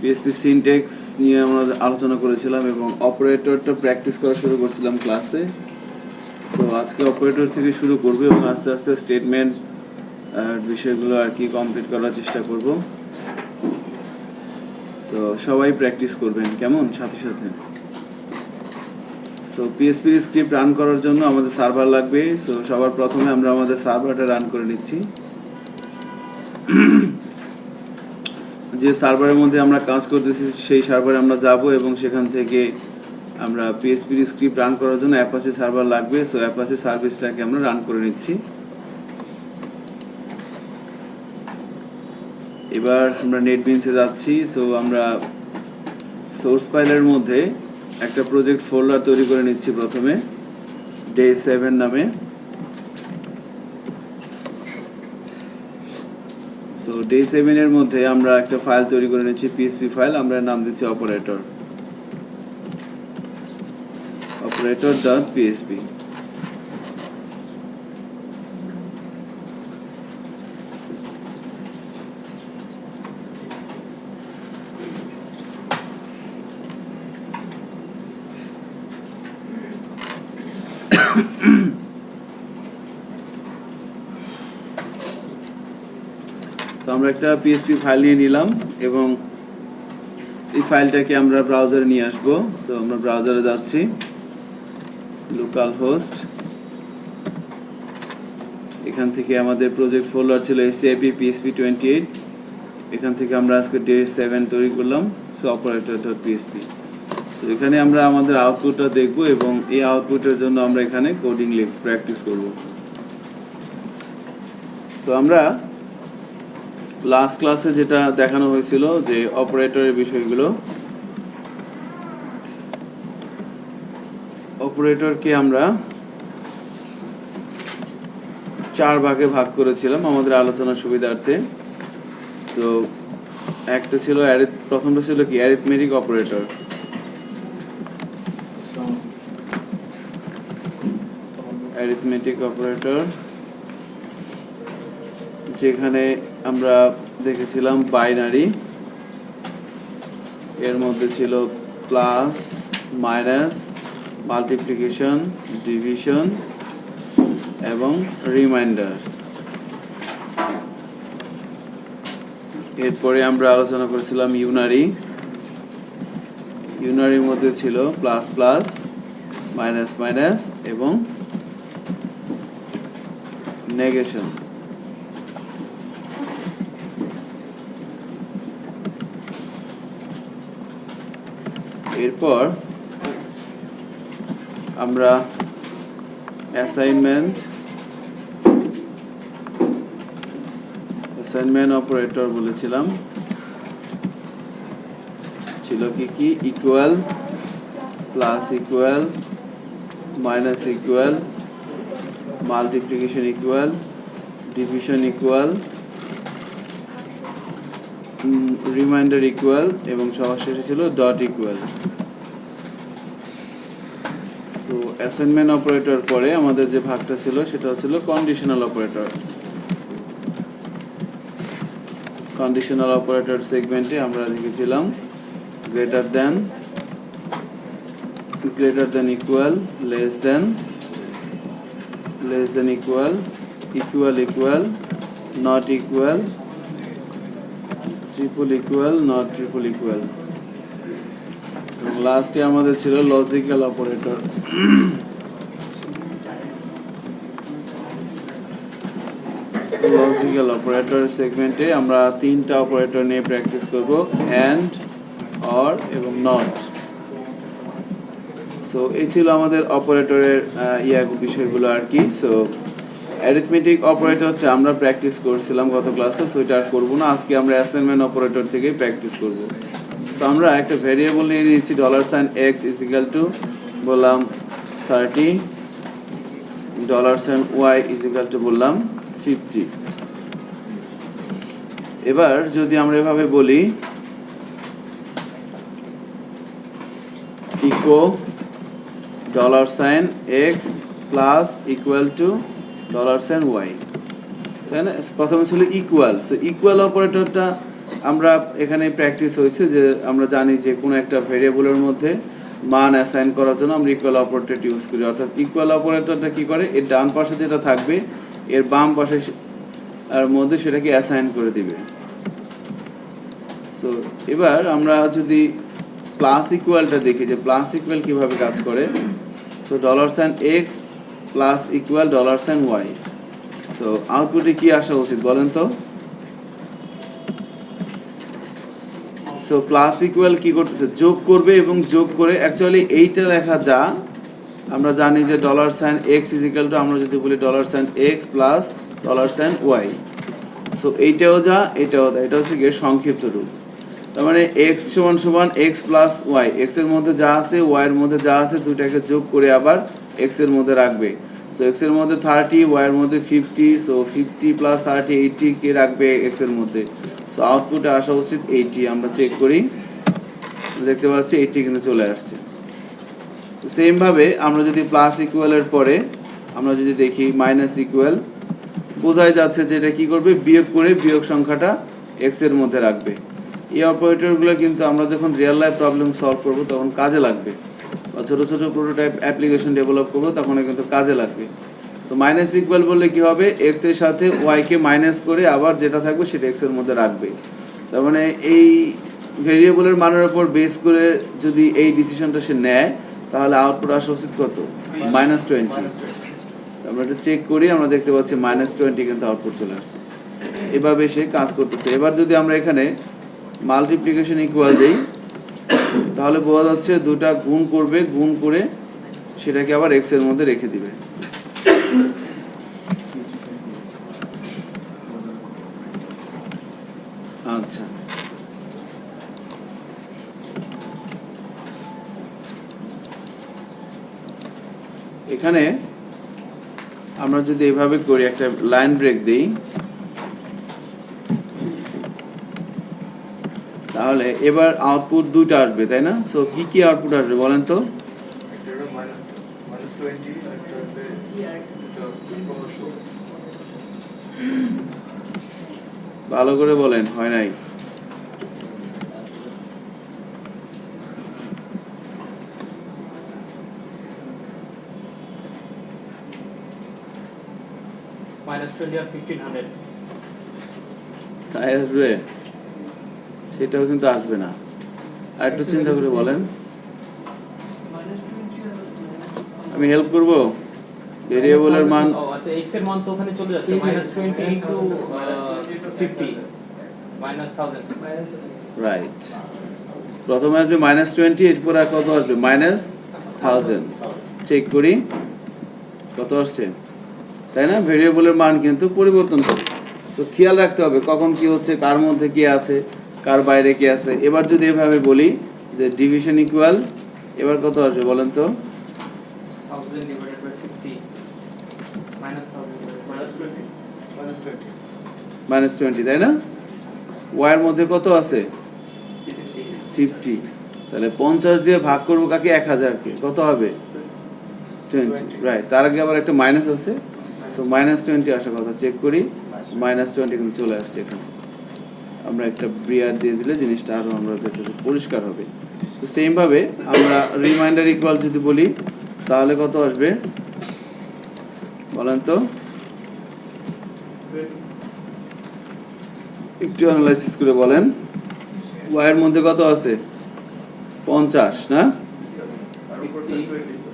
PSP syntax নিয়ে আমরা আলোচনা করেছিলাম এবং অপারেটরটা প্র্যাকটিস করা শুরু করছিলাম ক্লাসে। সো আজকে অপারেটর থেকে শুরু করব এবং আস্তে আস্তে স্টেটমেন্ট বিষয়গুলো আর কি কমপ্লিট করার চেষ্টা করব। সো সবাই প্র্যাকটিস করবেন কেমন সাথে সাথে। সো পিএসপির স্ক্রিপ্ট রান করার জন্য আমাদের সার্ভার লাগবে। সো সবার প্রথমে আমরা আমাদের সার্ভারটা রান করে নিচ্ছি। যে সার্ভারের মধ্যে আমরা কাজ করতেছি সেই সার্ভারে আমরা যাব এবং সেখান থেকে আমরা পিএসপির স্ক্রিপ্ট রান করার জন্য অ্যাপাচি সার্ভার লাগবে। সো অ্যাপাচি সার্ভিসটাকে আমরা রান করে নিচ্ছি। এবার আমরা নেটবিনসে যাচ্ছি। সো আমরা সোর্স ফাইলের মধ্যে একটা প্রজেক্ট ফোল্ডার তৈরি করে নিচ্ছি প্রথমে ডে 7 নামে। সো ডে 7 এর মধ্যে আমরা একটা ফাইল তৈরি করে নিচ্ছি, পিএসপি ফাইল। আমরা নাম দিচ্ছি operator.php। আমরা একটা পিএসপি ফাইল নিয়ে নিলাম এবং এই ফাইলটাকে আমরা ব্রাউজারে নিয়ে আসবো। সো আমরা ব্রাউজারে যাচ্ছি, লোকাল হোস্ট। এখান থেকে আমাদের প্রজেক্ট ফোল্ডার ছিল ACIP PSP28। এখান থেকে আমরা আজকে ডে 7 তৈরি করলাম। So operator.php। সো এখানে আমরা আমাদের আউটপুটটা দেখব এবং এই আউটপুটের জন্য আমরা এখানে কোডিং প্র্যাকটিস করব। সো আমরা লাস্ট ক্লাসে যেটা দেখানো হয়েছিল যে অপারেটরের বিষয়গুলো, অপারেটরকে আমরা 4 ভাগে ভাগ করেছিলাম আমাদের আলোচনার সুবিধার্থে। সো একটা ছিল প্রথমটা ছিল কি অ্যারিথমেটিক অপারেটর। অ্যারিথমেটিক অপারেটর যেখানে আমরা দেখেছিলাম বাইনারি, এর মধ্যে ছিল প্লাস, মাইনাস, মাল্টিপ্লিকেশন, ডিভিশন এবং রিমাইন্ডার। এরপরে আমরা আলোচনা করেছিলাম ইউনারি। ইউনারির মধ্যে ছিল প্লাস প্লাস, মাইনাস মাইনাস এবং নেগেশন। এরপর আমরা অ্যাসাইনমেন্ট অপারেটর বলেছিলাম। ছিল কি equal, plus equal, minus equal, multiplication equal, division equal, reminder equal এবং সবার শেষে ছিল ডট ইকুয়াল। তো অ্যাসাইনমেন্ট অপারেটর পরে আমাদের যে ভাগটা ছিল সেটা ছিল কন্ডিশনাল অপারেটর। কন্ডিশনাল অপারেটর সেগমেন্টে আমরা দেখেছিলাম greater than equal, less than equal, equal, not equal, triple equal, not triple equal এবং লাস্টে আমাদের ছিল লজিক্যাল অপারেটর। লজিক্যাল অপারেটর সেগমেন্টে আমরা 3টা অপারেটর নিয়ে প্র্যাকটিস করব, অ্যান্ড, অর এবং নট। সো এই ছিল আমাদের অপারেটরের বিষয়গুলো আর কি। সো অ্যারিথমেটিক অপারেটরটা আমরা প্র্যাকটিস করছিলাম গত ক্লাসে, সো এটা আর করবো না। আজকে আমরা অ্যাসাইনমেন্ট অপারেটর থেকে প্র্যাকটিস করব। সো আমরা একটা ভ্যারিয়েবল নিয়ে নিয়েছি $x = বললাম 30, $y = বললাম 50। এবার যদি আমরা এভাবে বলি echo $x plus equal to $y, তাই না? প্রথমে ছিল ইকুয়াল। সো ইকুয়াল অপারেটরটা আমরা এখানে প্র্যাকটিস হয়েছে যে আমরা জানি যে কোনো একটা ভেরিয়েবলের মধ্যে মান অ্যাসাইন করার জন্য আমরা ইকুয়াল অপারেটর ইউজ করি। অর্থাৎ ইকুয়াল অপারেটরটা কি করে, এর ডান পাশে যেটা থাকবে এর বাম পাশে আর মধ্যে সেটাকে অ্যাসাইন করে দিবে। সো এবার আমরা যদি প্লাস ইকুয়ালটা দেখি যে প্লাস ইকুয়াল কিভাবে কাজ করে। So $x plus equal $y। So আউটপুটে কি আসা উচিত বলেন তো? সো প্লাস ইকুয়াল কি করতেছে, যোগ করবে এবং যোগ করে অ্যাকচুয়ালি এইটা লেখা যা আমরা জানি যে $x ইজ ইকুয়াল টু, আমরা যদি বলি $x প্লাস $y। সো এইটাও যা এটাও যা, এটা হচ্ছে গিয়ে সংক্ষিপ্ত রূপ। তার মানে x সমান সমান x প্লাস y, x এর মধ্যে যা আছে y এর মধ্যে যা আছে দুটাকে যোগ করে আবার x এর মধ্যে রাখবে। সো x এর মধ্যে 30, y এর মধ্যে 50, সো 50 প্লাস 30 80 কে রাখবে x এর মধ্যে। সো আউটপুটে আসা উচিত 80। আমরা চেক করি, দেখতে পাচ্ছি 80 কিন্তু চলে আসছে। সো সেম ভাবে আমরা যদি প্লাস ইকুয়ালের পরে আমরা যদি দেখি মাইনাস ইকুয়াল, বোঝাই যাচ্ছে যে এটা কি করবে, বিয়োগ করে বিয়োগ সংখ্যাটা x এর মধ্যে রাখবে। এই অপারেটরগুলো কিন্তু আমরা যখন রিয়েল লাইফ প্রবলেম সলভ করব তখন কাজে লাগবে, বা ছোটো ছোটো প্রোটোটাইপ অ্যাপ্লিকেশন ডেভেলপ করবো তখন কিন্তু কাজে লাগবে। সো মাইনাস ইকুয়াল বললে কি হবে, x এর সাথে y কে মাইনাস করে আবার যেটা থাকবে সেটা x এর মধ্যে রাখবে। তার মানে এই ভেরিয়েবলের মানের উপর বেস করে যদি এই ডিসিশনটা সে নেয় তাহলে আউটপুট আসা উচিত কত, -20। আমরা এটা চেক করি, আমরা দেখতে পাচ্ছি -20 কিন্তু আউটপুট চলে আসছে। এভাবে সে কাজ করতেছে। এবার যদি আমরা এখানে মাল্টিপ্লিকেশন ইকুয়াল দেই তাহলে বোঝা যাচ্ছে দুটা গুণ করবে, গুণ করে সেটাকে আবার x এর মধ্যে রেখে দিবে। আচ্ছা, এখানে আমরা যদি এভাবে করি, একটা লাইন ব্রেক দেই, তাহলে এবার আউটপুট দুইটা আসবে, তাই না? সো কি কি আউটপুট আসবে বলেন তো? ভালো করে বলেন, হয় নাই? -20 আর 1500 তাই আসবে? সেটাও কিন্তু আসবে না। আর একটু চিন্তা করে বলেন, আমি হেল্প করব। ভেরিয়েবলের মান, আচ্ছা x এর মান তো ওখানে চলে যাচ্ছে, -20 ইনটু 50 -1000। রাইট। প্রথমে আসবে -20, এরপর আর কত আসবে, -1000। চেক করি কত আসছে, তাই না? ভেরিয়েবলের মান কিন্তু পরিবর্তন করে। তো খেয়াল রাখতে হবে কখন কি হচ্ছে, কার মধ্যে কি আছে, কার বাইরে কি আছে। এবার যদি এভাবে বলি যে ডিভিশন ইকুয়াল, এবার কত আসবে বলেন তো? 1000 ডিভাইডেড বাই 50 -20, তাই না? y এর মধ্যে কত আছে, 50। তাহলে 50 দিয়ে ভাগ করব কাকে, 1000 কে, কত হবে, 20। রাইট, তার আগে আবার একটা মাইনাস আছে। সো -20 আসার কথা, চেক করি -20 কিন্তু চলে আসছে। এখানে আমরা একটা ব্রিয়ার দিয়ে দিলে জিনিসটা আরো আমরা পরিষ্কার হবে। তো সেম ভাবে আমরা রিমাইন্ডার ইকুয়াল যদি বলি তাহলে কত আসবে বলেন তো? একটু অ্যানালাইসিস করে বলেন। y এর মধ্যে কত আছে, 50 না?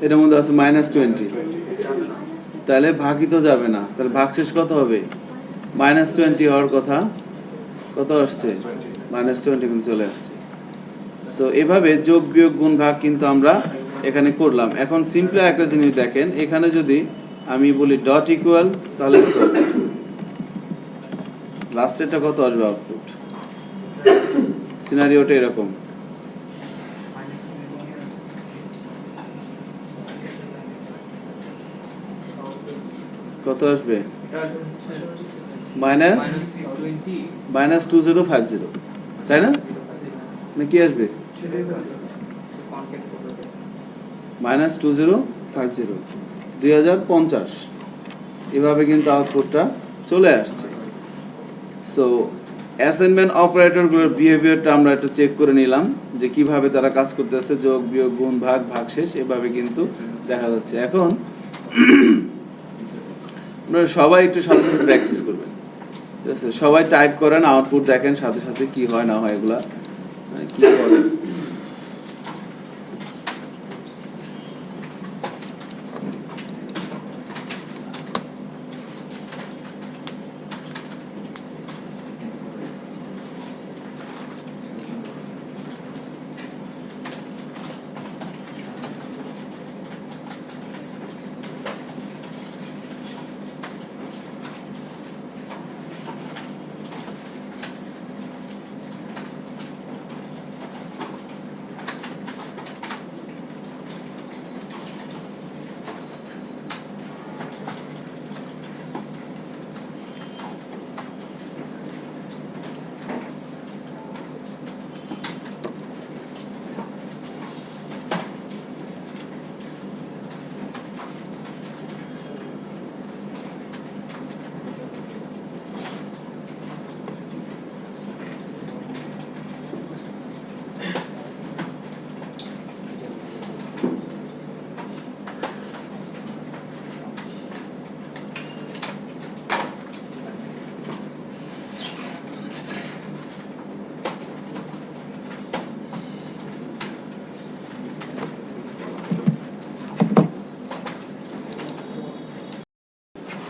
এর মধ্যে আছে -20, তাহলে ভাগই তো যাবে না, তাহলে ভাগশেষ কত হবে, -20 হওয়ার কথা, কত আসছে, -20 কিন্তু চলে আসছে। সো এভাবে যোগ বিয়োগ গুণ ভাগ কিন্তু আমরা এখানে করলাম। এখন সিম্পলি একটা জিনিস দেখেন, এখানে যদি আমি বলি ডট ইকুয়াল, তাহলে লাস্টেরটা কত আসবে আউটপুট, সিনারিওটা এরকম। কত আসবে, -2050, তাই না? না কি আসবে, -2050, 2050। এভাবে কিন্তু আউটপুটটা চলে আসছে। সো অ্যাসাইনমেন্ট অপারেটরগুলোর বিহেভিয়ারটা আমরা একটু চেক করে নিলাম যে কিভাবে তারা কাজ করতেছে, যোগ বিয়োগ গুণ ভাগ ভাগশেষ এভাবে কিন্তু দেখা যাচ্ছে। এখন আপনারা সবাই একটু সাথে সাথে প্র্যাকটিস করবেন, ঠিক আছে? সবাই টাইপ করেন, আউটপুট দেখেন সাথে সাথে কি হয় না হয়, এগুলা কি করে।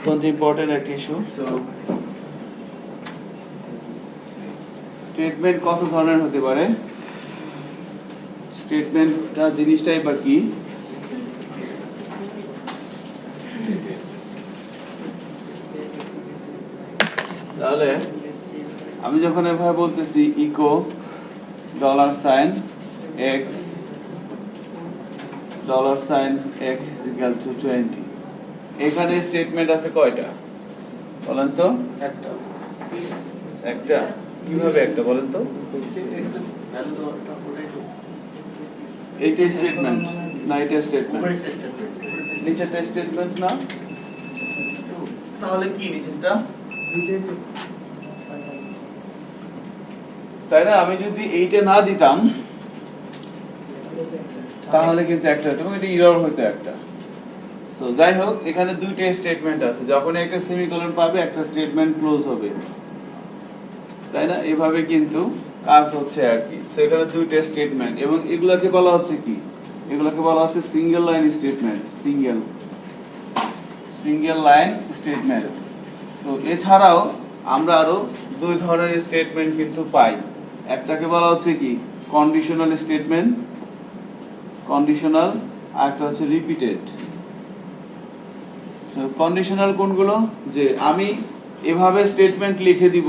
অত্যন্ত ইম্পর্টেন্ট একটা ইস্যু। সো স্টেটমেন্ট কত ধরনের হতে পারে, স্টেটমেন্টটা জিনিসটাই বা কি? তাহলে আমি যখন এভাবে বলতেছি eco $sign x $sign x is equal to 20, এখানে স্টেটমেন্ট আছে কয়টা বলেন তো? একটা। কিভাবে একটা বলেন তো? এইটা স্টেটমেন্ট না এটা স্টেটমেন্ট? নিচেরটা স্টেটমেন্ট না? তাহলে কি নিচেরটা? তাই না? আমি যদি এইটা না দিতাম তাহলে কিন্তু একটা হতো এবং এটা এরর হতো একটা। সো যাই হোক, এখানে দুইটা স্টেটমেন্ট আছে, যখন একটা সেমিকোলন পাবে একটা স্টেটমেন্ট ক্লোজ হবে, তাই না? এভাবে কিন্তু কাজ হচ্ছে আর কি। সো এখানে দুইটা স্টেটমেন্ট এবং এগুলাকে বলা হচ্ছে কি? এগুলাকে বলা হচ্ছে single line statement, single line statement. So এছাড়াও আমরা আরো দুই ধরনের স্টেটমেন্ট কিন্তু পাই। একটাকে বলা হচ্ছে কি কন্ডিশনাল স্টেটমেন্ট, কন্ডিশনাল, আর একটা হচ্ছে রিপিটেড। সো কন্ডিশনাল কোনগুলো? যে আমি এভাবে স্টেটমেন্ট লিখে দিব,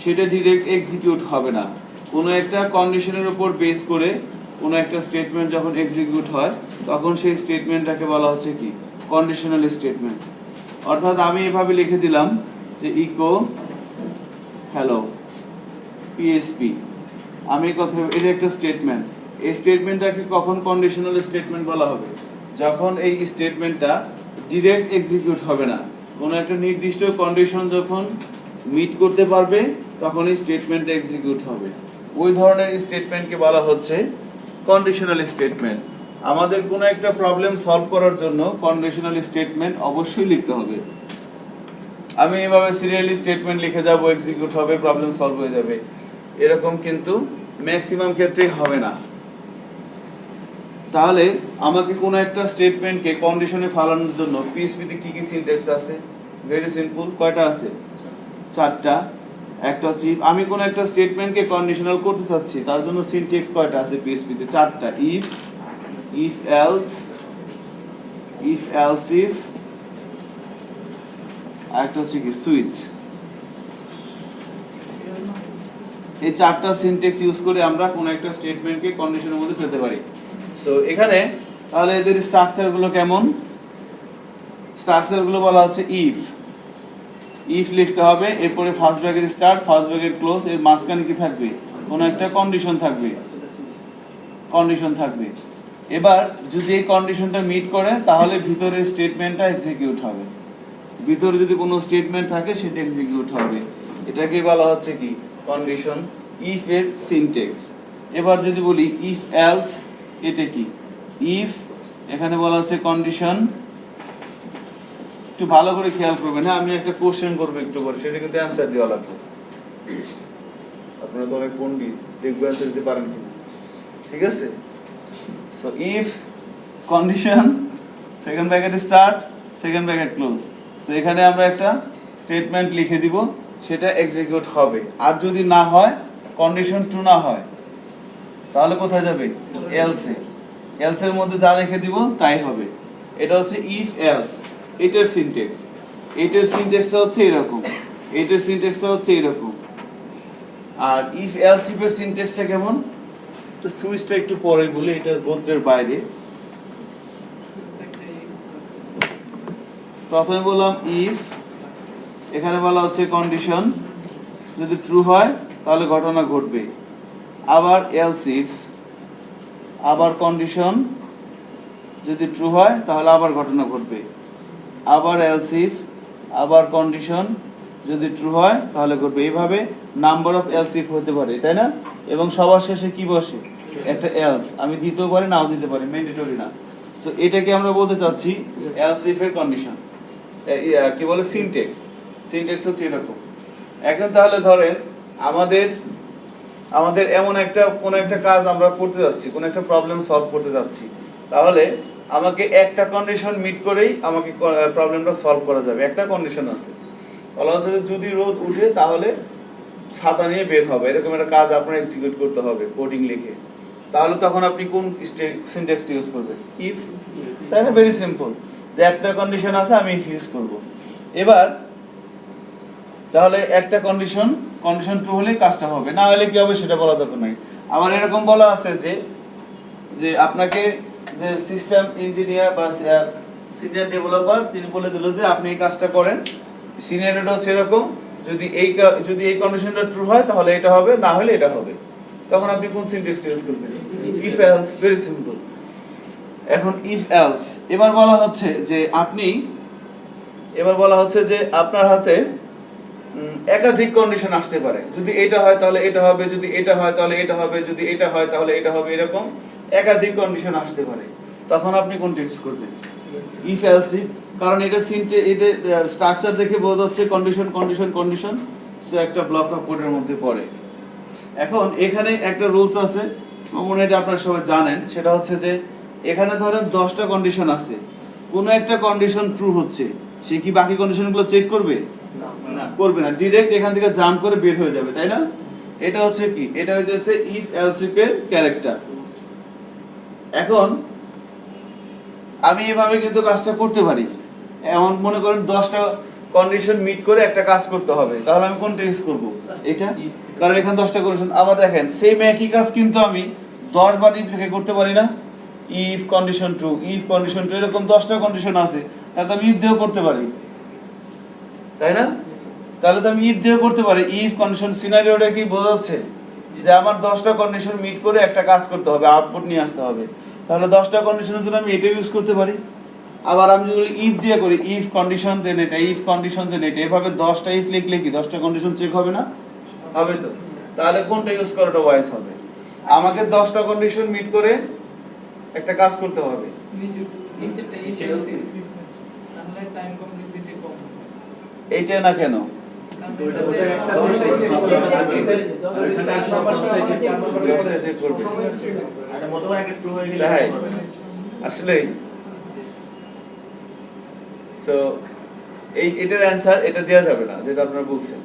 সেটা ডিরেক্ট এক্সিকিউট হবে না, কোনো একটা কন্ডিশনের উপর বেস করে কোনো একটা স্টেটমেন্ট যখন এক্সিকিউট হয় তখন সেই স্টেটমেন্টটাকে বলা হচ্ছে কি কন্ডিশনাল স্টেটমেন্ট। অর্থাৎ আমি এভাবে লিখে দিলাম যে ইকো হ্যালো পিএসপি, আমি কথা, এটা একটা স্টেটমেন্ট। এই স্টেটমেন্টটাকে কখন কন্ডিশনাল স্টেটমেন্ট বলা হবে? যখন এই স্টেটমেন্টটা ডিরেক্ট এক্সিকিউট হবে না, কোনো একটা নির্দিষ্ট কন্ডিশন যখন মিট করতে পারবে তখন এই স্টেটমেন্টটা এক্সিকিউট হবে। ওই ধরনের স্টেটমেন্টকে বলা হচ্ছে কন্ডিশনাল স্টেটমেন্ট। আমাদের কোনো একটা প্রবলেম সলভ করার জন্য কন্ডিশনাল স্টেটমেন্ট অবশ্যই লিখতে হবে। আমি এভাবে সিরিয়ালি স্টেটমেন্ট লিখে যাব, এক্সিকিউট হবে, প্রবলেম সলভ হয়ে যাবে, এরকম কিন্তু ম্যাক্সিমাম ক্ষেত্রেই হবে না। তাহলে আমাকে কোনো একটা স্টেটমেন্টকে কন্ডিশনে ফালানোর জন্য পিএইচপিতে কি কি সিনট্যাক্স আছে? Very simple. কয়টা আছে? 4টা। একটা হচ্ছে আমি কোনো একটা স্টেটমেন্টকে কন্ডিশনাল করতে চাচ্ছি, তার জন্য সিনট্যাক্স কয়টা আছে পিএইচপিতে? 4টা। ইফ এলস ইফ আর একটা হচ্ছে কি সুইচ। এই 4টা সিনট্যাক্স ইউজ করে আমরা কোনো একটা স্টেটমেন্টকে কন্ডিশনের মধ্যে ফেলতে পারি। সো এখানে তাহলে এদের স্ট্রাকচার গুলো কেমন? স্ট্রাকচার গুলো বলা হচ্ছে ইফ লিখতে হবে, এরপরে first bracket start, first bracket close, এর মাঝখানে কি থাকবে? কোনো একটা কন্ডিশন থাকবে। এবার যদি এই কন্ডিশনটা মিট করে তাহলে ভিতরের স্টেটমেন্টটা এক্সিকিউট হবে, ভিতরে যদি কোনো স্টেটমেন্ট থাকে সেটা এক্সিকিউট হবে। এটাকে বলা হচ্ছে কি কন্ডিশন ইফ এর সিনট্যাক্স। এবার যদি বলি ইফ এলস, এটা কি? ইফ এখানে বলা হচ্ছে কন্ডিশন, একটু ভালো করে খেয়াল করবেন। হ্যাঁ, আমি একটা কোশ্চেন করবো একটু পরে, সেটা কিন্তু অ্যান্সার দেওয়া লাগবে। আপনারা তো অনেক পণ্ডিত, দেখবো অ্যান্সার দিতে পারেন কিনা। ঠিক আছে? So if condition second bracket start second bracket close. So এখানে আমরা একটা স্টেটমেন্ট লিখে দিব, সেটা এক্সিকিউট হবে। আর যদি না হয়, কন্ডিশন ট্রু না হয়, তাহলে কোথায় যাবে? এলসে। এলসের মধ্যে যা লিখে দিব তাই হবে। এটা হচ্ছে ইফ এলস। এটার সিনট্যাক্স, এটার সিনট্যাক্সটা হচ্ছে এরকম, এটার সিনট্যাক্সটা হচ্ছে এরকম। আর ইফ এলস ইফ এর সিনট্যাক্সটা কেমন? তো সুইচটা একটু পরে বলি, এটা গোত্রের বাইরে। প্রথমে বললাম ইফ, এখানে বলা হচ্ছে কন্ডিশন, যদি ট্রু হয় তাহলে ঘটনা ঘটবে। আবার এলস ইফ, আবার কন্ডিশন, যদি ট্রু হয় তাহলে আবার ঘটনা ঘটবে। আবার এলস ইফ, আবার কন্ডিশন, যদি ট্রু হয় তাহলে ঘটবে। এইভাবে নাম্বার অফ এলস ইফ হতে পারে, তাই না? এবং সবার শেষে কি বসে? একটা এলস। আমি দিতেও পারি, নাও দিতে পারি, ম্যান্ডেটরি না। সো এটাকে আমরা বলতে চাচ্ছি এলস ইফ এর কন্ডিশন, কি বলে সিনট্যাক্স। সিনট্যাক্স হচ্ছে এরকম। এখন তাহলে ধরেন আমাদের এমন একটা কোন একটা কাজ আমরা করতে যাচ্ছি, কোন একটা প্রবলেম সলভ করতে যাচ্ছি, তাহলে আমাকে একটা কন্ডিশন মিট করেই আমাকে প্রবলেমটা সলভ করা যাবে। একটা কন্ডিশন আছে, বলা হচ্ছে যে যদি রোদ উঠে তাহলে ছাতা নিয়ে বের হবে, এরকম একটা কাজ আপনার এক্সিকিউট করতে হবে কোডিং লিখে। তাহলে তখন আপনি কোন সিনট্যাক্সটা ইউজ করবেন? ইফ। তাই না? ভেরি সিম্পল, যে একটা কন্ডিশন আছে, আমি ইফ ইউজ করব। এবার তাহলে একটা কন্ডিশন ট্রু হলেই কাজটা হবে, না হলে কি হবে সেটা বলা দরকার নাই। আবার এরকম বলা আছে যে আপনাকে যে সিস্টেম ইঞ্জিনিয়ার বা সিনিয়র ডেভেলপার তিনি বলে দিল যে আপনি এই কাজটা করেন। সিনিয়রটা হচ্ছে এরকম, যদি এই কন্ডিশনটা ট্রু হয় তাহলে এটা হবে, না হলে এটা হবে। তখন আপনি কোন সিনট্যাক্সটা ইউজ করবেন? If else. Very simple. এখন ইফ এলস, এবার বলা হচ্ছে যে আপনার হাতে একাধিক কন্ডিশন আসতে পারে। যদি এটা হয় তাহলে এটা হবে, যদি এটা হয় তাহলে এটা হবে, যদি এটা হয় তাহলে এটা হবে, এরকম একাধিক কন্ডিশন আসতে পারে। তখন আপনি কোনটা ইউজ করবেন? If else if. কারণ এটা স্ট্রাকচার দেখে বোঝা যাচ্ছে কন্ডিশন কন্ডিশন কন্ডিশন, সো একটা ব্লক অফ কোডের মধ্যে পড়ে। এখন এখানে একটা রুলস আছে, মনে হয় আপনারা সবাই জানেন, সেটা হচ্ছে যে এখানে ধরেন 10টা কন্ডিশন আছে, কোনো একটা কন্ডিশন ট্রু হচ্ছে, সে কি বাকি কন্ডিশনগুলো চেক করবে? না, করবে না, ডিরেক্ট এখান থেকে জাম্প করে বের হয়ে যাবে, তাই না? এটা হচ্ছে কি? এটা হচ্ছে ইফ এলস ইফ এর ক্যারেক্টার। এখন আমি এভাবে কিন্তু কাজটা করতে পারি। এমন মনে করেন 10টা কন্ডিশন মিট করে একটা কাজ করতে হবে, তাহলে আমি কোনটা ইউজ করব? এটা। কারণ এখানে 10টা কন্ডিশন। আবার দেখেন সেম একই কাজ কিন্তু আমি 10 বার ইফ লিখে করতে পারি না? If condition true, if condition true, এরকম 10টা কন্ডিশন আছে, তাহলে আমি ইফ দিয়েও করতে পারি, তাই না? তাহলে তো আমি ইফ দিয়েও করতে পারি। ইফ কন্ডিশন সিনারিওটা কি বোঝা যাচ্ছে? যে আমার 10টা কন্ডিশন মিট করে একটা কাজ করতে হবে, আউটপুট নিয়ে আসতে হবে। তাহলে 10টা কন্ডিশনের জন্য আমি এটা ইউজ করতে পারি। আবার আমি যদি ইফ দিয়ে করি, ইফ কন্ডিশন দেন এটা, ইফ কন্ডিশন দেন এটা, এভাবে 10টা ইফ লিখলে কি 10টা কন্ডিশন চেক হবে না? হবে তো। তাহলে কোনটা ইউজ করাটা ওয়াইজ হবে? আমাকে 10টা কন্ডিশন মিট করে একটা কাজ করতে হবে। এইটা না কেন? আসলে এটার অ্যান্সার এটা দেওয়া যাবে না, যেটা আপনারা বলছেন।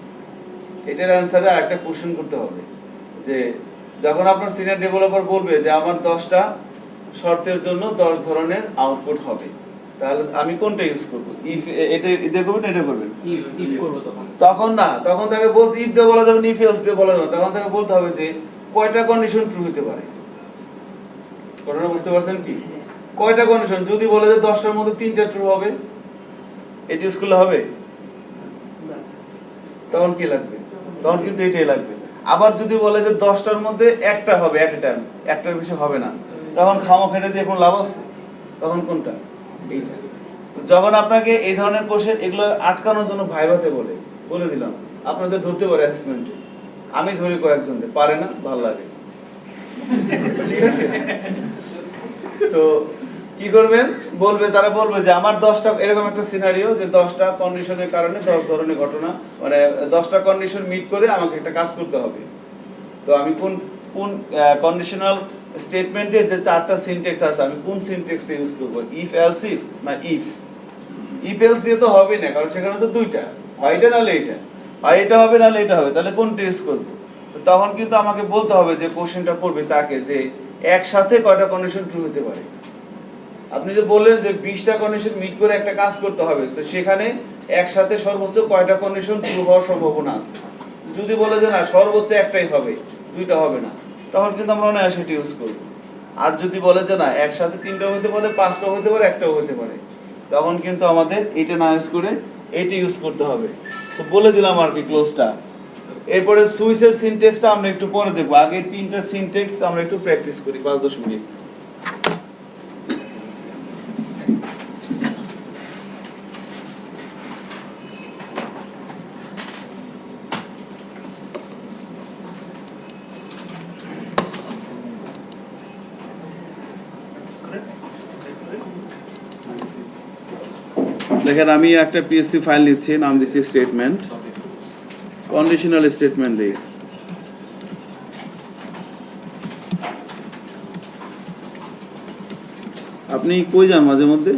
এটার অ্যান্সারে আরেকটা কোশ্চেন করতে হবে, যে যখন আপনার সিনিয়র ডেভেলপার বলবে যে আমার 10টা শর্তের জন্য 10 ধরনের আউটপুট হবে, তাহলে আমি কোনটা ইউজ করব? ইফ এটা করবেন, এটা করবেন? ইফ করব। তখন না, তখন তাকে বলতে ইফ দিয়ে বলা যাবে না, ইফ এলস দিয়ে বলা যাবে। তখন তাকে বলতে হবে যে কয়টা কন্ডিশন ট্রু হতে পারে। কথাটা বুঝতে পারছেন কি? কয়টা কন্ডিশন? যদি বলে যে 10টার মধ্যে 3টা ট্রু হবে, এটা ইউজ করলে হবে? তখন কি লাগবে? তখন কিন্তু এটাই লাগবে। আবার যদি বলে যে 10টার মধ্যে একটা হবে এট এ টাইম, একটার বেশি হবে না, তখন খামোখেটে দিয়ে কোনো লাভ আছে? তখন কোনটা? এইটা। যখন আপনাকে এই ধরনের কোশ্চেন এগুলো আটকানোর জন্য ভাইভাতে বলে দিলাম, আপনাদের ধরতে পারে অ্যাসেসমেন্টে, আমি ধরি কয়েকজন পারে না, ভালো লাগে, ঠিক আছে। সো কি করবেন, তারা বলবে যে আমার 10টা, এরকম একটা সিনারিও যে 10টা কন্ডিশনের কারণে 10 ধরনের ঘটনা, মানে 10টা কন্ডিশন মিট করে আমাকে একটা কাজ করতে হবে। তো আমি কোন কোন কন্ডিশনাল স্টেটমেন্টের যে 4টা সিনট্যাক্স আছে, আমি কোন সিনট্যাক্সটা ইউজ করব, ইফ এলস ইফ না ইফ এলস দিয়ে তো হবে না, কারণ সেখানে তো দুইটা, হয় এটা নাহলে এটা, হয় এটা হবে নাহলে এটা হবে, তাহলে কোনটা ইউজ করব। তখন কিন্তু আমাকে বলতে হবে যে কোশ্চেনটা করবে তাকে যে একসাথে কয়টা কন্ডিশন ট্রু হতে পারে। আপনি যে বললেন যে 20টা কন্ডিশন মিট করে একটা কাজ করতে হবে, তো সেখানে একসাথে সর্বোচ্চ কয়টা কন্ডিশন ট্রু হওয়ার সম্ভাবনা আছে। যদি বলে যে না সর্বোচ্চ একটাই হবে, দুইটা হবে না, তখন কিন্তু আমরা অনায়াসে সেটা ইউজ করব। আর যদি বলে যে না একসাথে 3টা হতে পারে, 5টা হতে পারে, একটাও হতে পারে, তখন কিন্তু আমাদের এটা না ইউজ করে এইটা ইউজ করতে হবে। সো বলে দিলাম আর কি ক্লোজটা। এরপরে সুইচের সিনট্যাক্সটা আমরা একটু পরে দেখব, আগে 3টা সিনট্যাক্স আমরা একটু প্র্যাকটিস করি 5-10 মিনিট। দেখেন আমি একটা পিএসসি ফাইল নিচ্ছি, নাম দিচ্ছি স্টেটমেন্ট, কন্ডিশনাল স্টেটমেন্ট দিই। আপনি কই যান মাঝে মধ্যে?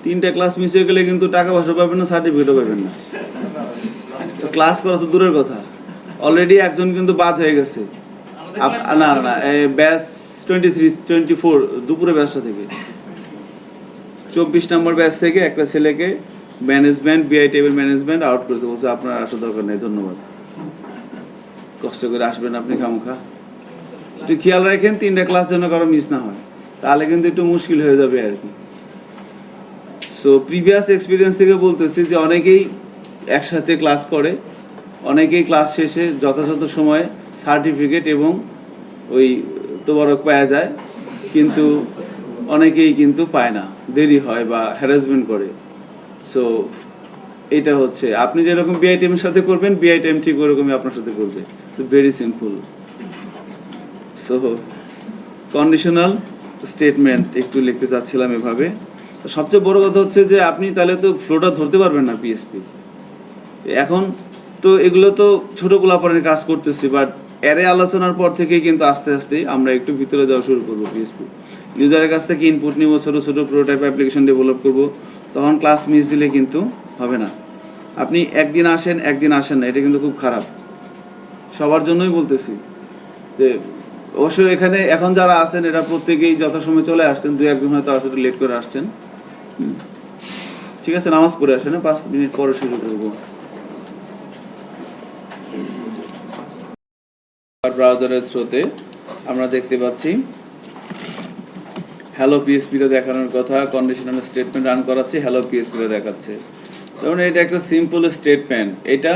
3টা ক্লাস মিস হয়ে গেলে কিন্তু টাকা পয়সা পাবেন না, সার্টিফিকেটও পাবেন না। ক্লাস করা তো দূরের কথা, অলরেডি একজন কিন্তু বাদ হয়ে গেছে। না না ব্যাচ 23-24 দুপুরে ব্যাচটা থেকে 24 নম্বর ব্যাচ থেকে একটা ছেলেকে ম্যানেজমেন্ট বিআই টেবিল ম্যানেজমেন্ট আউট করেছে, বলছে আপনার আসার দরকার নেই, ধন্যবাদ, কষ্ট করে আসবেন আপনি খামখা। একটু খেয়াল রাখেন 3টা ক্লাস যেন কারো মিস না হয়, তাহলে কিন্তু একটু মুশকিল হয়ে যাবে আর কি। সো প্রিভিয়াস এক্সপিরিয়েন্স থেকে বলতেছি যে অনেকেই একসাথে ক্লাস করে, অনেকেই ক্লাস শেষে যথাযথ সময়ে সার্টিফিকেট এবং ওই তোবারক পাওয়া যায়, কিন্তু অনেকেই কিন্তু পায় না, দেরি হয় বা হ্যারাসমেন্ট করে। সো এটা হচ্ছে আপনি যেরকম বিআইটিএম এর সাথে করবেন, বিআইটিএম ঠিক ওরকমই আপনার সাথে করবে, very simple. So conditional statement একটু লিখতে চাচ্ছিলাম এভাবে। সবচেয়ে বড় কথা হচ্ছে যে আপনি তাহলে তো ফ্লোটা ধরতে পারবেন না পিএসপি। এখন তো এগুলো তো ছোট গোলাপারের কাজ করতেছি, বাট অ্যারে আলোচনার পর থেকে কিন্তু আস্তে আস্তে আমরা একটু ভিতরে যাওয়া শুরু করবো। পিএসপি ইউজারের কাছ থেকে ইনপুট নিব, ছোট ছোট প্রোটোটাইপ অ্যাপ্লিকেশন ডেভেলপ করব, তখন ক্লাস মিস দিলে কিন্তু হবে না। আপনি একদিন আসেন না, এটা কিন্তু খুব খারাপ, সবার জন্যই বলতেছি। যে অবশ্যই এখানে এখন যারা আছেন এরা প্রত্যেকেই যথাসময়ে চলে আসছেন, 2-1 দিন হয়তো আসলে লেট করে আসছেন, ঠিক আছে, নামাজ পড়ে আসেন, 5 মিনিট পরে শুরু করবো। ব্রাউজারের থ্রুতে আমরা দেখতে পাচ্ছি হ্যালো পিএসপিতে দেখানোর কথা, কন্ডিশনাল স্টেটমেন্ট রান করাচ্ছি, হ্যালো পিএসপিতে দেখাচ্ছে। তখন এটা একটা সিম্পল স্টেটমেন্ট, এটা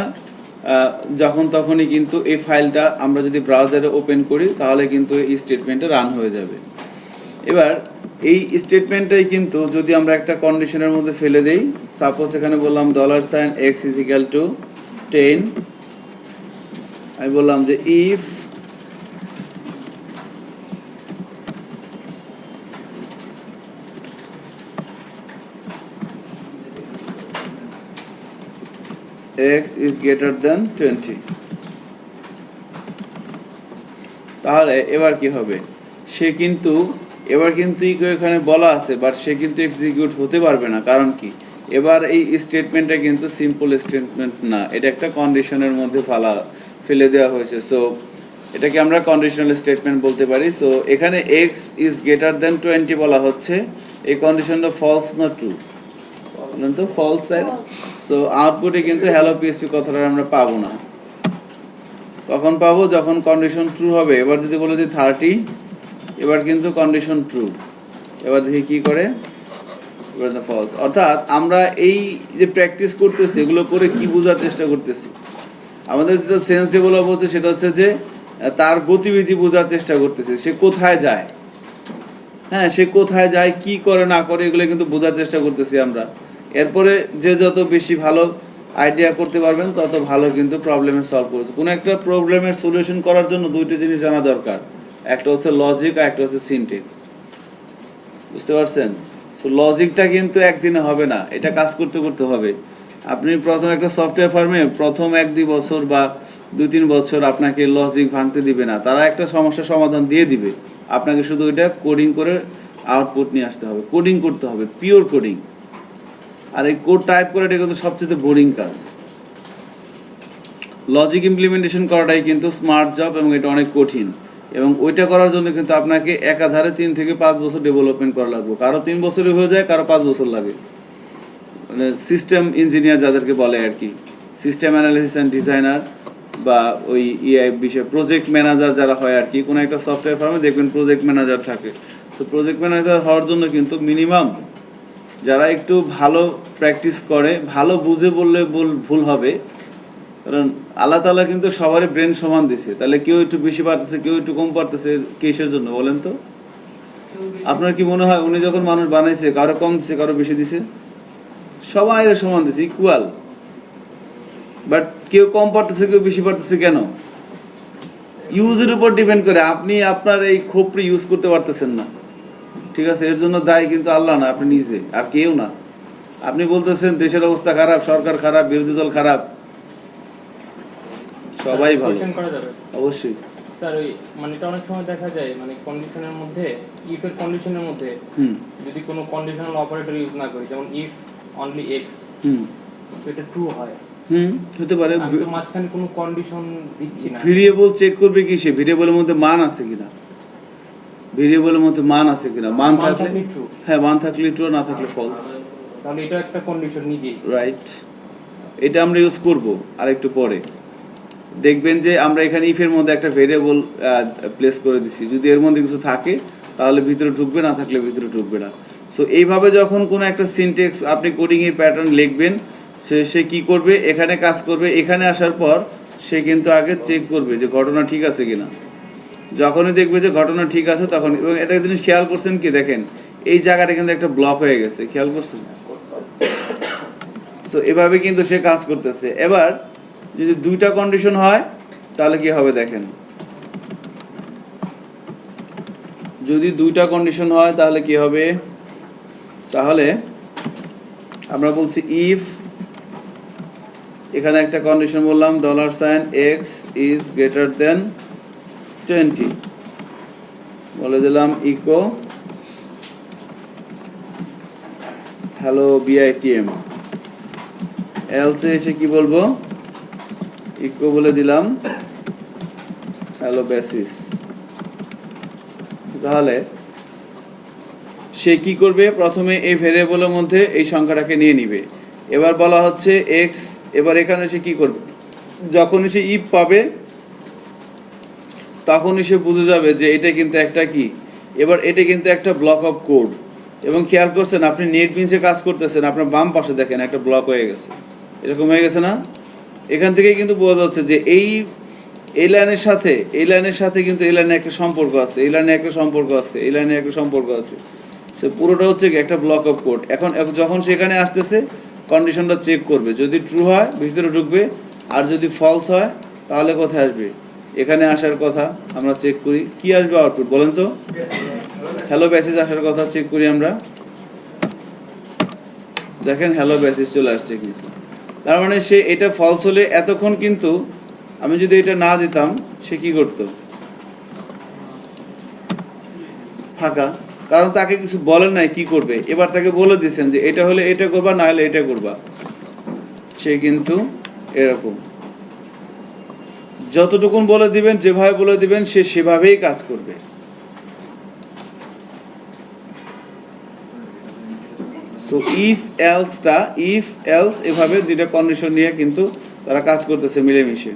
যখন তখনই কিন্তু এই ফাইলটা আমরা যদি ব্রাউজারে ওপেন করি তাহলে কিন্তু এই স্টেটমেন্টটা রান হয়ে যাবে। এবার এই স্টেটমেন্টটাই কিন্তু যদি আমরা একটা কন্ডিশনের মধ্যে ফেলে দেই, সাপোজ এখানে বললাম $x = 10, আমি বললাম যে if x is greater than 20, তাহলে এবার কি হবে, সে কিন্তু এবার কিন্তু এখানে বলা আছে, বাট সে কিন্তু এক্সিকিউট হতে পারবে না। কারণ কি, এবার এই স্টেটমেন্টটা কিন্তু সিম্পল স্টেটমেন্ট না, এটা একটা কন্ডিশনের মধ্যে ফেলে দেওয়া হয়েছে। সো এটাকে আমরা কন্ডিশনাল স্টেটমেন্ট বলতে পারি। সো এখানে x is greater than 20 বলা হচ্ছে, এই কন্ডিশনটা ফলস না ট্রু, তো ফলস সাইড। সো আউটপুটে কিন্তু হ্যালো পিএসপি কথাটা আমরা পাবো না। কখন পাবো, যখন কন্ডিশন ট্রু হবে। এবার যদি বলে দিই 30, এবার কিন্তু কন্ডিশন ট্রু, এবার দেখি কি করে, এবার ফলস। অর্থাৎ আমরা এই যে প্র্যাকটিস করতেছি, এগুলো করে কি বোঝার চেষ্টা করতেছি, আমাদের যেটা সেন্স ডেভেলপ হচ্ছে সেটা হচ্ছে যে তার গতিবিধি বোঝার চেষ্টা করতেছি, সে কোথায় যায়, হ্যাঁ সে কোথায় যায়, কি করে না করে, এগুলো কিন্তু বোঝার চেষ্টা করতেছি আমরা। এরপরে যে যত বেশি ভালো আইডিয়া করতে পারবেন তত ভালো কিন্তু প্রবলেমের সলভ করছে। কোনো একটা প্রবলেমের সলিউশন করার জন্য দুইটা জিনিস জানা দরকার, একটা হচ্ছে লজিক আর একটা হচ্ছে সিনট্যাক্স। বুঝতে পারছেন? সো লজিকটা কিন্তু একদিনে হবে না, এটা কাজ করতে করতে হবে। আপনি প্রথম একটা সফটওয়্যার ফার্মে প্রথম 1-2 বছর বা 2-3 বছর আপনাকে লজিক ভাঙতে দিবে না, তারা একটা সমস্যার সমাধান দিয়ে দিবে, আপনাকে শুধু ওইটা কোডিং করে আউটপুট নিয়ে আসতে হবে, কোডিং করতে হবে, পিওর কোডিং। আর এই কোড টাইপ করাটা কিন্তু সবচেয়ে বোরিং কাজ। লজিক ইমপ্লিমেন্টেশন করাটাই কিন্তু স্মার্ট জব এবং এটা অনেক কঠিন, এবং ওইটা করার জন্য কিন্তু আপনাকে একাধারে 3 থেকে 5 বছর ডেভেলপমেন্ট করা লাগবে। কারো 3 বছরে হয়ে যায়, কারো 5 বছর লাগে। মানে সিস্টেম ইঞ্জিনিয়ার যাদেরকে বলে আর কি, সিস্টেম অ্যানালিসিস অ্যান্ড ডিজাইনার বা ওই বিষয় প্রজেক্ট ম্যানেজার যারা হয় আর কি, কোনো একটা সফটওয়্যার ফার্মে দেখবেন প্রজেক্ট ম্যানেজার থাকে। তো প্রজেক্ট ম্যানেজার হওয়ার জন্য কিন্তু মিনিমাম যারা একটু ভালো প্র্যাকটিস করে, ভালো বুঝে বললে ভুল হবে, কারণ আল্লাহ তাআলা কিন্তু সবারই ব্রেন সমান দিছে, তাহলে কেউ একটু বেশি পারতেছে কেউ একটু কম পারতেছে, কিসের জন্য বলেন তো? আপনার কি মনে হয় উনি যখন মানুষ বানাইছে কারো কম দিছে কারো বেশি দিছে? সবাই সমান দিছে, ইকুয়াল। বাট কেউ কম পারতেছে কেউ বেশি পারতেছে কেন? ইউজের উপর ডিপেন্ড করে। আপনি আপনার এই খোপড়ি ইউজ করতে পারতেছেন না, ঠিক আছে, এর জন্য দায়ী কিন্তু আল্লাহ না, আপনি নিজে, আর কেউ না। আপনি বলতেছেন দেশের অবস্থা খারাপ, সরকার খারাপ, বিরোধী দল খারাপ, সবাই ভালো। কোশ্চেন করা যাবে অবশ্যই স্যার। ওই মানে এটা অনেক সময় দেখা যায় মানে কন্ডিশনের মধ্যে, ইফ এর কন্ডিশনের মধ্যে যদি কোনো কন্ডিশনাল অপারেটর ইউজ না করি, যেমন ইফ অনলি এক্স, তো এটা ট্রু হয়। হতে পারে। আমি তো মাঝখানে কোনো কন্ডিশন দিচ্ছি না। ভেরিয়েবল চেক করবে কি সে ভেরিয়েবলের মধ্যে মান আছে কিনা, ভেরিয়েবলের মধ্যে মান আছে কিনা, মান থাকলে ট্রু, হ্যাঁ, মান থাকলে ট্রু, না থাকলে ফলস। তাহলে এটা একটা কন্ডিশন নিজেই, রাইট। এটা আমরা ইউজ করব আর একটু পরে। দেখবেন যে আমরা এখানে ইফের মধ্যে একটা ভেরিয়েবল প্লেস করে দিছি, যদি এর মধ্যে কিছু থাকে তাহলে ভিতরে ঢুকবে, না থাকলে ভিতরে ঢুকবে না। সো এইভাবে যখন কোনো একটা সিনট্যাক্স আপনি কোডিং এর প্যাটার্ন লিখবেন, সে কি করবে, এখানে কাজ করবে, এখানে আসার পর সে কিন্তু আগে চেক করবে যে ঘটনা ঠিক আছে কিনা। যখনই দেখবে যে ঘটনা ঠিক আছে তখন, এবং একটা জিনিস খেয়াল করছেন কি, দেখেন এই জায়গাটা কিন্তু একটা ব্লক হয়ে গেছে, খেয়াল করছেন? সো এভাবে কিন্তু সে কাজ করতেছে। এবার যদি দুইটা কন্ডিশন হয় তাহলে কি হবে দেখেন, যদি দুইটা কন্ডিশন হয় তাহলে কি হবে, তাহলে আমরা বলছি ইফ, এখানে একটা কন্ডিশন বললাম $x is greater than 20, বলে দিলাম ইকো হ্যালো bitm, এলসে এসে কি বলবো, ইকো বলে দিলাম হ্যালো বেসিস। তাহলে সে কি করবে, প্রথমে এই ভেরিয়েবলের মধ্যে এই সংখ্যাটাকে নিয়ে নিবে। এবার বলা হচ্ছে এক্স, এবার এখানে সে কি করবে, যখনই সে ইফ পাবে তখনই সে বুঝে যাবে যে এটা কিন্তু একটা কি, এবার এটা কিন্তু একটা ব্লক অফ কোড। এবং খেয়াল করছেন আপনি নেটবিনসে কাজ করতেছেন, আপনার বাম পাশে দেখেন একটা ব্লক হয়ে গেছে, এরকম হয়ে গেছে না? এখান থেকেই কিন্তু বোঝা যাচ্ছে যে এই লাইনের সাথে কিন্তু এই লাইনে একটা সম্পর্ক আছে, এই লাইনে একটা সম্পর্ক আছে, এই লাইনে একটা সম্পর্ক আছে। সে পুরোটা হচ্ছে কি একটা ব্লক অফ কোড। এখন যখন সেখানে আসতেছে কন্ডিশনটা চেক করবে, যদি ট্রু হয় ভিতরে ঢুকবে, আর যদি ফলস হয় তাহলে কোথায় আসবে, এখানে আসার কথা। আমরা চেক করি কি আসবে আউটপুট, বলেন তো? হ্যালো বেসিস আসার কথা, চেক করি আমরা, দেখেন হ্যালো বেসিস চলে আসছে। কিন্তু তার মানে সে এটা ফলস হলে এতক্ষণ কিন্তু আমি যদি এটা না দিতাম সে কি করতো, ফাঁকা, কারণ তাকে কিছু বলেন নাই কি করবে। এবার তাকে বলে দিচ্ছেন যে এটা হলে এটা করবা, না হলে এটা করবা, সে কিন্তু এরকম যতটুকুন বলে দিবেন, যেভাবে বলে দিবেন সে সেভাবেই কাজ করবে। সো ইফ এলস এভাবে দুইটা কন্ডিশন নিয়ে কিন্তু তারা কাজ করতেছে মিলেমিশে।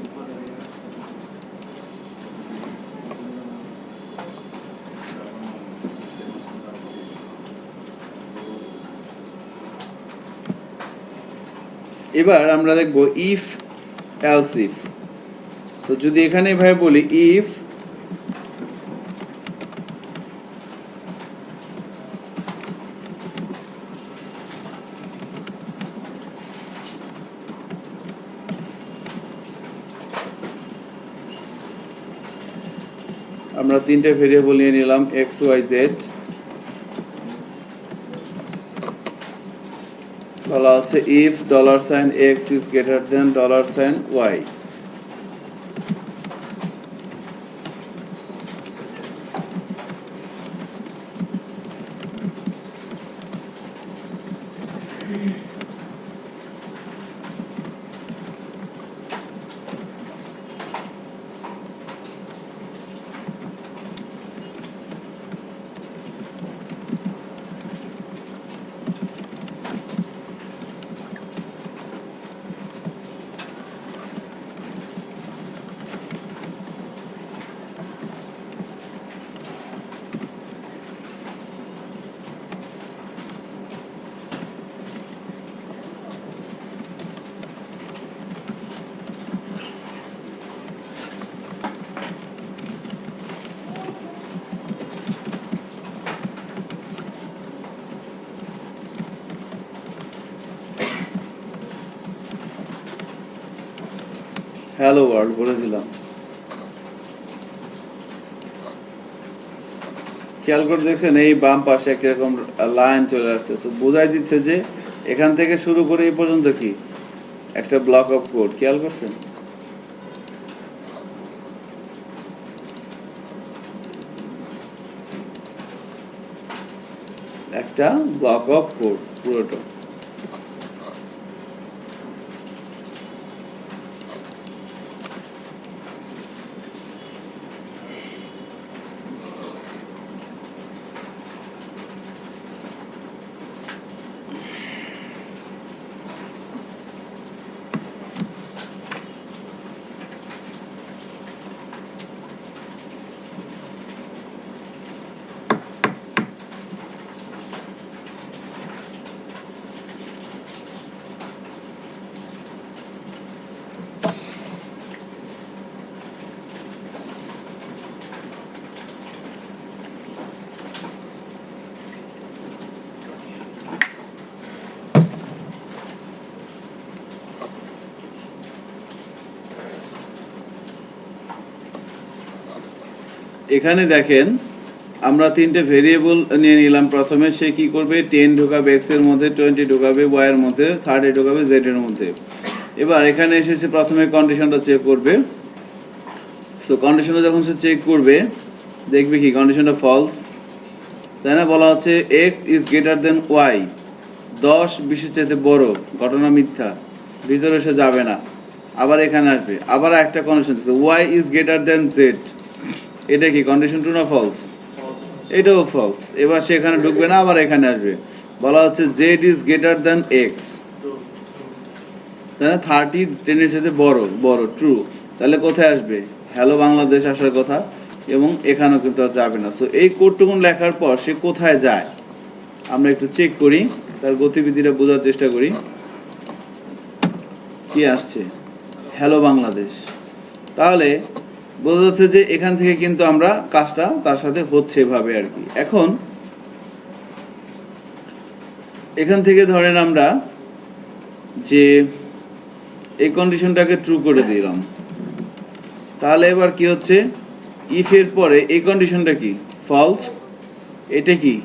এবার আমরা দেখব ইফ এলস ইফ। সো যদি এখানে এভাবে বলি ইফ আমরা তিনটে ভেরিয়েবল নিয়ে নিলাম এক্স ওয়াই জেড। বলা হচ্ছে if $x is greater than $y। Hello world বলে দিলাম। খেয়াল করে দেখছেন এই বাম পাশে একটা এরকম লাইন চলে আসছে, বোঝাই দিচ্ছে যে এখান থেকে শুরু করে এই পর্যন্ত কি একটা ব্লক অফ কোড। খেয়াল করছেন? একটা ব্লক অফ কোড পুরোটা। এখানে দেখেন আমরা তিনটে ভেরিয়েবল নিয়ে নিলাম। প্রথমে সে কি করবে, 10 ঢোকাবে x এর মধ্যে, 20 ঢোকাবে y এর মধ্যে, 30 ঢোকাবে z এর মধ্যে। এবার এখানে এসেছে প্রথমে কন্ডিশনটা চেক করবে। সো কন্ডিশনটা যখন সে চেক করবে দেখবে কি কন্ডিশনটা ফলস, তাই না? বলা হচ্ছে x is greater than y, 10 20 চাইতে বড়, ঘটনা মিথ্যা, ভিতরে সে যাবে না। আবার এখানে আসবে, আবার একটা কন্ডিশন দিচ্ছে y is greater than z, এটা কি কন্ডিশন ট্রু না ফলস? এটাও ফলস। এবার সে এখানে ঢুকবে না, আবার এখানে আসবে, বলা হচ্ছে z is greater than x, তাই না? 30 10 এর সাথে বড়, বড়, ট্রু। তাহলে কোথায় আসবে? হ্যালো বাংলাদেশ আসার কথা, এবং এখানেও কিন্তু আর যাবে না। সো এই কোডটুকুন লেখার পর সে কোথায় যায় আমরা একটু চেক করি, তার গতিবিধিটা বোঝার চেষ্টা করি। কি আসছে? হ্যালো বাংলাদেশ। তাহলে বোঝা যাচ্ছে যে এখান থেকে কিন্তু আমরা কাজটা তার সাথে হচ্ছে এভাবে আর কি। এখন এখান থেকে ধরেন আমরা যে এই কন্ডিশনটাকে ট্রু করে দিলাম, তাহলে এবার কি হচ্ছে, ইফ এর পরে এই কন্ডিশনটা কি ফলস, এটা কি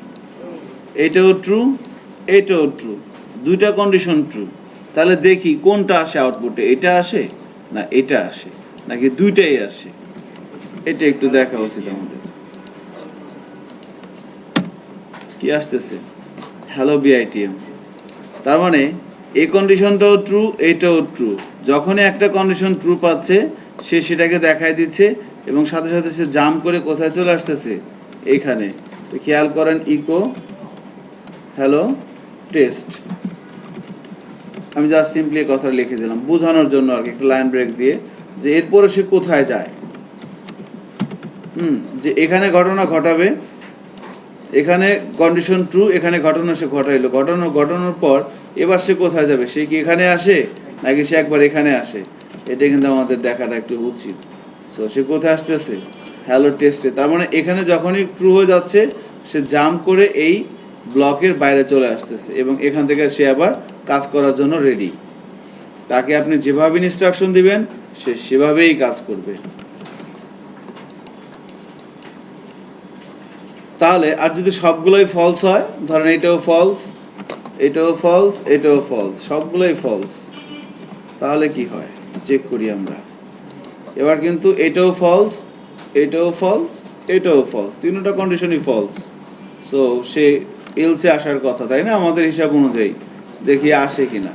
এটাও ট্রু, এটাও ট্রু, দুইটা কন্ডিশন ট্রু। তাহলে দেখি কোনটা আসে আউটপুটে, এটা আসে না এটা আসে, নাকি দুইটাই আসে, এটা একটু দেখা উচিত আমাদের। কি আসতেছে? Hello BITM. তার মানে এই কন্ডিশনটাও ট্রু, এইটাও ট্রু। যখনই একটা কন্ডিশন ট্রু পাচ্ছে সে সেটাকে দেখাই দিচ্ছে, এবং সাথে সাথে সে জাম্প করে কোথায় চলে আসতেছে, এইখানে। তো খেয়াল করেন ইকো হ্যালো টেস্ট। আমি জাস্ট সিম্পলি কথা লিখে দিলাম বোঝানোর জন্য আর কি, একটা লাইন ব্রেক দিয়ে, যে এরপরে সে কোথায় যায়। যে এখানে ঘটনা ঘটাবে, এখানে কন্ডিশন ট্রু, এখানে ঘটনা সে ঘটাইলো, ঘটানোর পর এবার সে কোথায় যাবে, সে কি এখানে আসে নাকি সে একবার এখানে আসে, এটা কিন্তু আমাদের দেখাটা একটু উচিত। সো সে কোথায় আসতেছে? হ্যালো টেস্টে। তার মানে এখানে যখনই ট্রু হয়ে যাচ্ছে সে জাম্প করে এই ব্লকের বাইরে চলে আসতেছে, এবং এখান থেকে সে আবার কাজ করার জন্য রেডি। তাকে আপনি যেভাবে ইনস্ট্রাকশন দিবেন সে সেভাবেই কাজ করবে। তাহলে আর যদি সবগুলোই ফলস হয়, ধরেন এটাও ফলস, এটাও ফলস, এটাও ফলস, সবগুলোই ফলস, তাহলে কি হয় চেক করি আমরা। এবার কিন্তু এটাও ফলস, এটাও ফলস, এটাও ফলস, তিনটা কন্ডিশনই ফলস। সো সে এলসে আসার কথা, তাই না? আমাদের হিসাব অনুযায়ী দেখি আসে কিনা।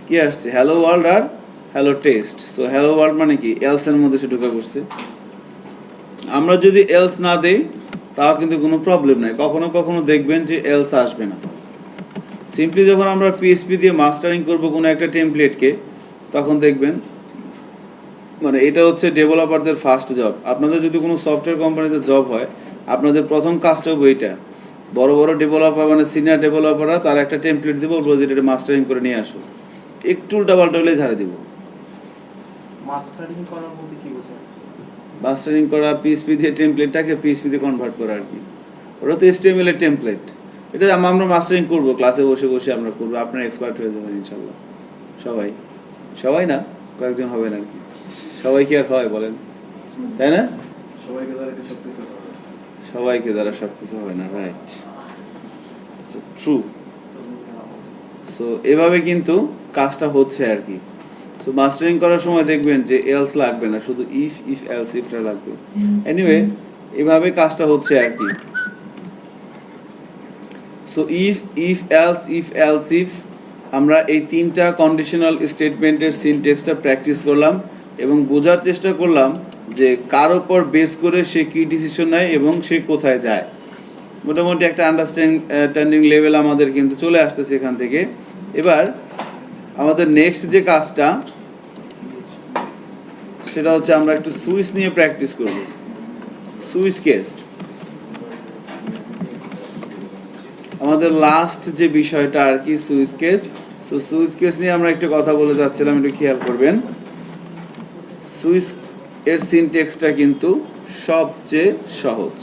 কি আসছে? হ্যালো ওয়ার্ল্ড আর hello test. So hello world মানে কি এলস এর মধ্যে সে ঢুকে পড়ছে। আমরা যদি এলস না দেই তাও কিন্তু কোনো প্রবলেম নাই, কখনো কখনো দেখবেন যে এলস আসবে না। সিম্পলি যখন আমরা পিএইচপি দিয়ে মাস্টারিং করব কোনো একটা টেমপ্লেটকে, তখন দেখবেন মানে এটা হচ্ছে ডেভেলপারদের ফার্স্ট জব। আপনাদের যদি কোনো সফটওয়্যার কোম্পানিতে জব হয়, আপনাদের প্রথম কাজটা হবে এইটা। বড় বড় ডেভেলপার মানে সিনিয়র ডেভেলপাররা তার একটা টেমপ্লেট দিব, বলবো যে এটা মাস্টারিং করে নিয়ে আসো, একটু উল্টাপাল্টা হলে ঝাড়ে দিব। মাস্টারিং করা বলতে কি বোঝায়? মাস্টারিং করা পিএইচপি দিয়ে টেমপ্লেটটাকে পিএইচপি দিয়ে কনভার্ট করা আর কি। ওটা তো এইচটিএমএল এর টেমপ্লেট। এটা আমরা মাস্টারিং করব, ক্লাসে বসে বসে আমরা করব, আপনারা এক্সপার্ট হয়ে যাবেন ইনশাআল্লাহ। সবাই, সবাই না, কয়েকজন হবেন আর কি। সবাই কি আর হয় বলেন, তাই না? সবাইকে দ্বারা সবকিছু হয় না, রাইট, ট্রু। সো এভাবে কিন্তু কাজটা হচ্ছে আর কি। সো মাস্টারিং করার সময় দেখবেন যে এলস লাগবে না, শুধু ইফ ইফ এলস ইফটা লাগবে। এনিওয়ে এভাবে কাজটা হচ্ছে আর কি। So if if else if আমরা এই তিনটা কন্ডিশনাল স্টেটমেন্টের সিনট্যাক্সটা প্র্যাকটিস করলাম এবং বোঝার চেষ্টা করলাম যে কার উপর বেস করে সে কি ডিসিশন নেয় এবং সে কোথায় যায়। মোটামুটি একটা আন্ডারস্ট্যান্ডিং লেভেল আমাদের কিন্তু চলে আসতেছে এখান থেকে। এবার আমাদের নেক্সট যে কাজটা সেটা হচ্ছে আমরা একটু সুইচ নিয়ে প্র্যাকটিস করব। সুইচ কেস আমাদের লাস্ট যে বিষয়টা আর কি, switch case. So switch case নিয়ে আমরা একটু কথা বলে যাচ্ছিলাম, একটু খেয়াল করবেন। সুইচ এর সিনট্যাক্সটা কিন্তু সবচেয়ে সহজ।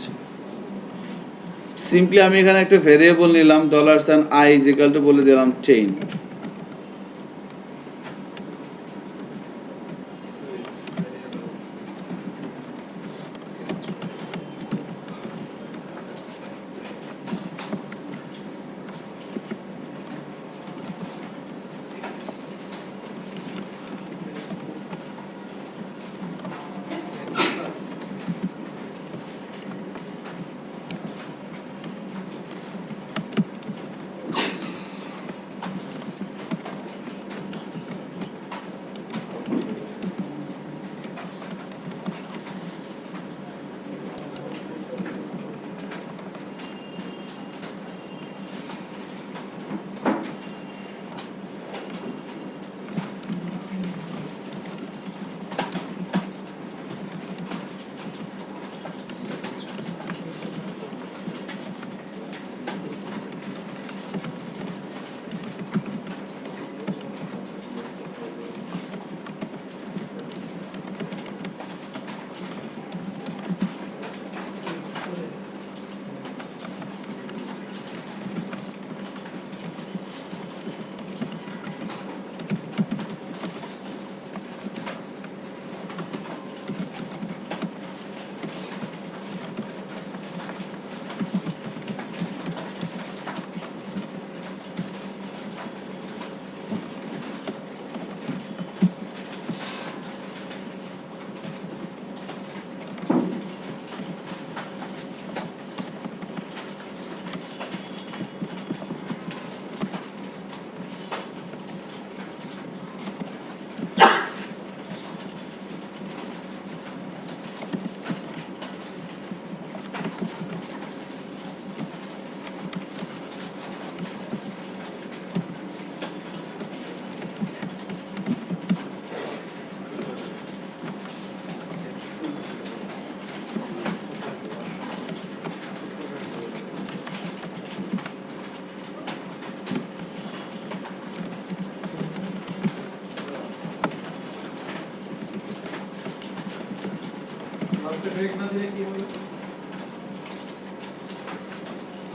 সিম্পলি আমি এখানে একটা ভেরিয়েবল নিলাম $i = বলে দিলাম 10।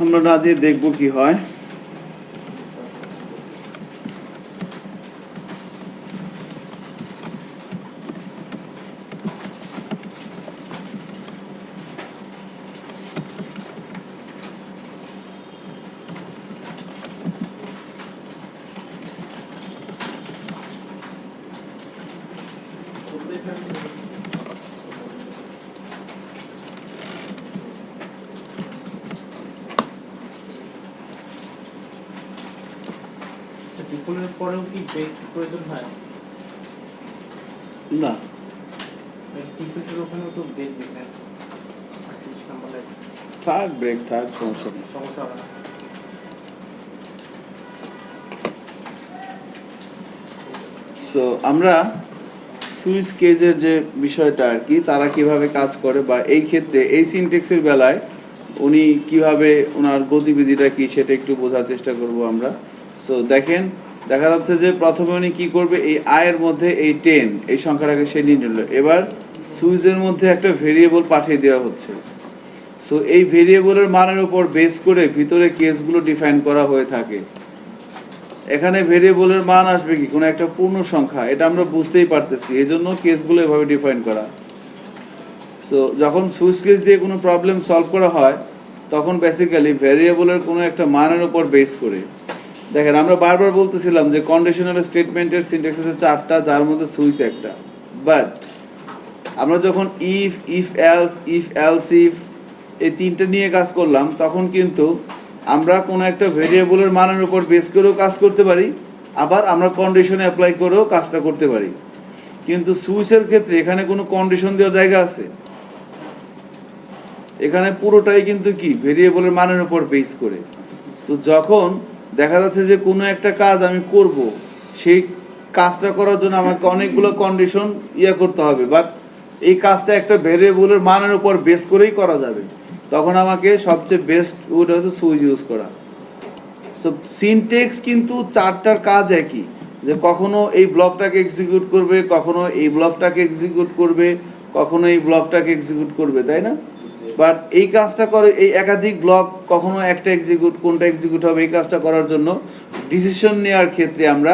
আমরা না দিয়ে দেখবো কি হয়। সকলের পরেও কি ব্রেক প্রয়োজন হয়? না, টিপিটের ওখানেও তো ব্রেক দিচ্ছেন 38 নাম্বার লাইন। থাক ব্রেক থাক, সমস্যা নেই। সমস্যা হবে না। সো আমরা সুইচ কেজের যে বিষয়টা আর কি, তারা কিভাবে কাজ করে বা এই ক্ষেত্রে এই সিনট্যাক্সের বেলায় উনি কিভাবে ওনার গতিবিধিটা কি সেটা একটু বোঝার চেষ্টা করব আমরা। সো দেখেন, দেখা যাচ্ছে যে প্রথমে উনি কি করবে, এই আয়ের মধ্যে এই 10 এই সংখ্যাটাকে সে নিয়ে নিল। এবার সুইচের মধ্যে একটা ভেরিয়েবল পাঠিয়ে দেওয়া হচ্ছে। সো এই ভেরিয়েবলের মানের উপর বেস করে ভিতরে কেসগুলো ডিফাইন করা হয়ে থাকে। এখানে ভেরিয়েবলের মান আসবে কি, কোনো একটা পূর্ণ সংখ্যা, এটা আমরা বুঝতেই পারতেছি, এই জন্য কেসগুলো এভাবে ডিফাইন করা। সো যখন সুইচ কেস দিয়ে কোনো প্রবলেম সলভ করা হয় তখন বেসিক্যালি ভেরিয়েবলের কোনো একটা মানের উপর বেস করে। দেখেন, আমরা বারবার বলতেছিলাম যে কন্ডিশনাল স্টেটমেন্টের সিনট্যাক্স আছে 4টা, যার মধ্যে সুইচ একটা। বাট আমরা যখন ইফ এলস ইফ এই 3টে নিয়ে কাজ করলাম, তখন কিন্তু আমরা কোনো একটা ভেরিয়েবলের মানের উপর বেস করেও কাজ করতে পারি, আবার আমরা কন্ডিশনে অ্যাপ্লাই করেও কাজটা করতে পারি। কিন্তু সুইচের ক্ষেত্রে এখানে কোনো কন্ডিশন দেওয়ার জায়গা আছে? এখানে পুরোটাই কিন্তু কি ভেরিয়েবলের মানের উপর বেস করে। সো যখন দেখা যাচ্ছে যে কোনো একটা কাজ আমি করব, সেই কাজটা করার জন্য আমাকে অনেকগুলো কন্ডিশন করতে হবে, বাট এই কাজটা একটা ভেরিয়েবলের মানের উপর বেস করেই করা যাবে, তখন আমাকে সবচেয়ে বেস্ট ওটা হচ্ছে সুইচ ইউজ করা। সো সিনট্যাক্স কিন্তু 4টার কাজ একই, যে কখনো এই ব্লকটাকে এক্সিকিউট করবে, কখনো এই ব্লকটাকে এক্সিকিউট করবে, কখনো এই ব্লকটাকে এক্সিকিউট করবে, তাই না? বাট এই কাজটা করে এই একাধিক ব্লক, কখনো একটা এক্সিকিউট, কোনটা এক্সিকিউট হবে, এই কাজটা করার জন্য ডিসিশন নেওয়ার ক্ষেত্রে আমরা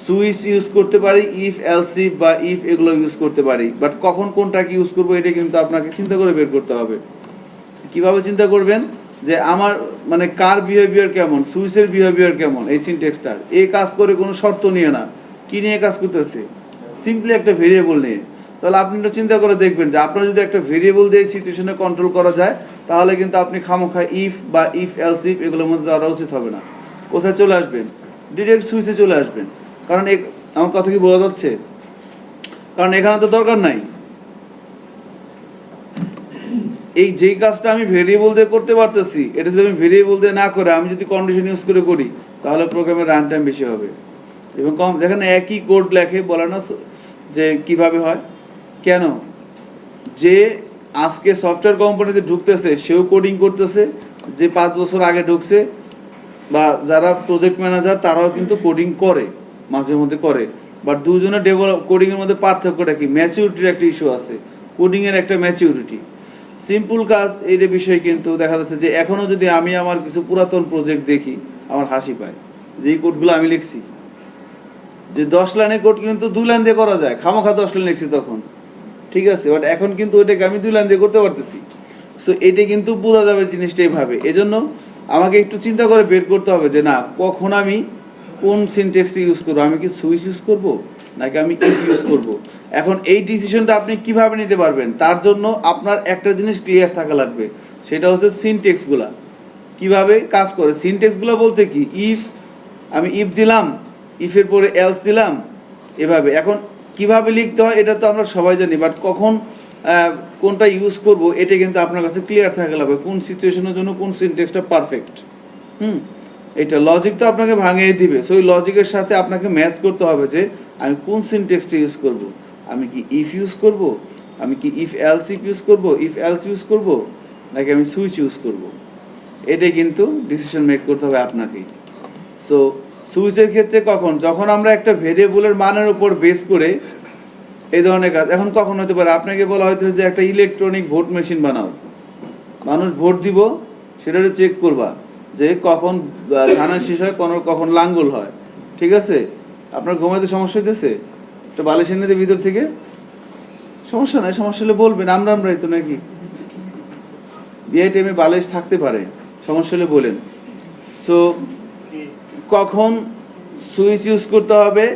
সুইচ ইউজ করতে পারি, ইফ এলস ইফ বা ইফ এগুলো ইউজ করতে পারি। বাট কখন কোনটাকে ইউজ করবো এটা কিন্তু আপনাকে চিন্তা করে বের করতে হবে। কিভাবে চিন্তা করবেন, যে আমার মানে কার বিহেভিয়ার কেমন, সুইচের বিহেভিয়ার কেমন, এই সিনট্যাক্সটার এই কাজ করে কোনো শর্ত নিয়ে না, কি নিয়ে কাজ করতেছে, সিম্পলি একটা ভেরিয়েবল নিয়ে। তাহলে আপনি একটু চিন্তা করে দেখবেন যে আপনার যদি একটা ভেরিয়েবল দিয়ে সিচুয়েশনে কন্ট্রোল করা যায়, তাহলে কিন্তু আপনি খামোখা ইফ বা ইফ এলস ইফ এগুলোর মধ্যে যাওয়া উচিত হবে না। কোথায় চলে আসবেন? ডিরেক্ট সুইচে চলে আসবেন। কারণ আমার কথা কি বোঝা যাচ্ছে? কারণ এখানে তো দরকার নাই, এই যেই কাজটা আমি ভেরিয়েবল দিয়ে করতে পারতেছি, এটা যদি আমি ভেরিয়েবল দিয়ে না করে আমি যদি কন্ডিশন ইউজ করে করি, তাহলে প্রোগ্রামের রান টাইম বেশি হবে এবং কম। দেখেন একই কোড লেখে, বলে না যে কিভাবে হয়, কেন? যে আজকে সফটওয়্যার কোম্পানিতে ঢুকতেছে সেও কোডিং করতেছে, যে 5 বছর আগে ঢুকছে বা যারা প্রজেক্ট ম্যানেজার তারাও কিন্তু কোডিং করে, মাঝে মধ্যে করে। বাট দুজনের কোডিংয়ের মধ্যে পার্থক্যটা কি? ম্যাচিউরিটির একটা ইস্যু আছে, কোডিংয়ের একটা ম্যাচিউরিটি। সিম্পল কাজ এই বিষয়ে কিন্তু দেখা যাচ্ছে যে এখনও যদি আমি আমার কিছু পুরাতন প্রজেক্ট দেখি, আমার হাসি পায় যে এই কোডগুলো আমি লিখছি, যে 10 লাইনের কোড কিন্তু 2 লাইন দিয়ে করা যায়, খামোখা 10 লাইন লিখছি তখন, ঠিক আছে? বাট এখন কিন্তু ওইটাকে আমি 2 লাইন দিয়ে করতে পারতেছি। সো এটা কিন্তু বোঝা যাবে জিনিসটা এইভাবে। এজন্য আমাকে একটু চিন্তা করে বের করতে হবে যে না, কখন আমি কোন সিনট্যাক্সটা ইউজ করবো, আমি কি সুইচ ইউজ করবো নাকি আমি ইফ ইউজ করব। এখন এই ডিসিশনটা আপনি কিভাবে নিতে পারবেন, তার জন্য আপনার একটা জিনিস ক্লিয়ার থাকা লাগবে, সেটা হচ্ছে সিনট্যাক্সগুলা কিভাবে কাজ করে। সিনট্যাক্সগুলো বলতে কি, ইফ আমি ইফ দিলাম, ইফের পরে এলস দিলাম, এভাবে। এখন কিভাবে লিখতে হয় এটা তো আমরা সবাই জানি, বাট কখন কোনটা ইউজ করব এটা কিন্তু আপনার কাছে ক্লিয়ার থাকা লাগবে, কোন সিচুয়েশনের জন্য কোন সিনট্যাক্সটা পারফেক্ট। এটা লজিক তো আপনাকে ভাঙিয়ে দিবে। সো ওই লজিকের সাথে আপনাকে ম্যাচ করতে হবে যে আমি কোন সিনট্যাক্সটা ইউজ করব। আমি কি ইফ ইউজ করব, আমি কি ইফ এলস ইফ ইউজ করব, ইফ এলস ইউজ করব, নাকি আমি সুইচ ইউজ করব। এটাই কিন্তু ডিসিশন মেক করতে হবে আপনাকেই। সো সুইচের ক্ষেত্রে কখন, যখন আমরা একটা ভেরিয়েবলের মানের উপর বেস করে এই ধরনের কাজ। এখন কখন হতে পারে, আপনাকে বলা হয়তো যে একটা ইলেকট্রনিক ভোট মেশিন বানাও, মানুষ ভোট দিব, সেটা চেক করবা যে কখন ধানের শেষ হয়, কখন লাঙ্গল হয়, ঠিক আছে? আপনার ঘুমাইতে সমস্যা হইতেছে, একটা বালিশ এনে দিয়ে ভিতর থেকে, সমস্যা নাই, সমস্যা হলে বলবেন, আমরাই তো নাকি, বিআই টাইমে বালিশ থাকতে পারে, সমস্যা হলে বলেন। সো কখন সুইচ ইউজ করতে হবে,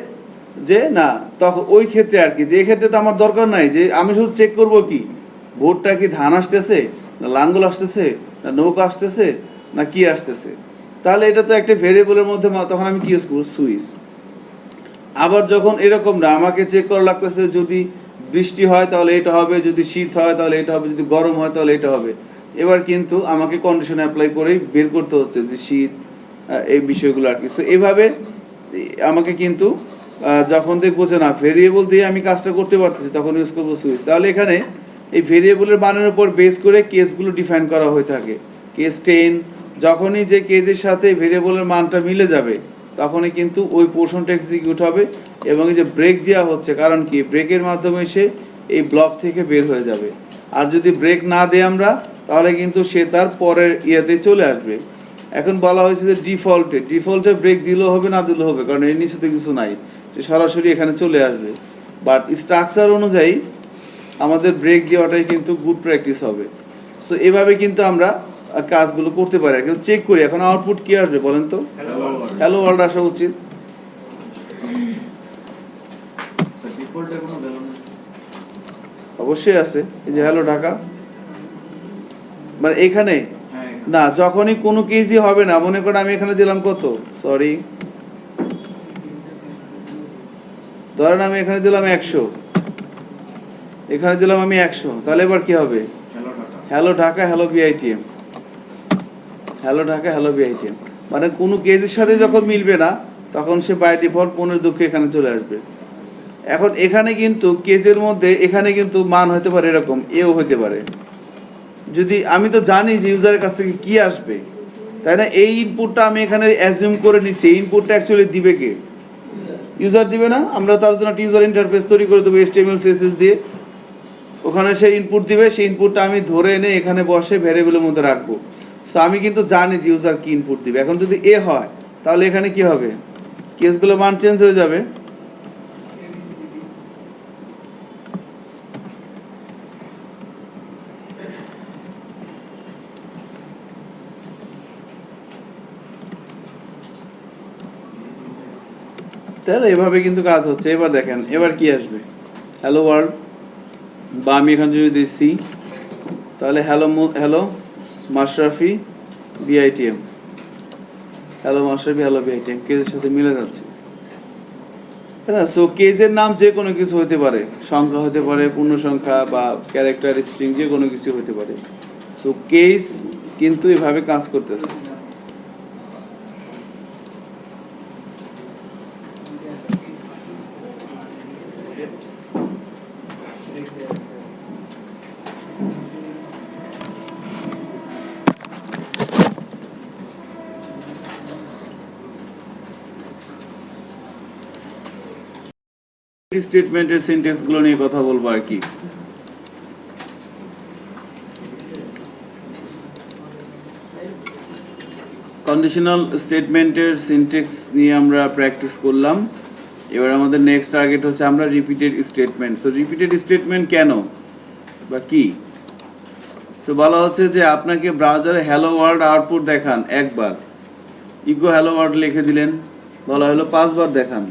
যে না তখন ওই ক্ষেত্রে আর কি, যে ক্ষেত্রে তো আমার দরকার নাই, যে আমি শুধু চেক করব কি ভোটটা কি ধান আসতেছে না লাঙ্গল আসতেছে না নৌকা আসতেছে না কি আসতেছে, তাহলে এটা তো একটা ভেরিয়েবলের মধ্যে তখন আমি কি ইউজ করব? সুইচ। আবার যখন এরকম না, আমাকে চেক করা লাগতেছে যদি বৃষ্টি হয় তাহলে এটা হবে, যদি শীত হয় তাহলে এটা হবে, যদি গরম হয় তাহলে এটা হবে। এবার কিন্তু আমাকে কন্ডিশন অ্যাপ্লাই করেই বের করতে হচ্ছে যে শীত, এই বিষয়গুলো আর কি। সো এইভাবে আমাকে কিন্তু যখন দেখবো যে না ভেরিয়েবল দিয়ে আমি কাজটা করতে পারতেছি তখন ইউজ করবো সুইচ। তাহলে এখানে এই ভেরিয়েবলের মানের উপর বেস করে কেসগুলো ডিফাইন করা হয়ে থাকে। কেস 10, যখনই যে কেসের সাথে ভেরিয়েবলের মানটা মিলে যাবে তখনই কিন্তু ওই পোর্শনটা এক্সিকিউট হবে এবং এই যে ব্রেক দেওয়া হচ্ছে, কারণ কি ব্রেকের মাধ্যমে সে এই ব্লক থেকে বের হয়ে যাবে। আর যদি ব্রেক না দেয় আমরা তাহলে কিন্তু সে তার পরের ইয়েতে চলে আসবে। এখন বলা হয়েছে যে ডিফল্টে ব্রেক দিলেও হবে না দিলেও হবে, কারণ এর নিচে তো কিছু নাই, সে সরাসরি এখানে চলে আসবে। বাট স্ট্রাকচার অনুযায়ী আমাদের ব্রেক দেওয়াটাই কিন্তু গুড প্র্যাকটিস হবে। সো এভাবে কিন্তু আমরা কাজগুলো করতে পারি। এখন চেক করি, এখন আউটপুট কি আসবে বলেন তো? হ্যালো ওয়ার্ল্ড আসা উচিত। অবশ্যই আছে, এই যে হ্যালো ঢাকা। মানে এখানে না, যখনই কোনো কেসই হবে না, মনে করেন আমি এখানে দিলাম কত, সরি ধরেন আমি এখানে দিলাম 100, এখানে দিলাম আমি 100, তাহলে এবার কি হবে? Hello Dhaka hello BITM, hello Dhaka hello BITM. মানে কোনো কেসের সাথে যখন মিলবে না তখন সে বাই ডিফল্ট মনের দুঃখে এখানে চলে আসবে। এখন এখানে কিন্তু কেসের মধ্যে এখানে কিন্তু মান হতে পারে এরকম, এও হতে পারে। যদি আমি তো জানি যে ইউজারের কাছ থেকে কি আসবে, তাই না? এই ইনপুটটা আমি এখানে অ্যাজিউম করে নিচ্ছি, এই ইনপুটটা অ্যাকচুয়ালি দিবে কে? ইউজার দিবে না? আমরা তার জন্য একটা ইউজার ইন্টারফেস তৈরি করে দেবো HTML CSS দিয়ে, ওখানে সে ইনপুট দিবে, সেই ইনপুটটা আমি ধরে এনে এখানে বসে ভ্যারিয়েবলের মধ্যে রাখবো। সো আমি কিন্তু জানি যে ইউজার কি ইনপুট দিবে। এখন যদি এ হয় তাহলে এখানে কি হবে? কেসগুলো মান চেঞ্জ হয়ে যাবে। তাহলে এভাবে কিন্তু কাজ হচ্ছে। এবার দেখেন এবার কি আসবে, হ্যালো ওয়ার্ল্ড, বা আমি এখানে যদি দিচ্ছি তাহলে hello Mashrafi BITM, hello Mashrafi hello BITM কেজের সাথে মিলে যাচ্ছে। হ্যাঁ, সো কেজের নাম যে কোনো কিছু হতে পারে, সংখ্যা হতে পারে, পূর্ণ সংখ্যা বা ক্যারেক্টার স্ট্রিং, যে কোনো কিছু হতে পারে। সো কেস কিন্তু এভাবে কাজ করতেছে। স্টেটমেন্টের সিনট্যাক্স গুলো নিয়ে কথা বলবো আর কি। কন্ডিশনাল স্টেটমেন্টের সিনট্যাক্স নিয়ে আমরা প্র্যাকটিস করলাম। এবার আমাদের নেক্সট টার্গেট হচ্ছে আমরা repeated statement. So repeated statement কেন বা কি? সো বলা হচ্ছে যে আপনাকে ব্রাউজারে হ্যালো ওয়ার্ল্ড আউটপুট দেখান একবার, ইকো হ্যালো ওয়ার্ল্ড লিখে দিলেন, বলা হলো 5 বার দেখান,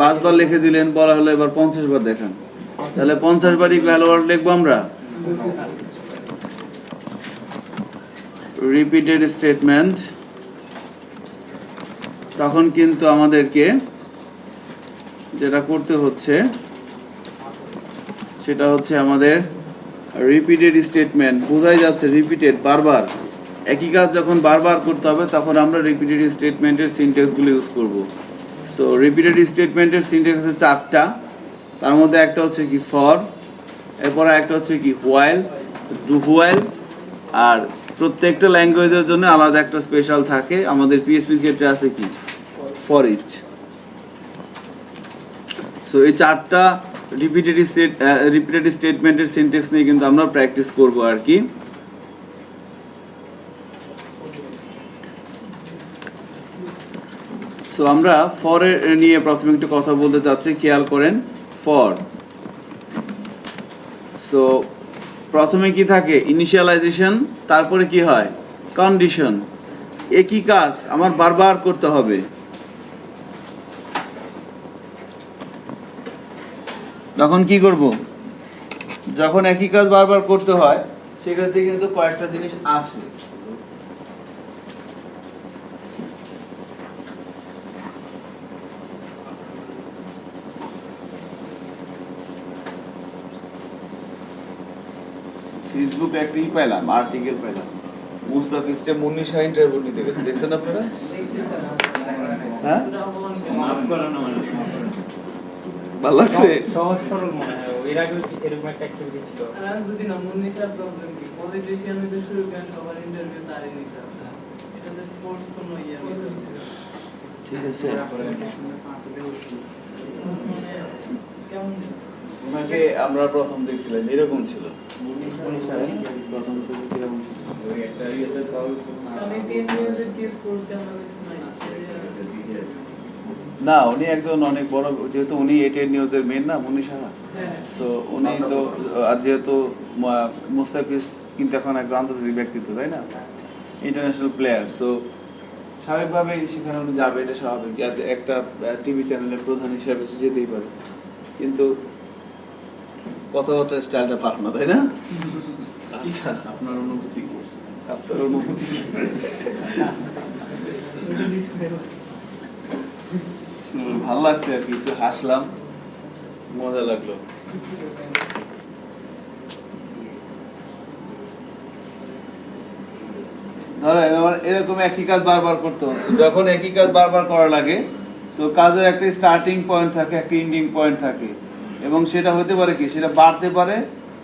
5 বার লিখে দিলেন, বলা হলো এবার 50 বার দেখান। তাহলে 50 বার ইকো হ্যালো ওয়ার্ল্ড লিখবো আমরা। রিপিটেড স্টেটমেন্ট, তখন কিন্তু আমাদেরকে যেটা করতে হচ্ছে সেটা হচ্ছে আমাদের রিপিটেড স্টেটমেন্ট। বোঝাই যাচ্ছে রিপিটেড, বারবার একই কাজ যখন বারবার করতে হবে তখন আমরা রিপিটেড স্টেটমেন্টের সিনট্যাক্সগুলো ইউজ করব। সো রিপিটেড স্টেটমেন্টের সিনট্যাক্স হচ্ছে 4টা, তার মধ্যে একটা হচ্ছে কি ফর, এরপর একটা হচ্ছে কি হোয়াইল, ডু হোয়াইল, আর প্রত্যেকটা ল্যাঙ্গুয়েজের জন্য আলাদা একটা স্পেশাল থাকে। আমাদের পিএইচপির ক্ষেত্রে আছে কি ফর ইচ। সো এই 4টা রিপিটেড স্টেটমেন্টের সিনট্যাক্স নিয়ে কিন্তু আমরা প্র্যাকটিস করব আর কি। সো আমরা ফর নিয়ে প্রথমে একটু কথা বলতে চাচ্ছি, খেয়াল করেন ফর। সো প্রথমে কি থাকে? ইনিশিয়ালাইজেশন, তারপরে কি হয়? কন্ডিশন। একই কাজ আমার বারবার করতে হবে। তখন কি করব? যখন একই কাজ বারবার করতে হয় সেক্ষেত্রে কিন্তু কয়েকটা জিনিস আসে। ফেসবুকে একটা পাইলাম, আর্টিকেল পাইলাম, মুস্তাফিজকে মুন্নিশা ইন্টারভিউ নিতে গেছে, দেখছেন আপনারা? হ্যাঁ, ভালো লাগছে। সহজ সরল মনে হয়, এর আগে এরকম একটা অ্যাক্টিভিটি ছিল। আর আমি বুঝি না মুন্নিশার প্রবলেম কি, পলিটিশিয়ান হইতে শুরু করেন সবার ইন্টারভিউ তারই নিতে হবে, এটাতে স্পোর্টস কোনো ইয়ে নেই। ঠিক আছে, কেমন ওনাকে আমরা প্রথম দেখছিলাম এরকম ছিল, প্রথম ছবি কিরকম ছিল? আমি 10 ইয়ার্সের কি স্পোর্টস জার্নালিস্ট নাই। না, উনি একজন অনেক বড়, যেহেতু উনি এটেড নিউজের মেন না মুন্নিশা, হ্যাঁ সো উনি তো, আর যেহেতু মুস্তাফিজ কিন্তু এখন একজন আন্তর্জাতিক ব্যক্তিত্ব, তাই না, ইন্টারন্যাশনাল প্লেয়ার, সো স্বাভাবিকভাবেই সেখানে উনি যাবে, এটা স্বাভাবিক, একটা টিভি চ্যানেলের প্রধান হিসাবে সে যেতেই পারে, কিন্তু কথাবার্তার স্টাইলটা পার না, তাই না? আচ্ছা, আপনার অনুভূতি কি? আপনার অনুভূতি কি? ভালো লাগছে আর কি, একটু হাসলাম, মজা লাগলো। ধরেন আমার এরকম একই কাজ বারবার করতে হচ্ছে, যখন একই কাজ বারবার করা লাগে, সো কাজের একটা স্টার্টিং পয়েন্ট থাকে, একটা এন্ডিং পয়েন্ট থাকে, এবং সেটা হতে পারে কি, সেটা বাড়তে পারে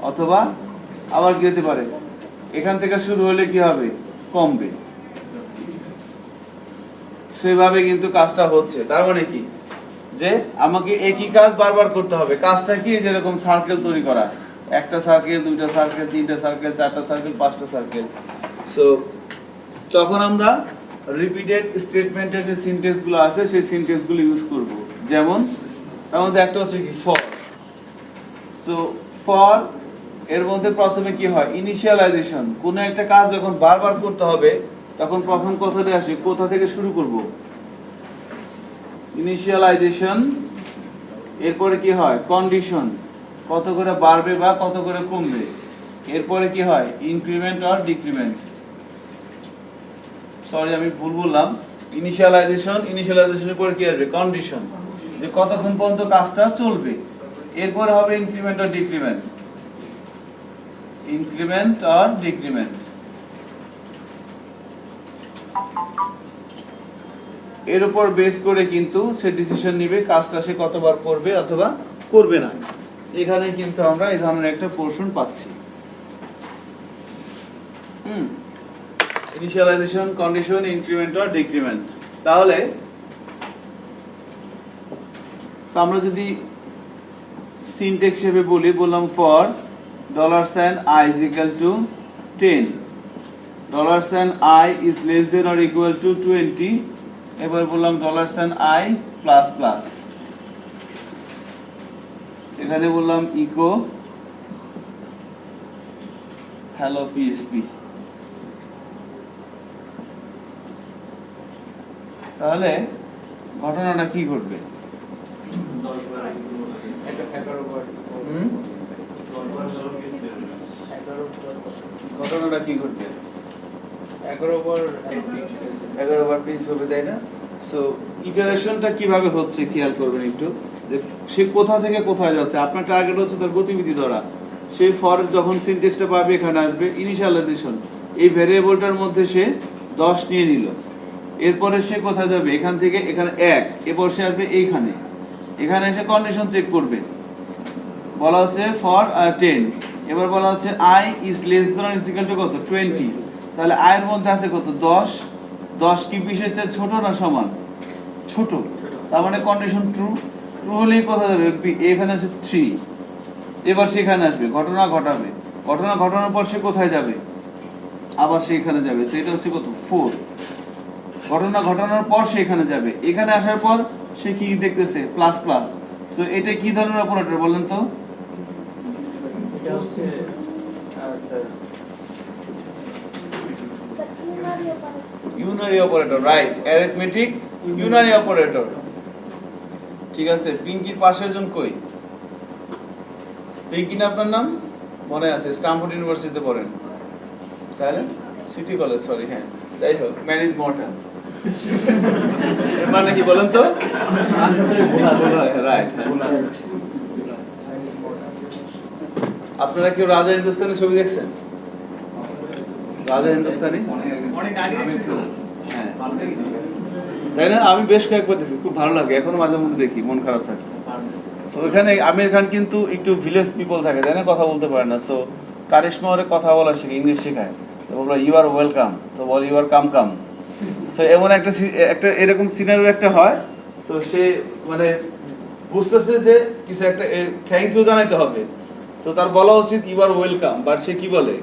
অথবা আবার কি হতে পারে, এখান থেকে শুরু হলে কি হবে, কমবে, সেভাবে কিন্তু কাজটা হচ্ছে। তার মানে কি, যে আমাকে একই কাজ বারবার করতে হবে। কাজটা কি, যেরকম সার্কেল তৈরি করা, একটা সার্কেল, দুইটা সার্কেল, তিনটা সার্কেল, চারটা সার্কেল, পাঁচটা সার্কেল। সো তখন আমরা রিপিটেড স্টেটমেন্টের যে সিনটেক্স গুলো আছে সেই সিনটেক্স গুলো ইউজ করব। যেমন তার মধ্যে একটা হচ্ছে কি, ফর। সো ফর এর মধ্যে প্রথমে কি হয়, ইনিশিয়ালাইজেশন। কোন একটা কাজ যখন বারবার করতে হবে তখন প্রথম কথাটা আসে, কোথা থেকে শুরু করব, ইনিশিয়ালাইজেশন। এরপরে কি হয়, কন্ডিশন, কত করে বাড়বে বা কত করে কমবে। এরপরে কি হয়, ইনক্রিমেন্ট অর ডিক্রিমেন্ট। সরি আমি ভুল বললাম, ইনিশিয়ালাইজেশন, ইনিশিয়ালাইজেশনের পরে কি আসবে, কন্ডিশন, যে কতক্ষণ পর্যন্ত কাজটা চলবে। এরপরে হবে increment or decrement, increment or decrement. এর উপর বেস করে কিন্তু সে ডিসিশন নিবে কাজটা সে কতবার করবে অথবা করবে না। এখানে কিন্তু আমরা এই ধরনের একটা পোরশন পাচ্ছি। Initialization, condition, increment or decrement. তাহলে আমরা যদি সিনট্যাক্স হিসেবে বললাম for $i is equal to 10, $i is less than or equal to 20, এবার বললাম $i প্লাস প্লাস, এখানে বললাম ইকো হ্যালো পিএসপি। তাহলে ঘটনাটা কি ঘটবে, ঘটনাটা কি ঘটবে, 11 বার পিস হবে, তাই না? সো ইটারেশনটা কিভাবে হচ্ছে খেয়াল করবেন একটু, যে সে কোথা থেকে কোথায় যাচ্ছে। আপনার টার্গেট হচ্ছে তার গতিবিধি ধরা। সে ফর যখন সিনট্যাক্সটা পাবে এখানে আসবে ইনিশিয়ালাইজেশন, এই ভেরিয়েবলটার মধ্যে সে 10 নিয়ে নিল। এরপরে সে কোথায় যাবে, এখান থেকে এখানে 1, এরপর সে আসবে এইখানে, এখানে এসে কন্ডিশন চেক করবে, বলা হচ্ছে ফর 10, এবার বলা হচ্ছে i is less than or equal to কত, 20। তাহলে i এর মধ্যে আছে কত, 10। 10 কি 20 এর চেয়ে ছোট না সমান, ছোট, তার মানে কন্ডিশন ট্রু। ট্রু হলেই কোথায় যাবে, এখানে আছে 3, এবার সেখানে আসবে, ঘটনা ঘটাবে, ঘটনা ঘটানোর পর সে কোথায় যাবে, আবার সে এখানে যাবে, সেটা হচ্ছে কত, 4। ঘটনা ঘটানোর পর সে এখানে যাবে, এখানে আসার পর সে কি দেখতেছে, প্লাস প্লাস। সো এটা কি ধরনের অপারেটর বলেন তো, এটা হচ্ছে sir unary operator, right, arithmetic unary operator. ঠিক আছে, পিঙ্কির পাশের জন কই, পিঙ্কি না আপনার নাম, মনে আছে, স্ট্যামফোর্ড ইউনিভার্সিটিতে পড়েন, তাহলে সিটি কলেজ, সরি, হ্যাঁ, যাই হোক, ম্যানেজ মর্টান, মানে কি বলেন তো, রাইট, আপনারা কেউ রাজা হিন্দুস্তানি ছবি দেখছেন? রাজা হিন্দুস্তানি অনেক আগে ছিল। হ্যাঁ, তাই না? আমি বেশ কয়েকবার দেখছি, খুব ভালো লাগে, এখনো মাঝে মধ্যে দেখি, মন খারাপ থাকে। সো এখানে আমির খান কিন্তু একটু ভিলেজ পিপল থাকে, তাই না, কথা বলতে পারে না। সো কারিশমা ওরে কথা বলা শেখে, ইংলিশ শেখায়, তো বললো ইউ আর ওয়েলকাম, তো বল you R come come. So এমন একটা এরকম সিনারিও একটা হয়, তো সে মানে বুঝতেছে যে কিছু একটা থ্যাংক ইউ জানাইতে হবে, তো তার বলা উচিত ইউ আর ওয়েলকাম, বাট সে কি বলে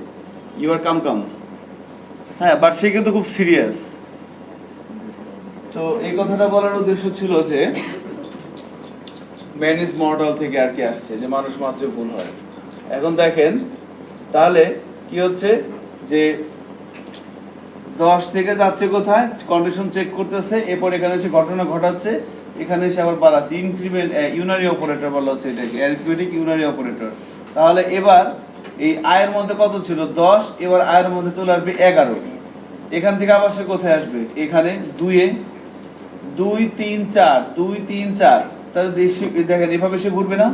ইউ আর কাম কাম। হ্যাঁ, বাট সে কিন্তু খুব সিরিয়াস। তো এই কথাটা বলার উদ্দেশ্য ছিল যে ম্যান ইজ মর্টাল থেকে আর কি আসছে, যে মানুষ মাত্র ভুল হয়। এখন দেখেন তাহলে কি হচ্ছে, যে 10 থেকে যাচ্ছে কোথায়, কন্ডিশন চেক করতেছে, এরপর এখানে এসে ঘটনা ঘটাচ্ছে, এখানে এসে আবার বাড়াচ্ছে, ইনক্রিমেন্ট ইউনারি অপারেটর বলা হচ্ছে এটাকে, অ্যারিথমেটিক ইউনারি অপারেটর। তাহলে এবার এই আয়ের মধ্যে কত ছিল 10, এবার আয়ের মধ্যে চলে আসবে 11। এখান থেকে আবার সে কোথায় আসবে, এখানে 2-এ 2 3 4 2 3 4, তাহলে দেখেন এভাবে সে ঘুরবে না।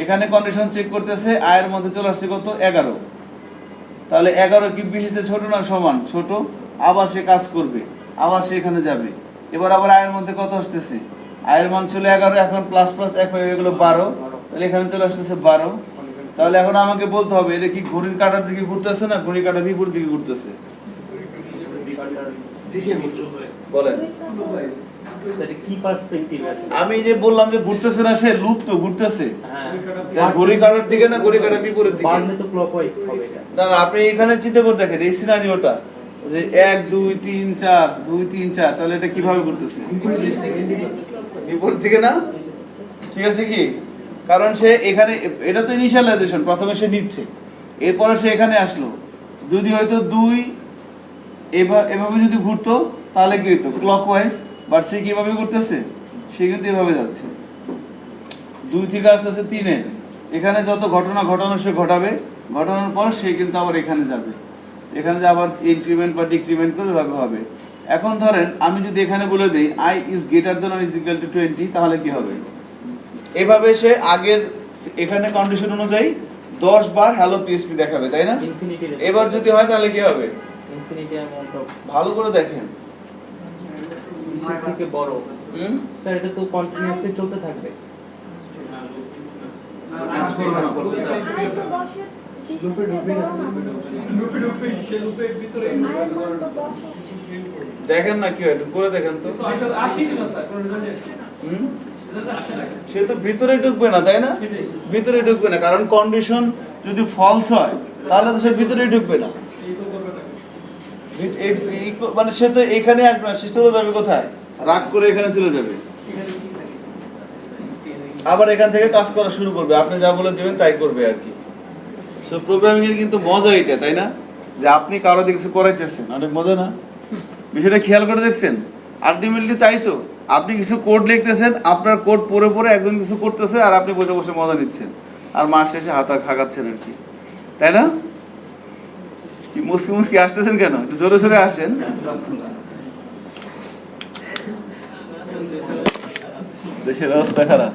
এখানে কন্ডিশন চেক করতেছে, আয়ের মধ্যে চলে আসছে কত 11, তাহলে 11 কি বিশেষে ছোট না সমান, ছোট। আবার সে কাজ করবে, আবার সে এখানে যাবে, এবার আবার আয়ের মধ্যে কত আসতেছে, আয়ের মান ছিল 11, এখন প্লাস প্লাস 1 হয়ে গেল 12, তাহলে এখানে চলে আসতেছে 12। তাহলে এখন আমাকে বলতে হবে এটা কি ঘড়ির কাঁটার দিকে ঘুরতেছে না ঘড়ির কাঁটার বিপরীত দিকে ঘুরতেছে? বলেন। কি পার্সপেক্টিভ? আমি যে বললাম যে ঘুরতেছে না, সে লুপ তো ঘুরতেছে, হ্যাঁ, ঘড়ি কাঁটার দিকে না ঘড়ি কাঁটার বিপরীত দিকে? বাড়লে তো ক্লকওয়াইজ হবে এটা। না না, আপনি এখানে চিন্তা করে দেখেন এই সিনারিওটা, যে 1 2 3 4 2 3 4, তাহলে এটা কিভাবে ঘুরতেছে? বিপরীত দিকে না? ঠিক আছে কি, কারণ সে এখানে, এটা তো ইনিশিয়ালাইজেশন, প্রথমে সে নিচ্ছে, এরপরে সে এখানে আসলো, যদি হয়তো 2 এভাবে যদি ঘুরতো তাহলে কি হতো ক্লকওয়াইজ, বাট সে কিভাবে ঘুরতেছে, সে কিন্তু এভাবে যাচ্ছে, 2 থেকে আসতেছে 3-এ, এখানে যত ঘটনা ঘটানো সে ঘটাবে, ঘটানোর পর সে কিন্তু আবার এখানে যাবে, এখানে যে আবার ইনক্রিমেন্ট বা ডিক্রিমেন্ট করে ভাবে হবে। এখন ধরেন আমি যদি এখানে বলে দিই i is greater than or is equal to 20, তাহলে কি হবে, এভাবে সে আগের এখানে কন্ডিশন অনুযায়ী 10 বার হ্যালো পিএসপি দেখাবে, তাই না? এবার যদি হয় তাহলে কি হবে, ইনফিনিটি অ্যামাউন্ট অফ, ভালো করে দেখেন, থেকে বড়। স্যার এটা তো কন্টিনিউয়াসলি চলতে থাকবে। দেখেন না কি হয়, একটু করে দেখেন তো। সে তো ভিতরে ঢুকবে না, তাই না? ভিতরে ঢুকবে না, কারণ কন্ডিশন যদি ফলস হয় তাহলে তো সে ভিতরে ঢুকবে না, মানে সে তো এখানে আসবে না, সে চলে যাবে কোথায়, রাগ করে এখানে চলে যাবে, আবার এখান থেকে কাজ করা শুরু করবে, আপনি যা বলে দেবেন তাই করবে আর কি। সো প্রোগ্রামিং এর কিন্তু মজা এটা, তাই না, যে আপনি কারো দিয়ে কিছু করাইতেছেন, অনেক মজা না? বিষয়টা খেয়াল করে দেখছেন, আলটিমেটলি তাই তো, আপনি কিছু কোড লিখতেছেন, আপনার কোড পড়ে পড়ে একজন কিছু করতেছে, আর আপনি বসে বসে মজা নিচ্ছেন, আর মাস শেষে হাতা খাগাচ্ছেন আর কি, তাই না? কি মুসকি মুসকি আসতেছেন কেন, একটু জোরে জোরে আসেন। দেশের অবস্থা খারাপ।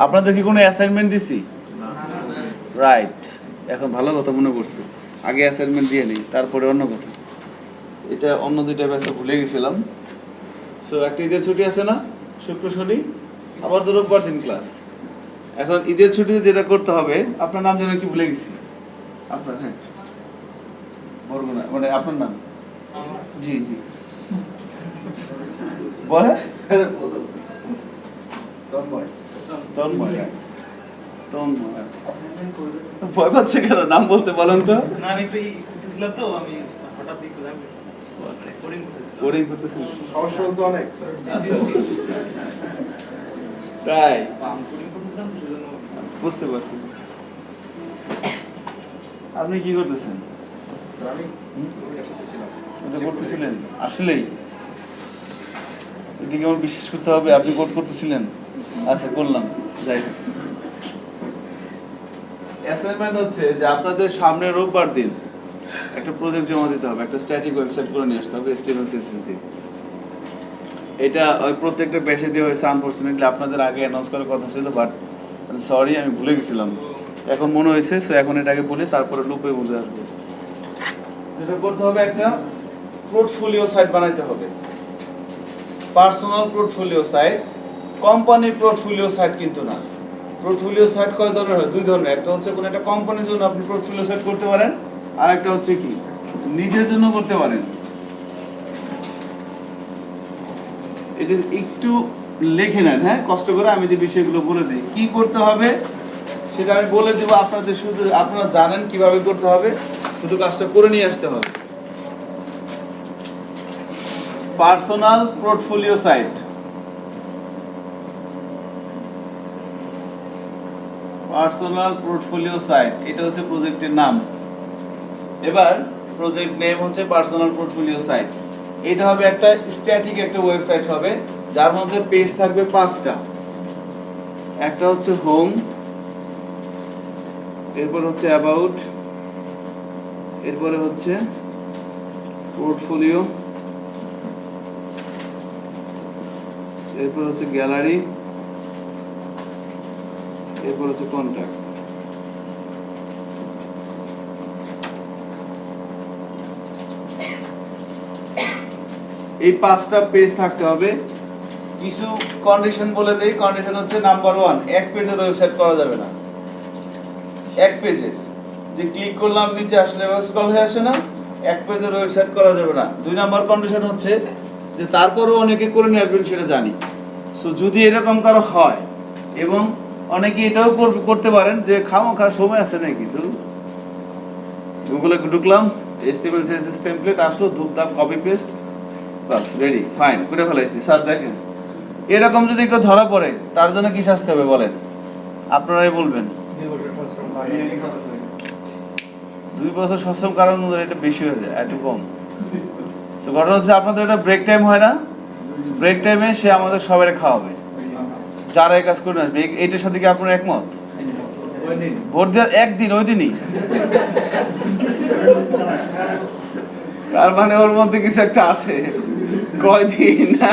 আপনাদের কি কোনো অ্যাসাইনমেন্ট দিছি? রাইট, এখন ভালো কথা মনে করছে, আগে অ্যাসাইনমেন্ট দিয়ে নেই, তারপরে অন্য কথা। এটা অন্য দুইটা ব্যাচে ভুলে গেছিলাম। সো একটা ঈদের ছুটি আছে না, শুক্র শনি, আবার তো রোববার দিন ক্লাস। এখন ঈদের ছুটিতে যেটা করতে হবে, আপনার নাম যেন কি ভুলে গেছি, আপনার, হ্যাঁ বরগুনা, মানে আপনার নাম? জি জি, বলে তন্ময়, তন্ময়, তন্ময়, আচ্ছা। ভয় পাচ্ছে কেন, নাম বলতে বলেন তো। না আমি একটু করতেছিলাম তো, আমি হঠাৎ দেখলাম বোরিং করতেছিলেন? সমস্যা তো অনেক স্যার। আচ্ছা, তাই বুঝতে পারছি। আপনি কি করতেছেন? স্যার আমি এটা করতেছিলাম। এটা করতেছিলেন আসলেই? এটা কি আমার বিশ্বাস করতে হবে আপনি কোড করতেছিলেন? আচ্ছা, করলাম, যাই হোক। অ্যাসাইনমেন্ট হচ্ছে যে আপনাদের সামনে রোববার দিন একটা প্রজেক্ট জমা দিতে হবে, একটা স্ট্যাটিক ওয়েবসাইট করে নিয়ে আসতে হবে HTML CSS দিয়ে। এটা ওই প্রত্যেকটা ব্যাচে দিয়ে হয়েছে, আনফরচুনেটলি আপনাদের আগে অ্যানাউন্স করার কথা ছিল, বাট সরি আমি ভুলে গেছিলাম, এখন মনে হয়েছে। সো এখন এটাকে বলি, তারপরে লুপে বুঝে আসবো। যেটা করতে হবে, একটা পোর্টফোলিও সাইট বানাইতে হবে, personal portfolio site, company portfolio site কিন্তু না। পোর্টফোলিও সাইট কয় ধরনের হয়? দুই ধরনের। একটা হচ্ছে কোনো একটা কোম্পানির জন্য আপনি পোর্টফোলিও সাইট করতে পারেন, আর একটা হচ্ছে কি নিজের জন্য করতে পারেন। এটা একটু লিখে নেন, হ্যাঁ, কষ্ট করে। আমি যে বিষয়গুলো বলে দিই, কি করতে হবে সেটা আমি বলে দেবো আপনাদের, শুধু আপনারা জানেন কিভাবে করতে হবে, শুধু কাজটা করে নিয়ে আসতে হবে। Personal portfolio site, personal portfolio site, এটা হচ্ছে প্রজেক্টের নাম। এবার প্রজেক্ট নেম হচ্ছে পার্সোনাল পোর্টফোলিও সাইট। এটা হবে একটা স্ট্যাটিক একটা ওয়েবসাইট হবে, যার মধ্যে পেজ থাকবে 5টা। একটা হচ্ছে হোম, এরপর হচ্ছে অ্যাবাউট, এরপরে হচ্ছে পোর্টফোলিও, এরপর হচ্ছে গ্যালারি, এরপর হচ্ছে কন্ট্যাক্ট। এই 5টা পেজ থাকতে হবে। কিছু কন্ডিশন বলে দেই। কন্ডিশন হচ্ছে নাম্বার 1, এক পেজের ওয়েবসাইট করা যাবে না। এক পেজের যে ক্লিক করলাম নিচে আসলে স্ক্রল হয়ে আসে না, এক পেজের ওয়েবসাইট করা যাবে না। 2 নাম্বার কন্ডিশন হচ্ছে যে তারপরেও অনেকে করে নিয়ে আসবেন সেটা জানি। সো যদি এরকম কারো হয়, এবং অনেকে এটাও করতে পারেন যে খামোখা সময় আছে নাকি, তো গুগলে ঢুকলাম, HTML CSS টেমপ্লেট আসলো, ধূপধাপ কপি পেস্ট, বাস রেডি, ফাইন, করে ফেলাইছি। স্যার দেখেন, এরকম যদি কেউ ধরা পড়ে তার জন্য কি শাস্তি হবে বলেন? আপনারাই বলবেন। 2 বছর সশ্রম কারাদণ্ড, এটা বেশি হয়ে যায়, একটু কম। তো ঘটনা হচ্ছে আপনাদের এটা ব্রেক টাইম হয় না, ব্রেক টাইমে সে আমাদের সবাই খাওয়াবে, যারা এই কাজ করে আসবে। এইটার সাথে কি আপনার একমত? ভোট দেওয়ার একদিন, ওই দিনই, তার মানে ওর মধ্যে কিছু একটা আছে। কয়দিন না,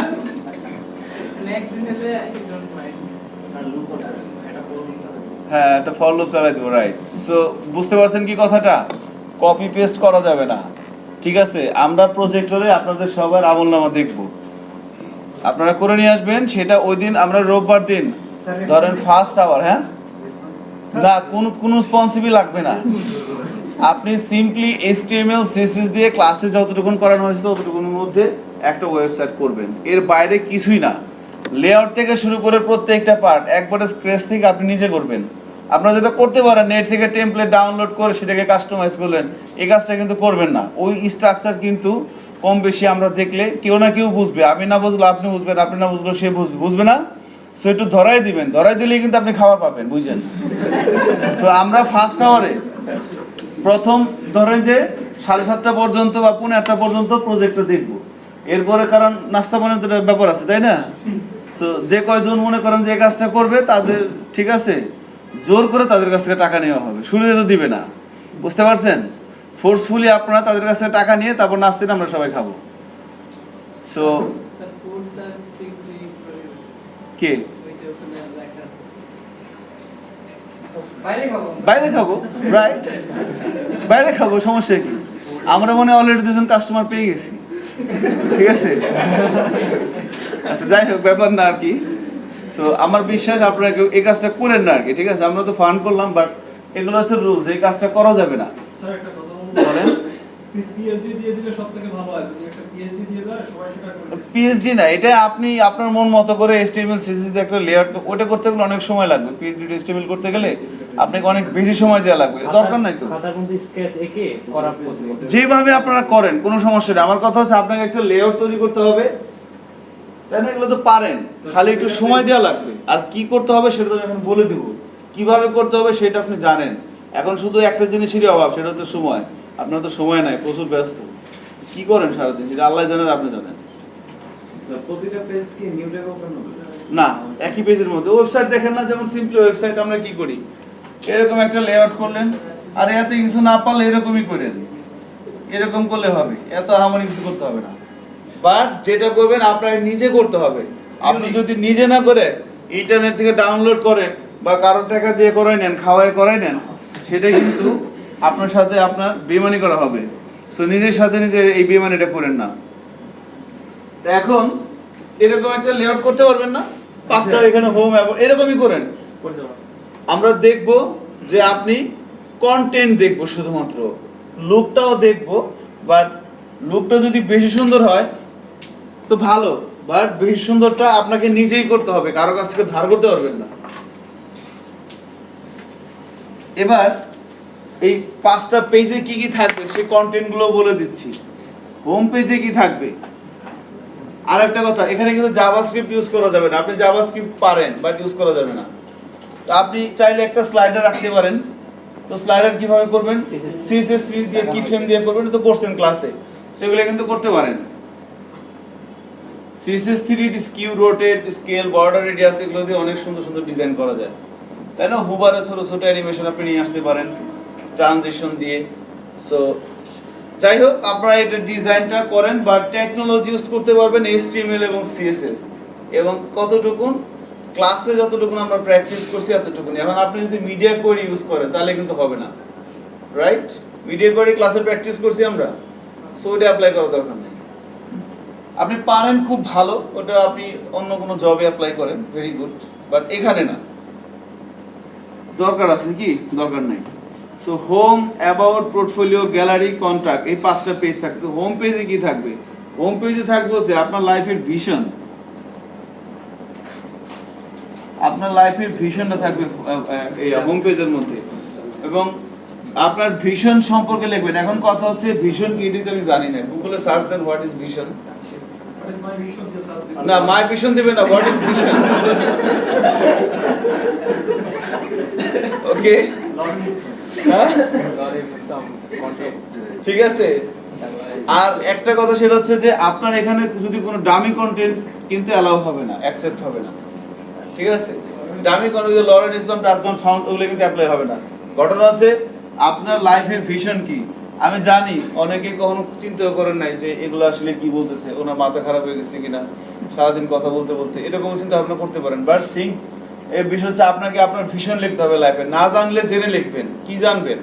একদিন হলে I don't mind. হ্যাঁ, একটা ফর লুপ চালাই দেবো, রাইট। সো বুঝতে পারছেন কি কথাটা? কপি পেস্ট করা যাবে না, ঠিক আছে? আমরা প্রজেক্টরে আপনাদের সবার আমলনামা দেখব, আপনারা করে নিয়ে আসবেন। সেটা ওই দিন আমরা রোববার দিন ধরেন ফার্স্ট আওয়ার, হ্যাঁ, না কোনো স্পন্সিবল লাগবে না। আপনি সিম্পলি HTML CSS দিয়ে ক্লাসে যতটুকুন করানো হয়েছে ততটুকুনের মধ্যে একটা ওয়েবসাইট করবেন, এর বাইরে কিছুই না। লেআউট থেকে শুরু করে প্রত্যেকটা পার্ট একবারে স্ক্র্যাচ থেকে আপনি নিজে করবেন। আপনারা যেটা করতে পারেন, নেট থেকে টেমপ্লেট ডাউনলোড করে সেটাকে কাস্টমাইজ করলেন, এই কাজটা কিন্তু করবেন না। ওই স্ট্রাকচার কিন্তু কম বেশি আমরা দেখলে কেউ না কেউ বুঝবে, আমি না বুঝলে আপনি বুঝবেন, আপনি না বুঝলে সে বুঝবে, বুঝবে না? সো একটু ধরাই দিবেন, ধরাই দিলেই কিন্তু আপনি খাবার পাবেন, বুঝছেন? সো আমরা ফার্স্ট আওয়ারে প্রথম ধরেন যে 7:30 পর্যন্ত বা 8:45 পর্যন্ত প্রজেক্টটা দেখবো। এরপরে কারণ নাস্তা বানানোর ব্যাপার আছে, তাই না? সো যে কয়জন মনে করেন যে কাজটা করবে তাদের, ঠিক আছে, জোর করে তাদের কাছ থেকে টাকা নেওয়া হবে, শুরুতে তো দিবে না, বুঝতে পারছেন? ফোর্সফুলি আপনারা তাদের কাছ থেকে টাকা নিয়ে তারপর নাস্তা আমরা সবাই খাবো। So Sir, foods are strictly prohibited. কে ওই যে ওখানে লেখা আছে। বাইরে খাবো, রাইট, বাইরে খাবো, সমস্যা কি? আমরা মনে অলরেডি 2জন কাস্টমার পেয়ে গেছি, ঠিক আছে? আচ্ছা, যাই হোক, ব্যাপার না আর কি। সো আমার বিশ্বাস আপনারা কেউ এই কাজটা করেন না আর কি, ঠিক আছে? আমরা তো ফান করলাম, বাট এগুলো হচ্ছে রুলস, এই কাজটা করা যাবে না। স্যার একটা কথা বলেন। পিএইচডি দিয়ে দিলে সবথেকে ভালো হয়, যদি একটা পিএইচডি দিয়ে দেয় সবাই সেটা করে। পিএইচডি না, এটা আপনি আপনার মন মতো করে HTML CSS দিয়ে একটা লেআউট, ওটা করতে গেলে অনেক সময় লাগবে। পিএইচডি HTML করতে গেলে আপনাকে অনেক বেশি সময় দেওয়া লাগবে, দরকার নাই তো। খাতার মধ্যে স্কেচ এঁকে করা পসিবল। যেভাবে আপনারা করেন কোনো সমস্যা নেই। আমার কথা হচ্ছে আপনাকে একটা লেআউট তৈরি করতে হবে, তাই না? এগুলো তো পারেন, খালি একটু সময় দেওয়া লাগবে। আর কি করতে হবে সেটা তো আমি এখন বলে দেবো, কিভাবে করতে হবে সেটা আপনি জানেন। এখন শুধু একটা জিনিসেরই অভাব, সেটা হচ্ছে সময়। আপনার তো সময় নাই, প্রচুর ব্যস্ত। কি করেন সারাদিন সেটা আল্লাহ জানেন, আপনি জানেন। প্রতিটা পেজ কি নিউ ট্যাব ওপেন হবে? না, একই পেজের মধ্যে ওয়েবসাইট দেখেন না, যেমন সিম্পলি ওয়েবসাইট আমরা কি করি, এরকম একটা লেআউট করলেন, আর এত কিছু না পারলে এরকমই করেন, এরকম করলে হবে, এত হামানি কিছু করতে হবে না। বাট যেটা করবেন আপনাকে নিজে করতে হবে। আপনি যদি নিজে না করে ইন্টারনেট থেকে ডাউনলোড করেন বা কারোর টাকা দিয়ে করাই নেন, খাওয়াই করাই নেন, সেটা কিন্তু আপনার সাথে আপনার বেইমানি করা হবে। সো নিজের সাথে নিজে এই বেইমানিটা করেন না। তো এখন এরকম একটা লেআউট করতে পারবেন না, 5টা এখানে হোম এরকমই করেন। করতে পারবো। আমরা দেখব যে আপনি কন্টেন্ট দেখব, শুধুমাত্র লুকটাও দেখব। বাট লুকটা যদি বেশি সুন্দর হয় তো ভালো, বাট বেশি সুন্দরটা আপনাকে নিজেই করতে হবে, কারো কাছ থেকে ধার করতে পারবেন না। এবার এই 5টা পেজে কি কি থাকবে সেই কন্টেন্ট গুলো বলে দিচ্ছি। হোম পেজে কি থাকবে, আর একটা কথা, এখানে কিন্তু জাভাস্ক্রিপ্ট ইউজ করা যাবে না। আপনি জাভাস্ক্রিপ্ট পারেন বাট ইউজ করা যাবে না। তো আপনি চাইলে একটা স্লাইডার রাখতে পারেন। তো স্লাইডার কিভাবে করবেন, CSS3 দিয়ে কি ফ্রেম দিয়ে করবেন, এটা তো করছেন ক্লাসে, সেগুলো কিন্তু করতে পারেন। CSS3 skew, rotate, scale, border radius, এগুলো দিয়ে অনেক সুন্দর সুন্দর ডিজাইন করা যায়, তাই না? হুবারে ছোট ছোট অ্যানিমেশন আপনি নিয়ে আসতে পারেন ট্রানজিশন দিয়ে। সো যাই হোক, আপনারা এটা ডিজাইনটা করেন, বাট টেকনোলজি ইউজ করতে পারবেন HTML এবং CSS, এবং কতটুকু ক্লাসে যতটুকু আমরা প্র্যাকটিস করছি এতটুকুনি। এখন আপনি যদি মিডিয়া কোয়েরি ইউজ করেন তাহলে কিন্তু হবে না, রাইট? মিডিয়া কোয়েরি ক্লাসে প্র্যাকটিস করছি আমরা, সো ওটা অ্যাপ্লাই করার দরকার নেই। আপনি পারেন খুব ভালো, ওটা আপনি অন্য কোনো জবে অ্যাপ্লাই করেন, ভেরি গুড, বাট এখানে না। দরকার আছে কি? দরকার নাই। So home, about, portfolio, gallery, contact, এই 5টা পেজ থাকবে। হোম পেজে কি থাকবে? হোম পেজে থাকবে হচ্ছে আপনার লাইফের ভিশন। আপনার লাইফের ভিশনটা থাকবে এই হোম পেজের মধ্যে, এবং আপনার ভিশন সম্পর্কে লিখবেন। এখন কথা হচ্ছে ভিশন কি, এটা তো আমি জানি না। গুগলে সার্চ দেন হোয়াট ইজ ভিশন। না, মাই ভিশন দিবেন না, হোয়াট ইজ ভিশন। ওকে, ঠিক আছে। আর একটা কথা সেটা হচ্ছে যে আপনার এখানে যদি কোনো ডামি কন্টেন্ট কিন্তু অ্যালাউ হবে না, অ্যাকসেপ্ট হবে না, ঠিক আছে? ডামি কন্টেন্ট, লরেন ইসলাম, টাচডাউন ফাউন্ড, ওগুলো কিন্তু অ্যাপ্লাই হবে না। ঘটনা আছে আপনার লাইফের ভিশন কি। আমি জানি অনেকে কখনো চিন্তাও করেন নাই যে এগুলো আসলে কি বলতেছে, ওনার মাথা খারাপ হয়ে গেছে কিনা সারাদিন কথা বলতে বলতে, এরকম চিন্তা ভাবনা করতে পারেন। বাট থিঙ্ক, এই বিষয় হচ্ছে আপনাকে আপনার ভিশন লিখতে হবে লাইফে। না জানলে জেনে লিখবেন, কি জানবেন।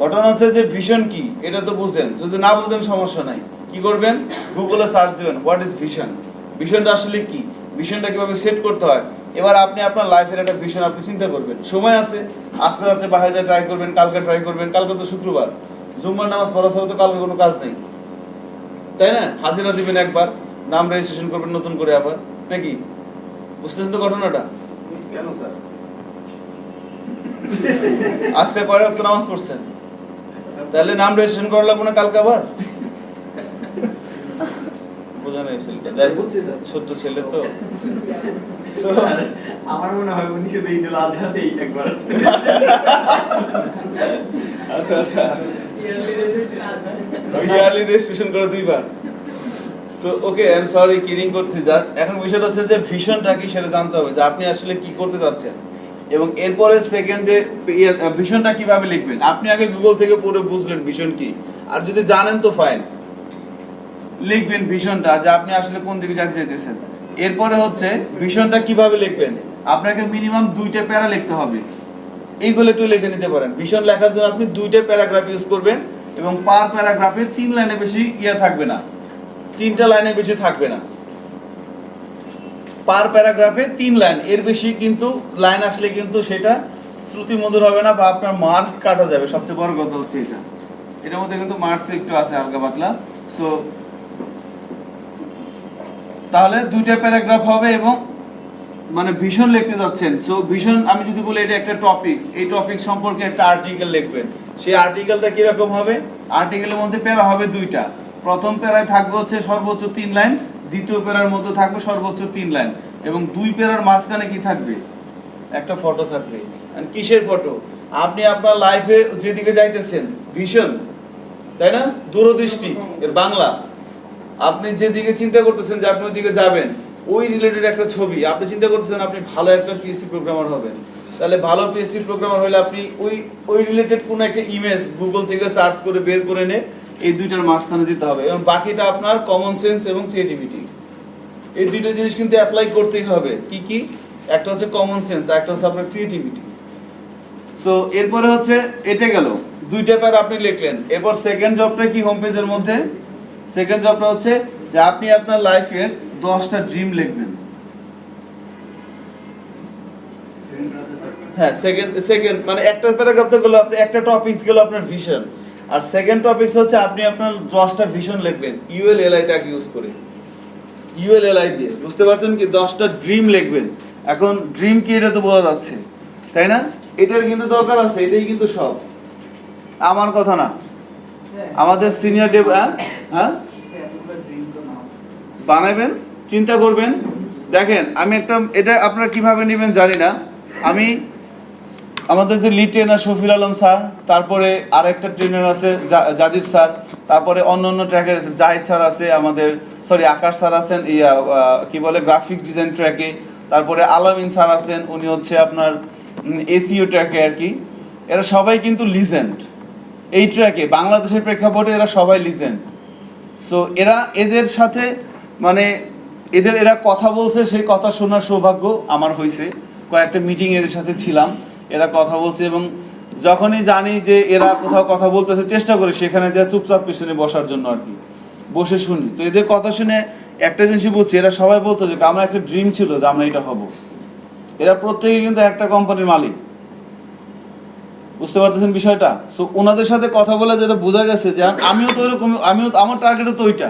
ঘটনা হচ্ছে যে ভিশন কি এটা তো বুঝেন, যদি না বুঝেন সমস্যা নাই। কি করবেন, গুগলে সার্চ দিবেন হোয়াট ইজ ভিশন, ভিশনটা আসলে কি, ভিশনটা কিভাবে সেট করতে হয়। এবার আপনি আপনার লাইফের একটা ভিশন আপনি চিন্তা করবেন। সময় আছে, আজকে যাচ্ছে বাইরে যা ট্রাই করবেন, কালকে ট্রাই করবেন। কালকে তো শুক্রবার, জুম্মার নামাজ পড়া ছাড়া তো কালকে কোনো কাজ নেই, তাই না? হাজিরা দিবেন একবার, নাম রেজিস্ট্রেশন করবেন নতুন করে আবার, নাকি? বুঝতেছেন তো ঘটনাটা? কেন স্যার? আজকে কয় ওয়াক্ত নামাজ পড়ছেন, তাহলে নাম রেজিস্ট্রেশন করা লাগবে না কালকে আবার? বোঝা নাই ছেলেটা, যাই বুঝছি স্যার। ছোট্ট ছেলে তো। আমার মনে হয় উনি শুধু ঈদুল আজহাতেই একবার। আচ্ছা আচ্ছা, ইয়ারলি রেজিস্ট্রেশন ইয়ারলি রেজিস্ট্রেশন করে 2বার। So okay, I am sorry, kidding করছি জাস্ট। এখন বিষয়টা হচ্ছে যে ভিশনটা কি সেটা জানতে হবে, যে আপনি আসলে কি করতে যাচ্ছেন, এবং এরপরে সেকেন্ড যে ভিশনটা কিভাবে লিখবেন। আপনি আগে গুগল থেকে পড়ে বুঝলেন ভিশন কি, আর যদি জানেন তো ফাইন, লিখবেন ভিশনটা যে আপনি আসলে কোন দিকে যেতে চাইতেছেন। এরপরে হচ্ছে ভিশনটা কিভাবে লিখবেন, আপনাকে মিনিমাম 2টা প্যারা লিখতে হবে। এইগুলো একটু লিখে নিতে পারেন। ভিশন লেখার জন্য আপনি 2টা প্যারাগ্রাফ ইউজ করবেন, এবং পার প্যারাগ্রাফে 3 লাইনে বেশি থাকবে না, 3টা লাইনে বেশি থাকবে না। পার প্যারাগ্রাফে 3 লাইন, এর বেশি কিন্তু লাইন আসলে কিন্তু সেটা শ্রুতিমধুর হবে না, বা আপনার মার্কস কাটা যাবে। সবচেয়ে বড় কথা হচ্ছে এটা, এটার মধ্যে কিন্তু মার্কস একটু আছে হালকা পাতলা। সো তাহলে 2টা প্যারাগ্রাফ হবে, এবং মানে ভিশন লিখতে যাচ্ছেন। সো ভিশন আমি যদি বলি এটা একটা টপিক, এই টপিক সম্পর্কে একটা আর্টিকেল লিখবেন। সেই আর্টিকেলটা কিরকম হবে, আর্টিকেলের মধ্যে প্যারা হবে 2টা। প্রথম প্যারায় থাকবে হচ্ছে সর্বোচ্চ 3 লাইন, দ্বিতীয় প্যারার মধ্যে থাকবে সর্বোচ্চ 3 লাইন, এবং 2 প্যারার মাঝখানে কি থাকবে, একটা ফটো থাকবে। আর কিসের ফটো, আপনি আপনার লাইফে যেদিকে যাইতেছেন, ভিশন, তাই না? দূরদৃষ্টি এর বাংলা, আপনি যেদিকে চিন্তা করতেছেন যে আপনি ওইদিকে যাবেন, ওই রিলেটেড একটা ছবি। আপনি চিন্তা করতেছেন আপনি ভালো একটা পিএসসি প্রোগ্রামার হবেন, তাহলে ভালো পিএসসি প্রোগ্রামার হলে আপনি ওই রিলেটেড কোনো একটা ইমেজ গুগল থেকে সার্চ করে বের করে নে এই দুইটার মাঝখানে দিতে হবে, এবং বাকিটা আপনার কমন সেন্স এবং ক্রিয়েটিভিটি। এই দুইটা জিনিস কিন্তু অ্যাপ্লাই করতেই হবে। কি কি? একটা হচ্ছে কমন সেন্স, একটা হচ্ছে আপনার ক্রিয়েটিভিটি। সো এরপরে হচ্ছে এটা গেল, দুইটা প্যারা আপনি লিখলেন। এরপর সেকেন্ড জবটা কি হোম পেজের মধ্যে? সেকেন্ড জবটা হচ্ছে যে আপনি আপনার লাইফের 10টা ড্রিম লিখবেন। হ্যাঁ, সেকেন্ড মানে একটা প্যারাগ্রাফ তো গেল, আপনি একটা টপিকস গেল আপনার ভিশন, আর সেকেন্ড টপিকস হচ্ছে আপনি আপনার 10টা ভিশন লিখবেন ইউএলএলআই টাকে ইউজ করে, ইউএলএলআই দিয়ে, বুঝতে পারছেন কি? 10টা ড্রিম লিখবেন। এখন ড্রিম কি এটা তো বোঝা যাচ্ছে, তাই না? এটার কিন্তু দরকার আছে, এটাই কিন্তু সব, আমার কথা না, আমাদের সিনিয়র হ্যাঁ বানাবেন, চিন্তা করবেন। দেখেন আমি একটা, এটা আপনারা কিভাবে নেবেন জানি না, আমি আমাদের যে lead trainer Shafil Alam sir, তারপরে আরেকটা ট্রেনার আছে জাদিদ স্যার, তারপরে অন্য ট্র্যাকে আছে জাহিদ স্যার আছে, আমাদের আকাশ স্যার আছেন কি বলে গ্রাফিক্স ডিজাইন ট্র্যাকে, তারপরে আলামিন স্যার আছেন, উনি হচ্ছে আপনার এসইও ট্র্যাকে আর কি। এরা সবাই কিন্তু লিজেন্ড এই ট্র্যাকে, বাংলাদেশের প্রেক্ষাপটে এরা সবাই লিজেন্ড। সো এদের সাথে মানে এরা কথা বলছে, সেই কথা শোনার সৌভাগ্য আমার হয়েছে। কয়েকটা মিটিং এদের সাথে ছিলাম, এরা কথা বলছে, এবং যখনই জানি যে এরা কোথাও কথা বলতেছে চেষ্টা করি সেখানে যা চুপচাপ পিছনে বসার জন্য আর কি, বসে শুনি। তো এদের কথা শুনে একটা জিনিসই বুঝছি, এরা সবাই বলতো যে আমার একটা ড্রিম ছিল যে আমরা এটা হব। এরা প্রত্যেকে কিন্তু একটা কোম্পানির মালিক, বুঝতে পারতেছেন বিষয়টা? সো ওনাদের সাথে কথা বলে যেটা বোঝা গেছে যে আমিও তো ওইরকম, আমার টার্গেটও তো ওইটা,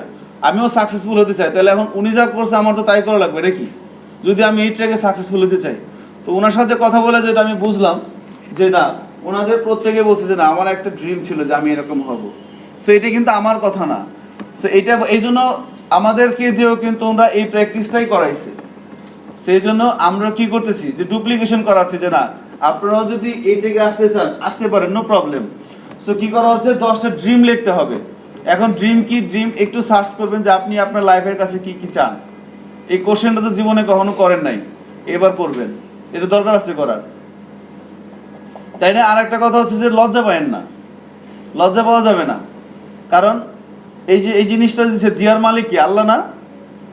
আমিও সাকসেসফুল হতে চাই। তাহলে এখন উনি যা করছে আমার তো তাই করা লাগবে, এটা কি? যদি আমি এই ট্র্যাকে সাকসেসফুল হতে চাই। তো ওনার সাথে কথা বলে যেটা আমি বুঝলাম যে না, ওনাদের প্রত্যেকে বলছে যে না আমার একটা ড্রিম ছিল যে আমি এরকম হব। সো এটা কিন্তু আমার কথা না। সো এইটা এই জন্য আমাদেরকে দিয়েও কিন্তু ওরা এই প্র্যাকটিসটাই করাইছে। সেই জন্য আমরা কি করতেছি যে ডুপ্লিকেশন করাচ্ছি যে না, আপনারাও যদি এই থেকে আসতে চান আসতে পারেন, নো প্রবলেম। সো কি করা হচ্ছে, 10টা ড্রিম লিখতে হবে। এখন ড্রিম কি? ড্রিম একটু সার্চ করবেন যে আপনি আপনার লাইফের কাছে কি কি চান। এই কোশ্চেনটা তো জীবনে কখনো করেন নাই, এবার করবেন, এটা দরকার আছে করার, তাই না? আর একটা কথা হচ্ছে যে লজ্জা পাবেন না, লজ্জা পাওয়া যাবে না, কারণ এই জিনিসটা দিচ্ছে দেয়ার মালিক কি? আল্লাহ না?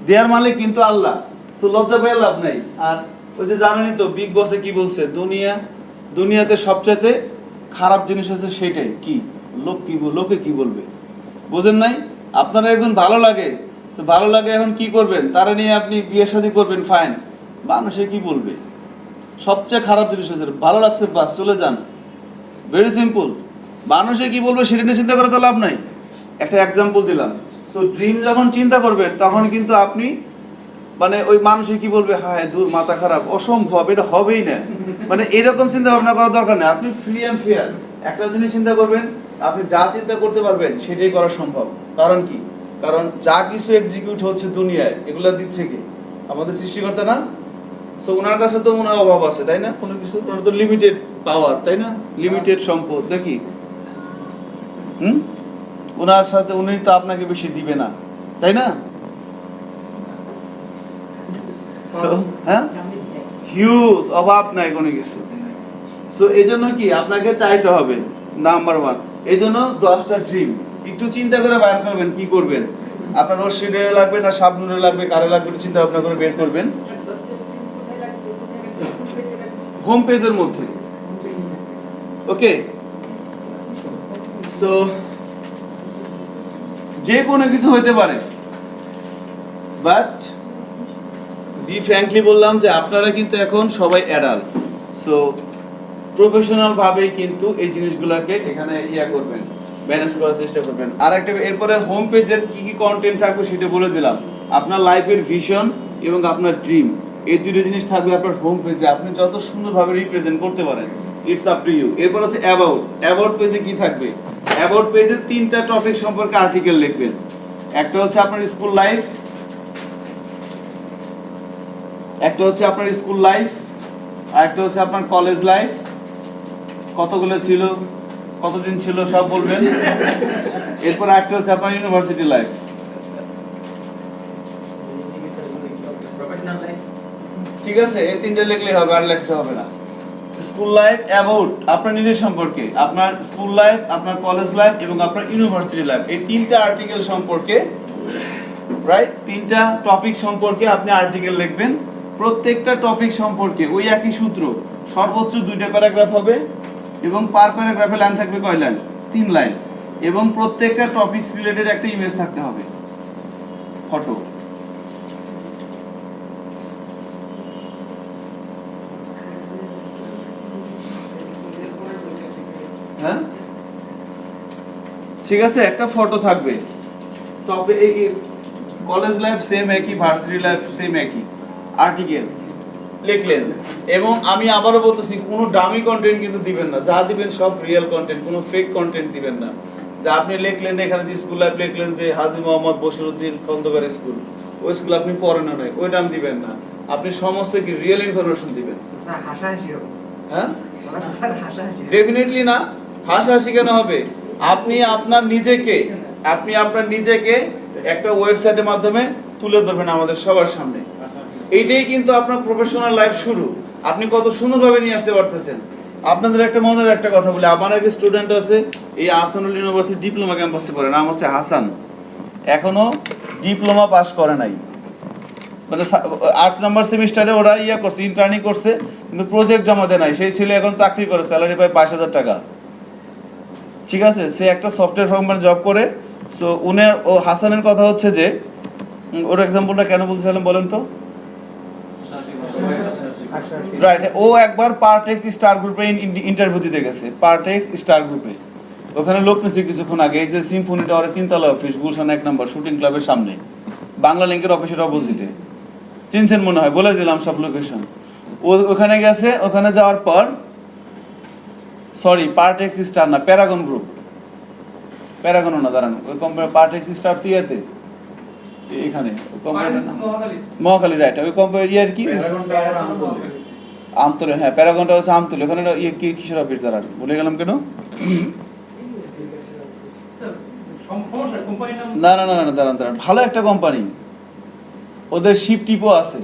দেয়ার মালিক কিন্তু আল্লাহ। সো লজ্জা পেয়ে লাভ নাই। আর ওই যে জানেনই তো বিগ বসে কি বলছে, দুনিয়াতে সবচাইতে খারাপ জিনিস হচ্ছে সেটাই কি, লোকে কি বলবে, বোঝেন নাই? আপনারা একজন ভালো লাগে, তো ভালো লাগে, এখন কি করবেন? তারা নিয়ে আপনি বিয়ে শাদী করবেন, ফাইন, মানুষে কি বলবে? সবচেয়ে খারাপ জিনিস হচ্ছে ভালো লাগছে বাস চলে যান, ভেরি সিম্পল। মানুষে কি বলবে সেটা নিয়ে চিন্তা করে তো লাভ নাই। একটা এক্সাম্পল দিলাম। সো ড্রিম যখন চিন্তা করবেন তখন কিন্তু আপনি মানে ওই মানুষে কি বলবে, হায় দূর মাথা খারাপ, অসম্ভব, এটা হবেই না, মানে এরকম চিন্তা ভাবনা করার দরকার নেই। আপনি ফ্রি অ্যান্ড ফেয়ার একটা জিনিস চিন্তা করবেন, আপনি যা চিন্তা করতে পারবেন সেটাই করা সম্ভব। কারণ কি? কারণ যা কিছু এক্সিকিউট হচ্ছে দুনিয়ায়, এগুলা দিচ্ছে কি? আমাদের সৃষ্টিকর্তা না? সো ওনার কাছে তো মনে হয় অভাব আছে, তাই না? কোনো কিছু, ওনার তো লিমিটেড পাওয়ার, তাই না? লিমিটেড সম্পদ নাকি? ওনার সাথে উনি তো আপনাকে বেশি দিবে না, তাই না? হ্যাঁ, হিউজ অভাব নাই কোনো কিছু। সো এই জন্য কি আপনাকে চাইতে হবে নাম্বার 1, এই জন্য 10টা ড্রিম একটু চিন্তা করে বাইর করবেন কি করবেন। আপনার রশিদে লাগবে না শাবনুরে লাগবে, কারে লাগবে, একটু চিন্তা ভাবনা করে বের করবেন হোম পেজের মধ্যে। ওকে, সো যে কোনো কিছু হইতে পারে, বাট বি ফ্র্যাঙ্কলি বললাম যে আপনারা কিন্তু এখন সবাই অ্যাডাল্ট। সো প্রফেশনাল ভাবেই কিন্তু এই জিনিসগুলোকে এখানে করবেন, ম্যানেজ করার চেষ্টা করবেন। আর একটা এরপরে হোম পেজের কি কি কন্টেন্ট থাকবে সেটা বলে দিলাম। আপনার লাইফের ভিশন এবং আপনার ড্রিম, এই দুটো জিনিস থাকবে আপনার হোম পেজে, আপনি যত সুন্দরভাবে রিপ্রেজেন্ট করতে পারেন, ইটস আপ টু ইউ। এরপর হচ্ছে অ্যাবাউট পেজে কি থাকবে? অ্যাবাউট পেজে 3টা টপিক সম্পর্কে আর্টিকেল লিখবেন। একটা হচ্ছে আপনার স্কুল লাইফ, একটা হচ্ছে আপনার স্কুল লাইফ, আর একটা হচ্ছে আপনার কলেজ লাইফ, কতগুলো ছিল, কতদিন ছিল সব বলবেন। এরপর একটা হচ্ছে আপনার ইউনিভার্সিটি লাইফ। ঠিক আছে, এই 3টে লিখলে হবে, আর লিখতে হবে না। স্কুল লাইফ অ্যাবাউট আপনার নিজের সম্পর্কে, আপনার স্কুল লাইফ, আপনার কলেজ লাইফ এবং আপনার ইউনিভার্সিটি লাইফ, এই তিনটা আর্টিকেল সম্পর্কে, রাইট, তিনটা টপিক সম্পর্কে আপনি আর্টিকেল লিখবেন। প্রত্যেকটা টপিক সম্পর্কে ওই একই সূত্র, সর্বোচ্চ 2টা প্যারাগ্রাফ হবে এবং পার প্যারাগ্রাফে লাইন থাকবে কয় লাইন? 3 লাইন। এবং প্রত্যেকটা টপিকস রিলেটেড একটা ইমেজ থাকতে হবে, ফটো। হ্যাঁ, ঠিক আছে, একটা ফটো থাকবে। তবে এই কলেজ লাইফ সেম একই, ভার্সিটি লাইফ সেম একই, আর্টিকেল লিখলেন। এবং আমি আবারও বলতেছি, কোনো ডামি কন্টেন্ট কিন্তু দিবেন না, যা দিবেন সব রিয়েল কন্টেন্ট, কোনো ফেক কন্টেন্ট দিবেন না। যা আপনি লিখলেন এখানে যে স্কুল লাইফ লিখলেন যে হাজী মোহাম্মদ বশিরউদ্দিন খন্দকার স্কুল, ওই স্কুল আপনি পড়েন না, ওই নাম দিবেন না। আপনি সমস্ত কি রিয়েল ইনফরমেশন দিবেন। হ্যাঁ, ডেফিনেটলি না, হাসাহাসি কেন হবে? আপনি আপনার নিজেকে একটা ওয়েবসাইটের মাধ্যমে তুলে ধরবেন আমাদের সবার সামনে। এইটাই কিন্তু আপনার প্রফেশনাল লাইফ শুরু। আপনি কত সুন্দরভাবে নিয়ে আসতে পারতেছেন। আপনাদের একটা মজার একটা কথা বলি, আমার এক স্টুডেন্ট আছে এই আহসানুল ইউনিভার্সিটি ডিপ্লোমা ক্যাম্পাসে পড়ে, নাম হচ্ছে হাসান, এখনো ডিপ্লোমা পাস করে নাই। মানে 8 নম্বর সেমিস্টারে ওরা করছে, ইন্টার্নি করছে, কিন্তু প্রজেক্ট জমা দেয় নাই। সেই ছেলে এখন চাকরি করে, স্যালারি পায় 5,000 টাকা। ঠিক আছে, সে একটা সফটওয়্যার কোম্পানি জব করে। সো হাসানের কথা হচ্ছে যে, ওর এক্সাম্পলটা কেন বলছিলাম বলেন তো? রাইট, ও একবার পার্টেক্স স্টার গ্রুপে ইন্টারভিউ দিতে গেছে, পার্টেক্স স্টার গ্রুপে। ওখানে লোক নিচ্ছে কিছুক্ষণ আগে, এই যে সিম্ফনি টাওয়ারের 3তলা অফিস, গুলশান 1 নম্বর শুটিং ক্লাবের সামনে, বাংলা লিংকের অফিসের অপোজিটে। চিনছেন মনে হয়, বলে দিলাম সব লোকেশন। ওখানে গেছে, ওখানে যাওয়ার পর, সরি পার্টেক্স স্টার না, প্যারাগন গ্রুপ, প্যারাগনও না, দাঁড়ান, ওই কোম্পানি পার্টেক্স স্টার টিয়াতে এখানে মহাখালী, রাইট, ওই কোম্পানি ইয়ার কি আমতলে, হ্যাঁ প্যারাগনটা হচ্ছে আমতলে, ওখানে কি কিসের অফিস, দাঁড়ান ভুলে গেলাম কেন। না না না না, দাঁড়ান দাঁড়ান, ভালো একটা কোম্পানি, ওদের শিপ টিপও আছে।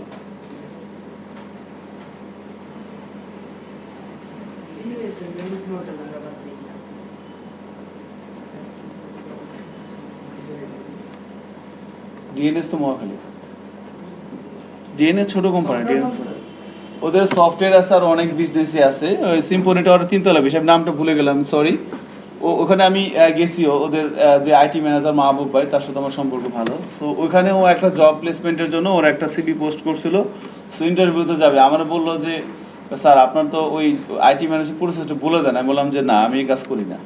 ডিএনএস তো মহাখালী, ডিএনএস ছোট কোম্পানি, ডিএনএস ওদের সফটওয়্যার আছে আর অনেক বিজনেসই আছে। ওই সিম্ফনি টাওয়ারের 3তলা অফিস, আমি নামটা ভুলে গেলাম, সরি। ওখানে আমি গেছিও, ওদের যে আইটি ম্যানেজার মাহবুব ভাই, তার সাথে আমার সম্পর্ক ভালো। সো ওখানে ও একটা জব প্লেসমেন্টের জন্য ওর একটা সিভি পোস্ট করছিল। সো ইন্টারভিউতে যাবে, আমার বললো যে স্যার আপনার তো ওই আইটি ম্যানেজার প্রসেসটা বলে দেন। আমি বললাম যে না, আমি এই কাজ করি না,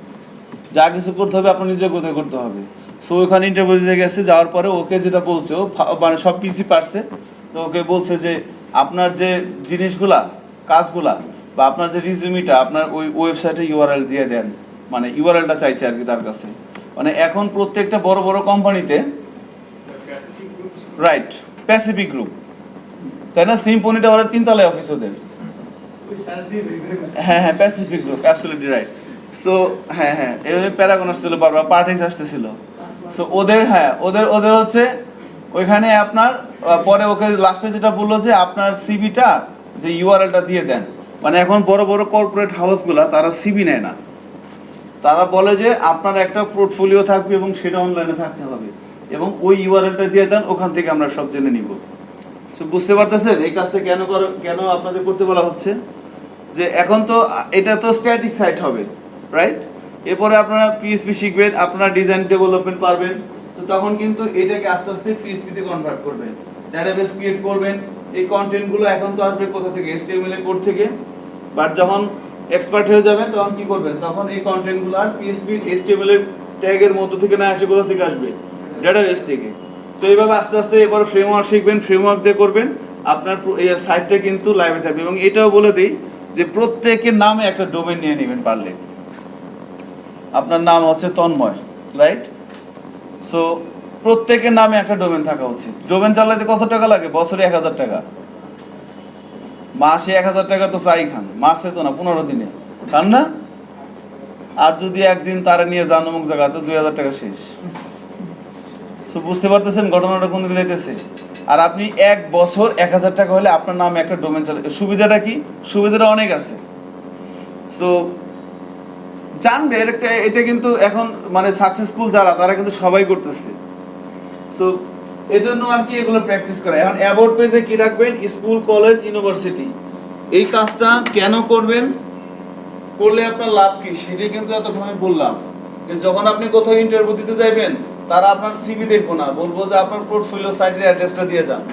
যা কিছু করতে হবে আপনার নিজে কোথায় করতে হবে। সো ওখানে ইন্টারভিউ দিতে গেছে, যাওয়ার পরে ওকে যেটা বলছে, ও মানে সব কিছু পারছে। তো ওকে বলছে যে আপনার যে জিনিসগুলা, কাজগুলা, বা আপনার যে রিজিউমিটা আপনার ওই ওয়েবসাইটে ইউআরএল দিয়ে দেন, মানে ইউআরএলটা চাইছে আর কি তার কাছে। মানে এখন প্রত্যেকটা বড় বড় কোম্পানিতে, রাইট, প্যাসিফিক গ্রুপ, তাই না? সিম্ফনি টাওয়ারের 3তলায় অফিস ওদের। হ্যাঁ হ্যাঁ, Pacific group, absolutely right. So হ্যাঁ হ্যাঁ, এই প্যারাগন আসছিল বারবার, পার্টেক্স আসতেছিল। সো ওদের, হ্যাঁ ওদের হচ্ছে ওইখানে আপনার পরে ওকে লাস্টে যেটা বললো যে আপনার সিভিটা যে ইউআরএলটা দিয়ে দেন। মানে এখন বড় বড় কর্পোরেট হাউসগুলা তারা সিভি নেয় না, তারা বলে যে আপনার একটা পোর্টফোলিও থাকবে এবং সেটা অনলাইনে থাকতে হবে, এবং ওই ইউআরএলটা দিয়ে দেন, ওখান থেকে আমরা সব জেনে নিব। সো বুঝতে পারতেছেন এই কাজটা কেন আপনাদের করতে বলা হচ্ছে? যে এখন তো এটা তো স্ট্যাটিক সাইট হবে, রাইট? এরপরে আপনারা পিএইচপি শিখবেন, আপনারা ডিজাইন ডেভেলপমেন্ট পারবেন। তো তখন কিন্তু এটাকে আস্তে আস্তে পিএইচপি তে কনভার্ট করবেন, ডেটাবেস ক্রিয়েট করবেন। এই কন্টেন্টগুলো এখন তো আসবে কোথা থেকে? HTML এর কোড থেকে। বাট যখন এক্সপার্ট হয়ে যাবেন তখন কি করবেন? তখন এই কন্টেন্টগুলো আর পিএইচপি HTML এর ট্যাগের মধ্য থেকে না আসে, কোথা থেকে আসবে? ডেটাবেস থেকে। সো এইভাবে আস্তে আস্তে এবার ফ্রেমওয়ার্ক শিখবেন, ফ্রেমওয়ার্ক দিয়ে করবেন, আপনার এই সাইটটা কিন্তু লাইভে থাকবে। এবং এটাও বলে দিই যে প্রত্যেকের নামে একটা ডোমেন নিয়ে নেবেন পারলে। আপনার নাম হচ্ছে তন্ময়, রাইট? সো প্রত্যেকের নামে একটা ডোমেন থাকা উচিত। ডোমেন চালাতে কত টাকা লাগে? বছরে 1000 টাকা, মাসে 1000 টাকা তো চাই খান, মাসে তো না, 15 দিনে খান না। আর যদি একদিন তারা নিয়ে যান অমুক জায়গাতে, 2000 টাকা শেষ। সো বুঝতে পারতেছেন ঘটনাটা কোন দিকে যাইতেছে? আর আপনি 1 বছর 1000 টাকা হলে আপনার নামে একটা ডোমেন চালাতে, সুবিধাটা কি? সুবিধাটা অনেক আছে। সো জানবে এটা কিন্তু এখন মানে সাকসেসফুল যারা তারা কিন্তু সবাই করতেছে। সো এজন্য আর কি এগুলো প্র্যাকটিস করা। এখন অ্যাবাউট পেজে কি রাখবেন, স্কুল, কলেজ, ইউনিভার্সিটি, এই কাজটা কেন করবেন, করলে আপনার লাভ কি সেটাই কিন্তু এতক্ষণ আমি বললাম। যে যখন আপনি কোথাও ইন্টারভিউ দিতে যাবেন তারা আপনার সিভি দেখবো না, বলবো যে আপনার পোর্টফোলিও সাইটের অ্যাড্রেসটা দিয়ে যান,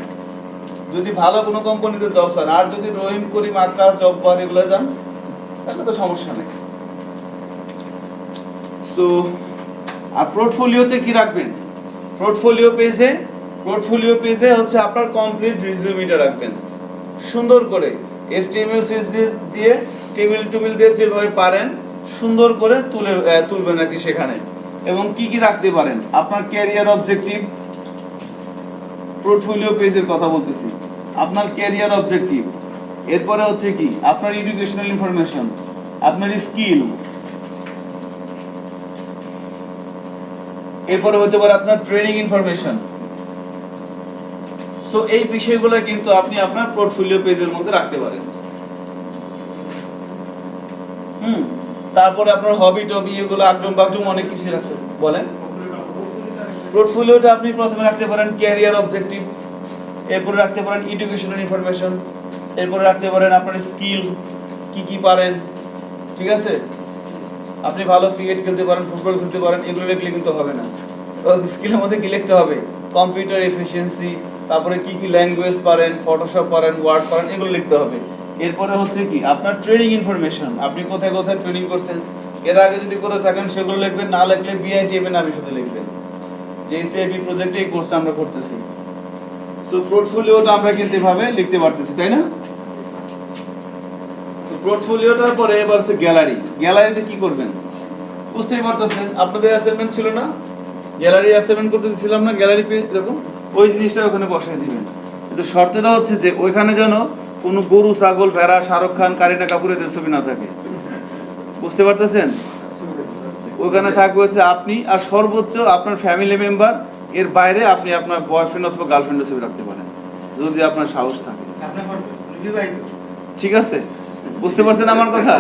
যদি ভালো কোনো কোম্পানিতে জব চান। আর যদি রহিম, করিম, আক্কার, জব পার এগুলো যান তাহলে তো সমস্যা নেই। সো আর পোর্টফোলিওতে কি রাখবেন, পোর্টফোলিও পেজে হচ্ছে আপনার কমপ্লিট রিজিউমিটা রাখবেন সুন্দর করে, HTML CSS দিয়ে টেবিল দিয়ে যেভাবে পারেন সুন্দর করে তুলবেন আর কি সেখানে। এবং কি কি রাখতে পারেন, আপনার ক্যারিয়ার অবজেক্টিভ, পোর্টফোলিও পেজের কথা বলতেছি, আপনার ক্যারিয়ার অবজেক্টিভ, এরপরে হচ্ছে কি আপনার এডুকেশনাল ইনফরমেশন, আপনার স্কিল, এরপরে হতে পারে আপনার ট্রেনিং ইনফরমেশন। সো এই বিষয়গুলো কিন্তু আপনি আপনার পোর্টফোলিও পেজের মধ্যে রাখতে পারেন। তারপরে আপনার হবি টবি এগুলো আগ্রহ বাগ্রহ অনেক কিছু রাখতে বলেন। পোর্টফোলিওটা আপনি প্রথমে রাখতে পারেন ক্যারিয়ার অবজেক্টিভ, এরপরে রাখতে পারেন এডুকেশনাল ইনফরমেশন, এরপরে রাখতে পারেন আপনার স্কিল কি কি পারেন, ঠিক আছে। আপনি ভালো ক্রিকেট খেলতে পারেন, ফুটবল খেলতে পারেন, এগুলো লিখলে কিন্তু হবে না। স্কিলের মধ্যে কি লিখতে হবে, কম্পিউটার এফিসিয়েন্সি, তারপরে কি কি ল্যাঙ্গুয়েজ পারেন, ফটোশপ পারেন, ওয়ার্ড পারেন, এগুলো লিখতে হবে। এরপরে হচ্ছে কি আপনার ট্রেনিং ইনফরমেশন, আপনি কোথায় কোথায় ট্রেনিং করছেন, এর আগে যদি করে থাকেন সেগুলো লিখবেন, না লিখলে BITM নামে শুধু লিখবেন যে CIP প্রজেক্টে এই কোর্সটা আমরা করতেছি। সো পোর্টফোলিওটা আমরা কিন্তু এভাবে লিখতে পারতেছি, তাই না। পোর্টফোলিওটার পরে এবার হচ্ছে গ্যালারিতে কি করবেন বুঝতেই পারতেছেন। আপনাদের অ্যাসাইনমেন্ট ছিল না, গ্যালারি অ্যাসাইনমেন্ট করতে দিয়েছিলাম না, গ্যালারি পেজ এরকম ওই জিনিসটা ওখানে বসায় দিবেন। কিন্তু শর্তটা হচ্ছে যে ওইখানে যেন কোনো গরু, ছাগল, ভেড়া, শাহরুখ খান, কারিনা কাপুর এদের ছবি না থাকে, বুঝতে পারতেছেন। ওইখানে থাকবে হচ্ছে আপনি আর সর্বোচ্চ আপনার ফ্যামিলি মেম্বার, এর বাইরে আপনি আপনার বয়ফ্রেন্ড অথবা গার্লফ্রেন্ডের ছবি রাখতে পারেন যদি আপনার সাহস থাকে, ঠিক আছে। বুঝতে পারছেন আমার কথা,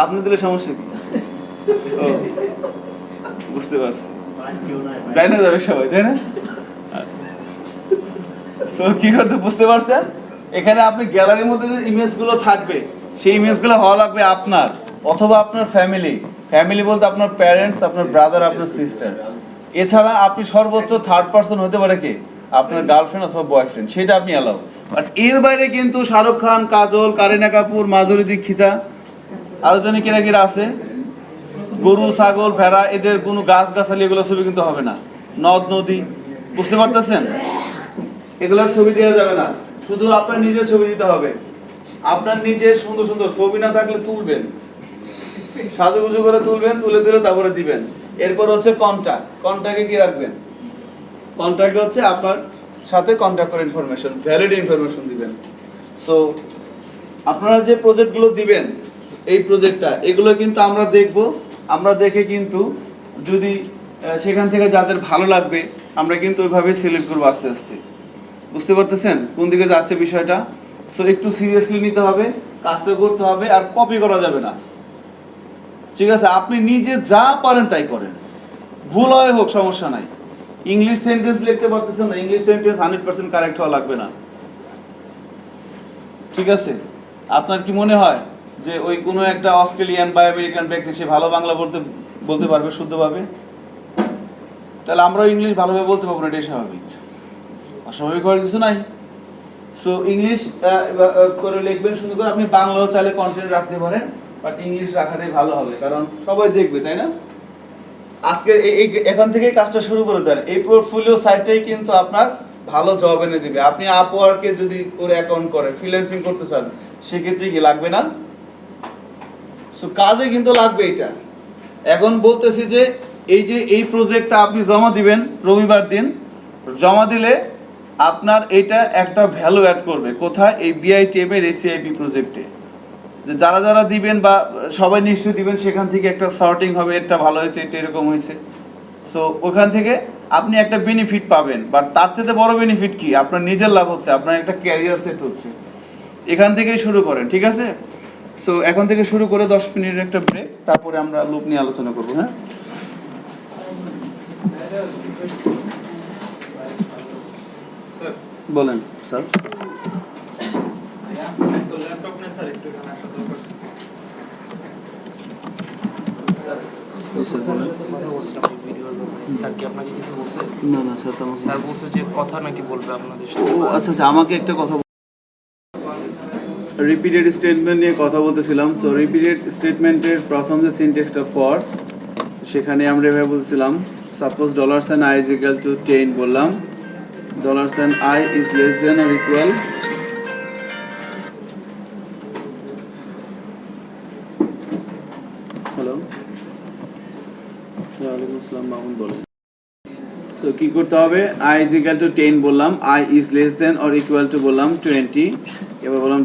আপনি দিলে সমস্যা কি, বুঝতে পারছি, যাই না যাবে সবাই, তাই না। সো কি করতে বুঝতে পারছেন, এখানে আপনি গ্যালারির মধ্যে যে ইমেজগুলো থাকবে সেই ইমেজগুলো হওয়া লাগবে আপনার অথবা আপনার ফ্যামিলি বলতে আপনার প্যারেন্টস, আপনার ব্রাদার, আপনার সিস্টার। এছাড়া আপনি সর্বোচ্চ থার্ড পারসন হতে পারে কি আপনার গার্লফ্রেন্ড অথবা বয়ফ্রেন্ড, সেটা আপনি অ্যালাউ। বাট এর বাইরে কিন্তু শাহরুখ খান, কাজল, কারিনা কাপুর, মাধুরী দীক্ষিতা, আরো জানি কিরা কিরা আছে, গরু, ছাগল, ভেড়া, এদের কোনো গাছগাছালি এগুলো ছবি কিন্তু হবে না, নদ নদী, বুঝতে পারতেছেন, এগুলোর ছবি দেওয়া যাবে না। শুধু আপনার নিজের ছবি দিতে হবে। আপনার নিজের সুন্দর সুন্দর ছবি না থাকলে তুলবেন, সাজুগুজু করে তুলবেন, তুলে দিলে তারপরে দিবেন। এরপর হচ্ছে কন্টাক্টে কি রাখবেন, কন্টাক্টে হচ্ছে আপনার সাথে কন্টাক্ট করে ইনফরমেশন, ভ্যালিড ইনফরমেশন দিবেন। সো আপনারা যে প্রজেক্টগুলো দিবেন, এই প্রজেক্টটা এগুলো কিন্তু আমরা দেখব, আমরা দেখে কিন্তু যদি সেখান থেকে যাদের ভালো লাগবে আমরা কিন্তু ওইভাবে সিলেক্ট করবো আস্তে আস্তে, বুঝতে পারতেছেন কোন দিকে যাচ্ছে বিষয়টা। সো একটু সিরিয়াসলি নিতে হবে, কাজটা করতে হবে, আর কপি করা যাবে না, ঠিক আছে। আপনি নিজে যা পারেন তাই করেন, ভুল হয় হোক সমস্যা নাই। ইংলিশ সেন্টেন্স লিখতে পারতেছেন না, ইংলিশ সেন্টেন্স 100% কারেক্ট হওয়া লাগবে না, ঠিক আছে। আপনার কি মনে হয় যে ওই কোনো একটা অস্ট্রেলিয়ান বা আমেরিকান ব্যক্তি সে ভালো বাংলা বলতে পারবে শুদ্ধভাবে? তাহলে আমরাও ইংলিশ ভালোভাবে বলতে পারবো না, এটাই স্বাভাবিক, অস্বাভাবিক হওয়ার কিছু নাই। সো ইংলিশ করে লিখবেন সুন্দর করে। আপনি বাংলাও চাইলে কন্টেন্ট রাখতে পারেন, বাট ইংলিশ রাখাটাই ভালো হবে, কারণ সবাই দেখবে, তাই না। আজকে এখান থেকে কাজটা শুরু করে দেন। এই পোর্টফোলিও সাইটটাই কিন্তু আপনার ভালো জব এনে দিবে। আপনি আপওয়ার্কে যদি করে অ্যাকাউন্ট করেন, ফ্রিল্যান্সিং করতে চান, সেক্ষেত্রে কি লাগবে না? সো কাজে কিন্তু লাগবে এটা। এখন বলতেছি যে এই প্রজেক্টটা আপনি জমা দিবেন রবিবার দিন, জমা দিলে আপনার এটা একটা ভ্যালু অ্যাড করবে কোথায়, এই BITM এর CIP প্রজেক্টে। যে যারা যারা দিবেন বা সবাই নিশ্চয়ই দিবেন, সেখান থেকে একটা সর্টিং হবে, এটা ভালো হয়েছে, এটা এরকম হয়েছে। সো ওখান থেকে আপনি একটা বেনিফিট পাবেন, বাট তার চেয়ে বড় বেনিফিট কি, আপনার নিজের লাভ হচ্ছে, আপনার একটা ক্যারিয়ার সেট হচ্ছে। এখান থেকেই শুরু করেন, ঠিক আছে? সো এখন থেকে শুরু করে 10 মিনিটের একটা ব্রেক, তারপরে আমরা লুপ নিয়ে আলোচনা করবো। হ্যাঁ, স্যার বলেন স্যার। তো ল্যাপটপ নেই স্যার, একটু এখানে আসা দরকার স্যার। কি আপনাকে কিছু বলছে? না না স্যার, তেমন স্যার বলছে যে কথা নাকি বলবে আপনাদের ও সাথে। আচ্ছা আচ্ছা, আমাকে একটা কথা রিপিটেড স্টেটমেন্ট নিয়ে কথা বলতেছিলাম। সো রিপিটেড স্টেটমেন্টের প্রথম যে সিনট্যাক্সটা ফর, সেখানে আমরা এভাবে বলছিলাম, suppose $i is equal to 10 বললাম, $i is less than or equal hello ওয়ালাইকুম আসসালাম, মামুন বলেন। সো কি করতে হবে, i is equal to 10 বললাম, i is less than or equal to বললাম 20, এবার বললাম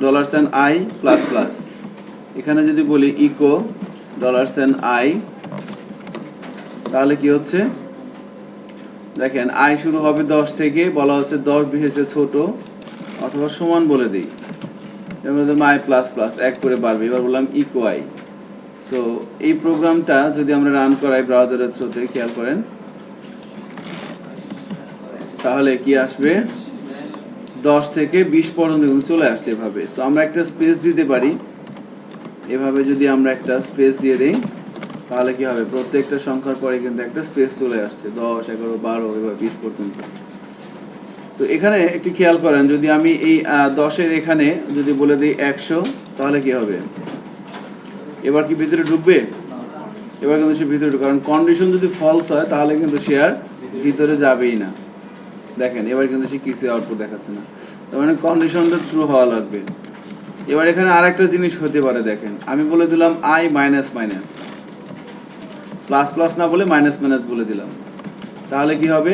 $i প্লাস প্লাস, এখানে যদি বলি ইকো $i, তাহলে কি হচ্ছে দেখেন, i শুরু হবে 10 থেকে, বলা হচ্ছে 10 বিশেষে ছোট অথবা সমান বলে দিই, এবার বললাম i প্লাস প্লাস 1 করে বাড়বে, এবার বললাম ইকো i। সো এই প্রোগ্রামটা যদি আমরা রান করাই ব্রাউজারের থ্রুতে, খেয়াল করেন, তাহলে কি আসবে, 10 থেকে 20 পর্যন্ত কিন্তু চলে আসছে এভাবে। সো আমরা একটা স্পেস দিতে পারি, এভাবে যদি আমরা একটা স্পেস দিয়ে দেই, তাহলে কি হবে, প্রত্যেকটা সংখ্যার পরে কিন্তু একটা স্পেস চলে আসছে, 10, 11, 12 এবার 20 পর্যন্ত। সো এখানে একটু খেয়াল করেন, যদি আমি এই 10-এর এখানে যদি বলে দিই 100, তাহলে কি হবে, এবার কি ভিতরে ঢুকবে? এবার কিন্তু সে ভিতরে ঢুকবে, কারণ কন্ডিশন যদি ফলস হয় তাহলে কিন্তু সে আর ভিতরে যাবেই না। দেখেন এবার কিন্তু সে কিছু আউটপুট দেখাচ্ছে না, তার মানে কন্ডিশনটা ট্রু হওয়া লাগবে। এবার এখানে আরেকটা জিনিস হতে পারে, দেখেন আমি বলে দিলাম i minus minus, plus plus না বলে মাইনাস মাইনাস বলে দিলাম, তাহলে কি হবে,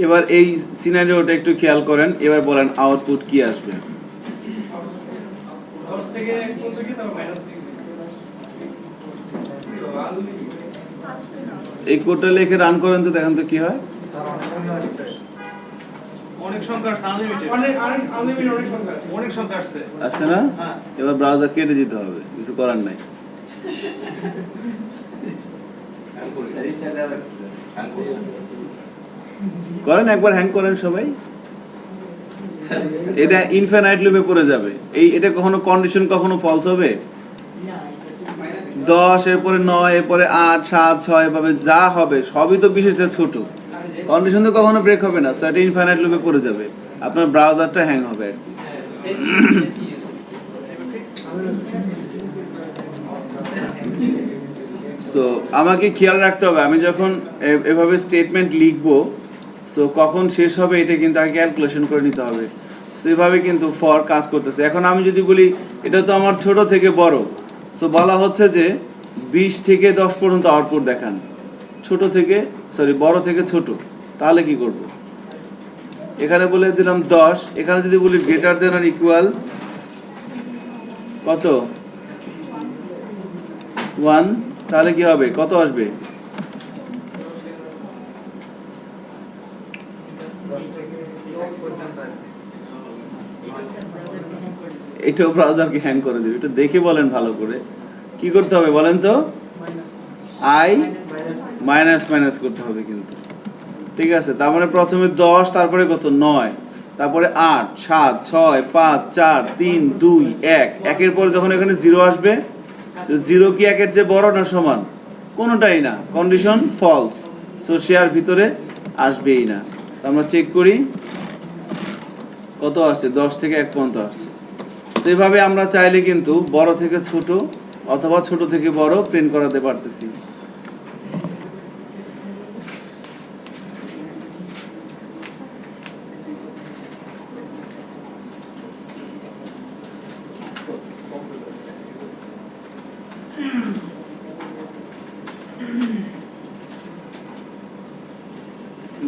এবার এই সিনারিওটা একটু খেয়াল করেন, এবার বলেন আউটপুট কি আসবে। থেকে এক বলতে কি তারপর মাইনাস এই কোডটা লিখে রান করেন তো, দেখেন তো কি হয়। অনেক সংখ্যা আছে, আনলিমিটেড অনেক আনলিমিটেড অনেক সংখ্যা আছে, অনেক সংখ্যা আছে, আসছে না? এবার ব্রাউজার কেটে দিতে হবে, কিছু করার নাই। করেন একবার, হ্যাং করেন সবাই, এটা ইনফিনাইট লুপে পড়ে যাবে। এটা কখনো কন্ডিশন কখনো ফলস হবে, 10 এরপরে 9 এরপরে 8 7 6 এভাবে যা হবে সবই তো বিশেষে ছোট, কন্ডিশন তো কখনো ব্রেক হবে না, সো এটা ইনফিনাইট লুপে পড়ে যাবে, আপনার ব্রাউজারটা হ্যাং হবে আর কি। সো আমাকে খেয়াল রাখতে হবে, আমি যখন এভাবে স্টেটমেন্ট লিখবো, সো কখন শেষ হবে এটা কিন্তু আগে ক্যালকুলেশন করে নিতে হবে। সেভাবে কিন্তু ফর কাজ করতেছে। এখন আমি যদি বলি এটা তো আমার ছোট থেকে বড়, সো বলা হচ্ছে যে 20 থেকে 10 পর্যন্ত আউটপুট দেখান, বড় থেকে ছোট, তাহলে কি করব, এখানে বলে দিলাম 10, এখানে যদি বলি গ্রেটার দেন আর ইকুয়াল কত 1, তাহলে কি হবে, কত আসবে, এটাও ব্রাউজারকে হ্যাং করে দেবে। এটা দেখে বলেন ভালো করে, কি করতে হবে বলেন তো, i মাইনাস মাইনাস করতে হবে কিন্তু, ঠিক আছে। তার মানে প্রথমে 10, তারপরে কত 9, তারপরে 8 7 6 5 4 3 2 1, একের পরে যখন এখানে 0 আসবে, তো 0 কি 1 এর চেয়ে বড় না সমান, কোনোটাই না, কন্ডিশন ফলস, সো সে আর ভিতরে আসবেই না। তো আমরা চেক করি কত আসছে, 10 থেকে 1 পর্যন্ত আসছে। সেভাবে আমরা চাইলে কিন্তু বড় থেকে ছোট অথবা ছোট থেকে বড় প্রিন্ট করাতে পারতেছি।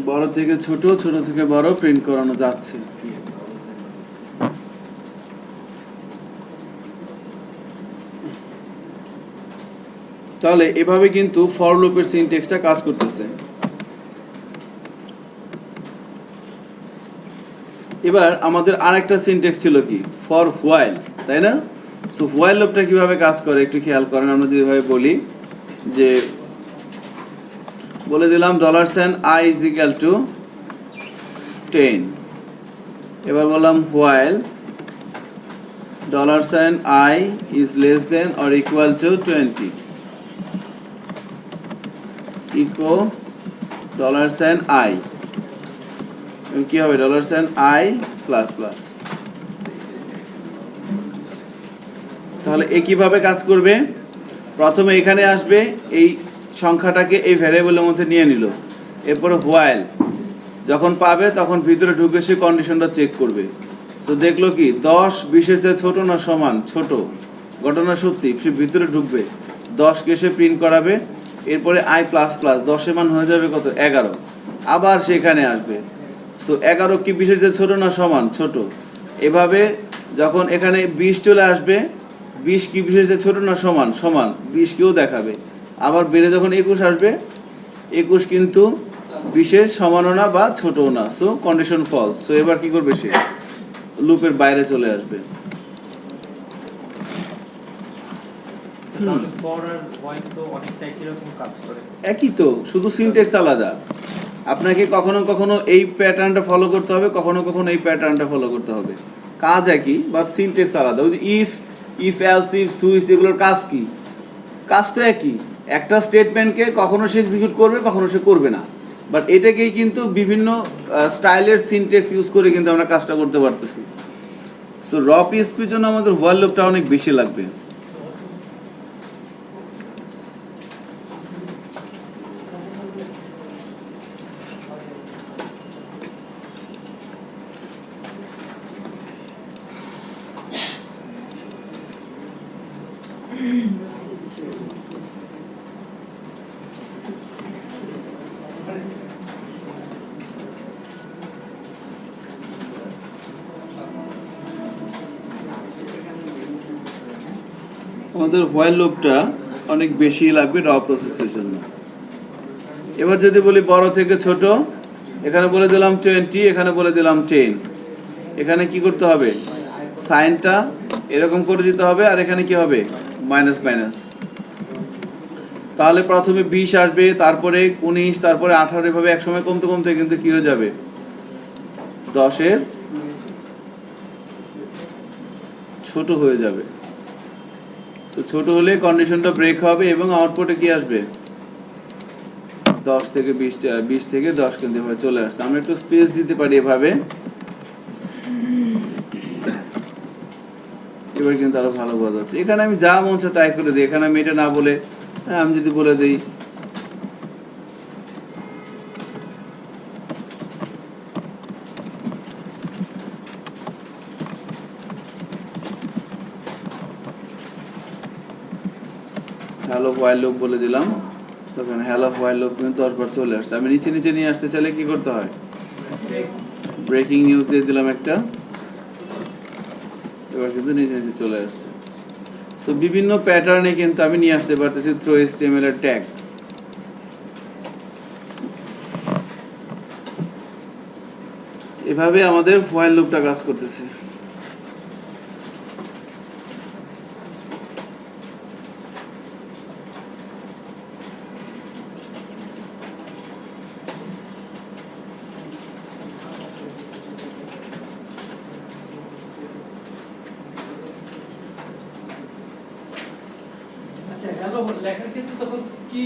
বড় থেকে ছোট, ছোট থেকে বড় প্রিন্ট করানো যাচ্ছে। তাহলে এভাবে কিন্তু ফর লুপের সিনট্যাক্সটা কাজ করতেছে। এবার আমাদের আরেকটা সিনট্যাক্স ছিল কি, ফর হোয়াইল, তাই না? সো হোয়াইল লুপটা কিভাবে কাজ করে একটু খেয়াল করেন। আমরা যেভাবে বলি যে বলে দিলাম $i = 10, এবার বললাম while $i is less than or equal to 20, echo $i, এবং কি হবে $i প্লাস প্লাস। তাহলে এ কিভাবে কাজ করবে? প্রথমে এখানে আসবে, এই সংখ্যাটাকে এই ভ্যারিয়েবলের মধ্যে নিয়ে নিল, এরপরে হোয়াইল যখন পাবে তখন ভিতরে ঢুকে সে কন্ডিশনটা চেক করবে। তো দেখলো কি 10 20-এর চেয়ে ছোট না সমান, ছোট, ঘটনা সত্যি, সে ভিতরে ঢুকবে, 10কে সে প্রিন্ট করাবে, এরপরে i প্লাস প্লাস, 10-এর মান হয়ে যাবে কত, 11, আবার সেখানে আসবে। সো 11 কি 20-এর চেয়ে ছোট না সমান, ছোট। এভাবে যখন এখানে 20 চলে আসবে, 20 কি 20-এর চেয়ে ছোট না সমান, সমান, 20 কেও দেখাবে। আবার বেড়ে যখন 21 আসবে, 21 কিন্তু 20-এর সমানও না বা ছোটও না, সো কন্ডিশন ফলস। সো এবার কি করবে, সে লুপের বাইরে চলে আসবে। তাহলে ফর আর হোয়াইল তো অনেকটা একই রকম কাজ করে। একই তো, শুধু সিনট্যাক্স আলাদা। আপনাকে কখনো কখনো এই প্যাটার্নটা ফলো করতে হবে, কখনো কখনো এই প্যাটার্নটা ফলো করতে হবে। কাজ একই, বাট সিনট্যাক্স আলাদা। ওই যে ইফ এলস, ইফ, সুইচ, এগুলোর কাজ কি? কাজ তো একই। একটা স্টেটমেন্টকে কখনো সে এক্সিকিউট করবে, কখনো সে করবে না, বাট এটাকেই কিন্তু বিভিন্ন স্টাইলের সিনট্যাক্স ইউজ করে কিন্তু আমরা কাজটা করতে পারতেছি। সো র পিএসপির জন্য আমাদের হোয়াইল লুপটা অনেক বেশি লাগবে। আমাদের হোয়াইল লুপটা অনেক বেশি লাগবে র প্রসেসের জন্য। এবার যদি বলি বড় থেকে ছোট, এখানে বলে দিলাম 20, এখানে বলে দিলাম 10, এখানে কি করতে হবে, সাইনটা এরকম করে দিতে হবে, আর এখানে কি হবে, মাইনাস মাইনাস। তাহলে প্রথমে 20 আসবে, তারপরে 19, তারপরে 18, এভাবে একসময় কমতে কমতে কিন্তু কি হয়ে যাবে, 10-এর ছোট হয়ে যাবে। তো ছোট হলে কন্ডিশনটা ব্রেক হবে এবং আউটপুটে কি আসবে, 10 থেকে 20, 20 থেকে 10 কিন্তু এভাবে চলে আসছে। আমরা একটু স্পেস দিতে পারি এভাবে, এবার কিন্তু আরো ভালো বোঝা যাচ্ছে। এখানে আমি যা মন চায় তাই করে দিই, এখানে আমি এটা না বলে আমি যদি বলে দিই হ্যালো হোয়াইল লুপ বলে দিলাম, তখন হ্যালো হোয়াইল লুপ কিন্তু 10 বার চলে আসছে। আমি নিচে নিচে নিয়ে আসতে চাইলে কি করতে হয়, ব্রেকিং নিউজ দিয়ে দিলাম একটা, এবার কিন্তু নিচে নিচে চলে আসছে। সো বিভিন্ন প্যাটার্নে কিন্তু আমি নিয়ে আসতে পারতেছি থ্রো HTML এর ট্যাগ। এভাবে আমাদের হোয়াইল লুপটা কাজ করতেছে। আচ্ছা, হ্যালো লেখার ক্ষেত্রে তখন কি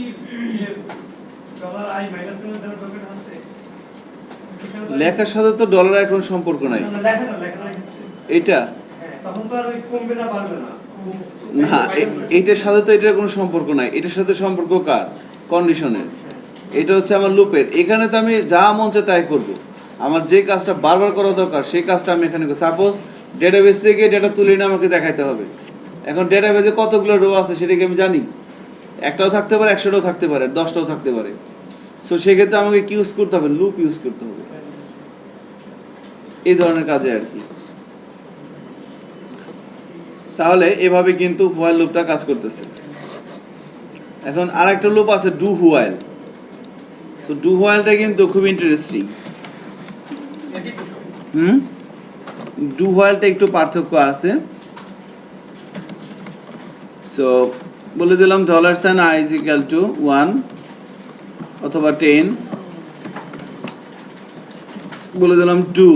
যে $i মাইনাস করে দেওয়ার দরকার আছে? লেখার সাথে তো ডলার এখন সম্পর্ক নাই। লেখা নাই। এটা হ্যাঁ, তখন তো আর ওই কমবে না, বাড়বে না। না, এইটার সাথে তো এটার কোনো সম্পর্ক নাই। এটার সাথে সম্পর্ক কার, কন্ডিশনের। এটা হচ্ছে আমার লুপের। এখানে তো আমি যা মন চায় তাই করব। আমার যে কাজটা বারবার করা দরকার সেই কাজটা আমি এখানে করব। সাপোজ ডেটাবেস থেকে ডেটা তুলে নিয়ে আমাকে দেখাইতে হবে। এখন ডেটাবেসে কতগুলো রো আছে সেটা কি আমি জানি? একটাও থাকতে পারে, 100টাও থাকতে পারে, 10টাও থাকতে পারে। সো সেক্ষেত্রে আমাকে কি ইউজ করতে হবে, লুপ ইউজ করতে হবে। এই ধরনের কাজে আর কি। তাহলে এভাবে কিন্তু হোয়াইল লুপটা কাজ করতেছে। এখন আরেকটা লুপ আছে ডু হোয়াইল। সো ডু হোয়াইলটা কিন্তু খুব ইন্টারেস্টিং। ডু হোয়াইলটা একটু পার্থক্য আছে। সো বলে দিলাম $i is equal to 1 অথবা 10, বলে দিলাম 2,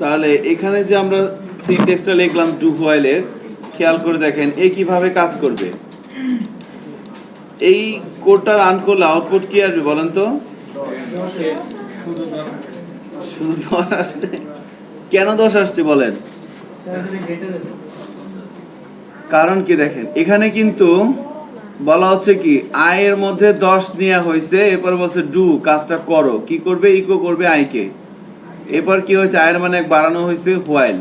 তাহলে এখানে যে আমরা সিনট্যাক্সটা লিখলাম ডু হোয়াইলের, খেয়াল করে দেখেন এ কিভাবে কাজ করবে। এই কোডটা রান করলে আউটপুট কি আসবে বলেন তো? শুধু 10 আসছে। কেন 10 আসছে বলেন? কারণ কি দেখেন, এখানে কিন্তু বলা হচ্ছে কি i এর মধ্যে 10 নেওয়া হয়েছে, এরপর বলছে ডু কাজটা করো, কি করবে? ইকো করবে i কে। এরপর কি হয়েছে, i এর মান এক বাড়ানো হয়েছে হোয়াইল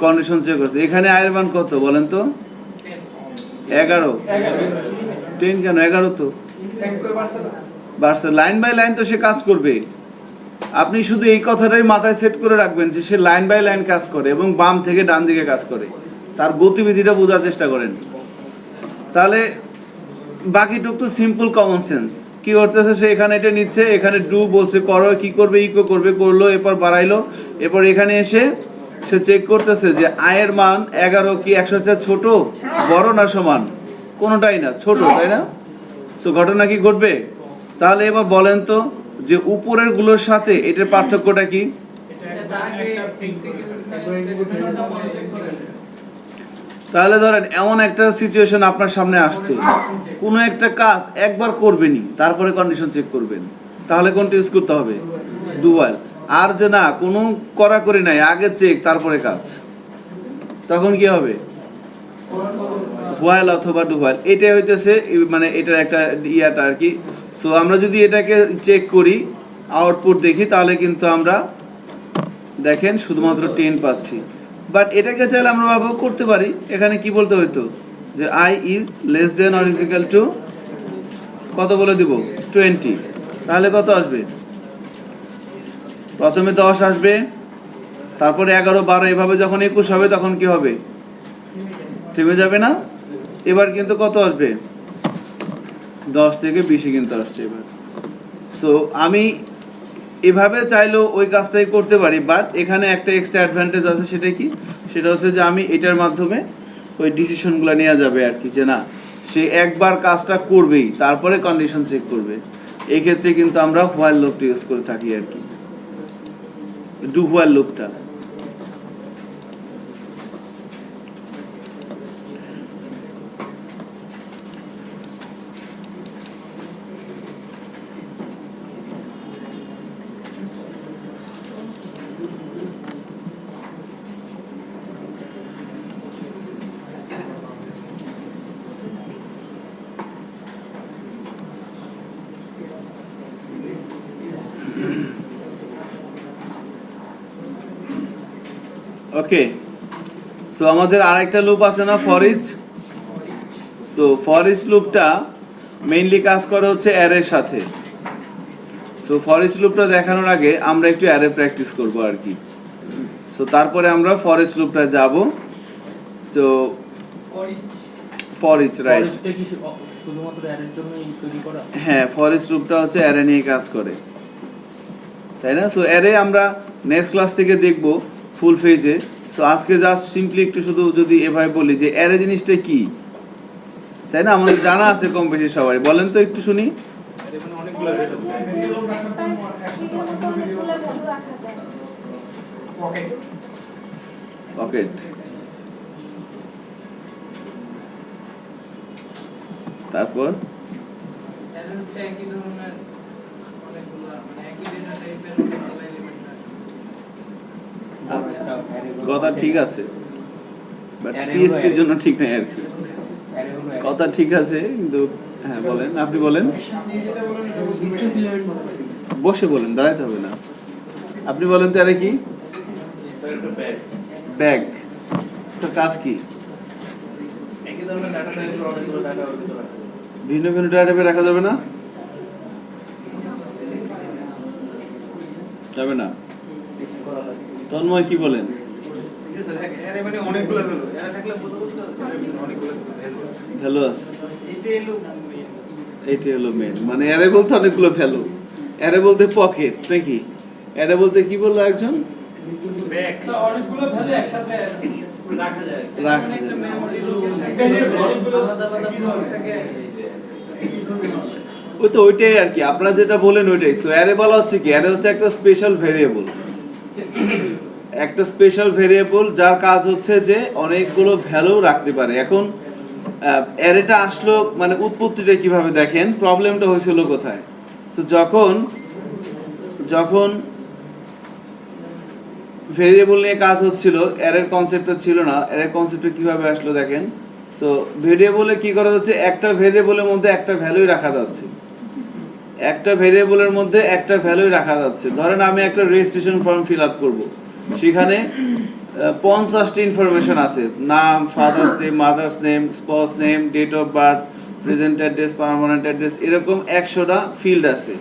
কন্ডিশন চেক করছে। এখানে i এর মান কত বলেন তো? 11। 10 কেন? 11 তো বাড়ছে। লাইন বাই লাইন তো সে কাজ করবে। আপনি শুধু এই কথাটাই মাথায় সেট করে রাখবেন যে সে লাইন বাই লাইন কাজ করে এবং বাম থেকে ডান দিকে কাজ করে। তার গতিবিধিটা বোঝার চেষ্টা করেন, তাহলে বাকিটুক তো সিম্পল কমন সেন্স। কি করতেছে সে? এখানে এটা নিচ্ছে, এখানে ডু বলছে করো, কি করবে? ইকো করবে, করলো, এরপর বাড়াইলো। এরপর এখানে এসে সে চেক করতেছে যে i এর মান 11 কি 100 চেয়ে ছোট, বড় না সমান? কোনোটাই না, ছোট, তাই না? সো ঘটনা কি ঘটবে? তাহলে এবার বলেন তো যে উপরের গুলোর সাথে এটার পার্থক্যটা কি? তাহলে ধরেন এমন একটা সিচুয়েশন আপনার সামনে আসছে, কোনো একটা কাজ একবার করবেনই, তারপরে কন্ডিশন চেক করবেন, তাহলে কোনটা ইউজ করতে হবে? Do while. আর যে না কোনো করা করি নাই, আগে চেক তারপরে কাজ, তখন কি হবে? হোয়াইল অথবা ডু হোয়াইল। এটাই হইতেছে মানে এটার একটা ইয়াটা আর কি। সো আমরা যদি এটাকে চেক করি, আউটপুট দেখি, তাহলে কিন্তু আমরা দেখেন শুধুমাত্র 10 পাচ্ছি। বাট এটাকে চাইলে আমরা ব্যবহার করতে পারি। এখানে কি বলতে হইতো যে i is less than or is equal to কত বলে দিব? 20। তাহলে কত আসবে? প্রথমে 10 আসবে, তারপরে 11, 12, এভাবে যখন 21 হবে তখন কি হবে? থেমে যাবে না? এবার কিন্তু কত আসবে? 10 থেকে 20 কিন্তু আসছে এবার। সো আমি এভাবে চাইলেও ওই কাজটাই করতে পারি, বাট এখানে একটা এক্সট্রা অ্যাডভান্টেজ আছে। সেটা কি? সেটা হচ্ছে যে আমি এটার মাধ্যমে ওই ডিসিশনগুলো নেওয়া যাবে আর কি, যে না সে একবার কাজটা করবেই, তারপরে কন্ডিশন চেক করবে। এই ক্ষেত্রে কিন্তু আমরা হোয়াইল লুপটা ইউজ করে থাকি আর কি, ডু হোয়াইল লুপটা। ওকে, সো আমাদের আরেকটা লুপ আছে না, for each. So for each লুপটা মেইনলি কাজ করে হচ্ছে অ্যারের সাথে। সো ফর ইচ লুপটা দেখানোর আগে আমরা একটু অ্যারে প্র্যাকটিস করব আর কি। সো তারপরে আমরা ফর ইচ লুপটা যাব। সো ফর ইচ রাইট, ফরেস্টে কি শুধুমাত্র অ্যারের জন্যই তৈরি করা? হ্যাঁ ফর ইচ লুপটা হচ্ছে অ্যারে নিয়ে কাজ করে, তাই না? সো অ্যারে আমরা নেক্সট ক্লাস থেকে দেখব ফুল ফেজে। সো আজকে জাস্ট সিম্পলি একটু শুধু যদি এভাবে বলি যে অ্যারে জিনিসটা কি, তাই না? আমাদের জানা আছে কম বেশি সবাই, বলেন তো একটু শুনি। পকেট, তারপর এর হচ্ছে একই ধরনের অনেকগুলো মানে একই ডেটা টাইপের অনেকগুলো এলিমেন্ট আছে। আচ্ছা, কথা ঠিক আছে, বাট পিএসপির জন্য ঠিক নাই আর কি। কথা ঠিক আছে কিন্তু, হ্যাঁ বলেন, আপনি বলেন, বসে বলেন, দাঁড়াইতে হবে না। আপনি বলেন তো আরে কি ব্যাগ, তো কাজ কি? একই ধরনের ডাটা টাইপের অনেকগুলো ডাটা ভিতরে আছে। ভিন্ন ভিন্ন ডাটাবেস রাখা যাবে না? যাবে না? তন্ময় কি বলেন? ভ্যালু আছে, এইটা হলো মেন, মানে অ্যারে বলতে অনেকগুলো ভ্যালু, অ্যারে বলতে পকেট নাকি, অ্যারে বলতে কি বললো একজন? তো অনেকগুলো ভ্যালু একসাথে রাখা যায়। রাখা মানে একটা যায়। মেমরি আলাদা আলাদা থাকে। ওই তো ওইটাই আর কি, আপনারা যেটা বলেন ওইটাই। সো অ্যারে বলা হচ্ছে কি, অ্যারে হচ্ছে একটা স্পেশাল ভেরিয়েবল, একটা স্পেশাল ভেরিয়েবল যার কাজ হচ্ছে যে অনেকগুলো ভ্যালু রাখতে পারে। এখন অ্যারেটা আসলো মানে উৎপত্তিটা কিভাবে দেখেন, প্রবলেমটা হয়েছিল কোথায়? সো যখন ভেরিয়েবল নিয়ে কাজ হচ্ছিল, অ্যারের কনসেপ্টটা ছিল না। অ্যারের কনসেপ্টটা কিভাবে আসলো দেখেন। সো ভেরিয়েবলে কি করা যাচ্ছে, একটা ভেরিয়েবলের মধ্যে একটা ভ্যালুই রাখা যাচ্ছে, একটা ভেরিয়েবলের মধ্যে একটা ভ্যালুই রাখা যাচ্ছে। ধরেন আমি একটা রেজিস্ট্রেশন ফর্ম ফিল আপ করবো, সেখানে 50টি ইনফরমেশন আছে, নাম, father's name, mother's name, spouse name, date of birth, present address, permanent address, এরকম 100টা ফিল্ড আছে।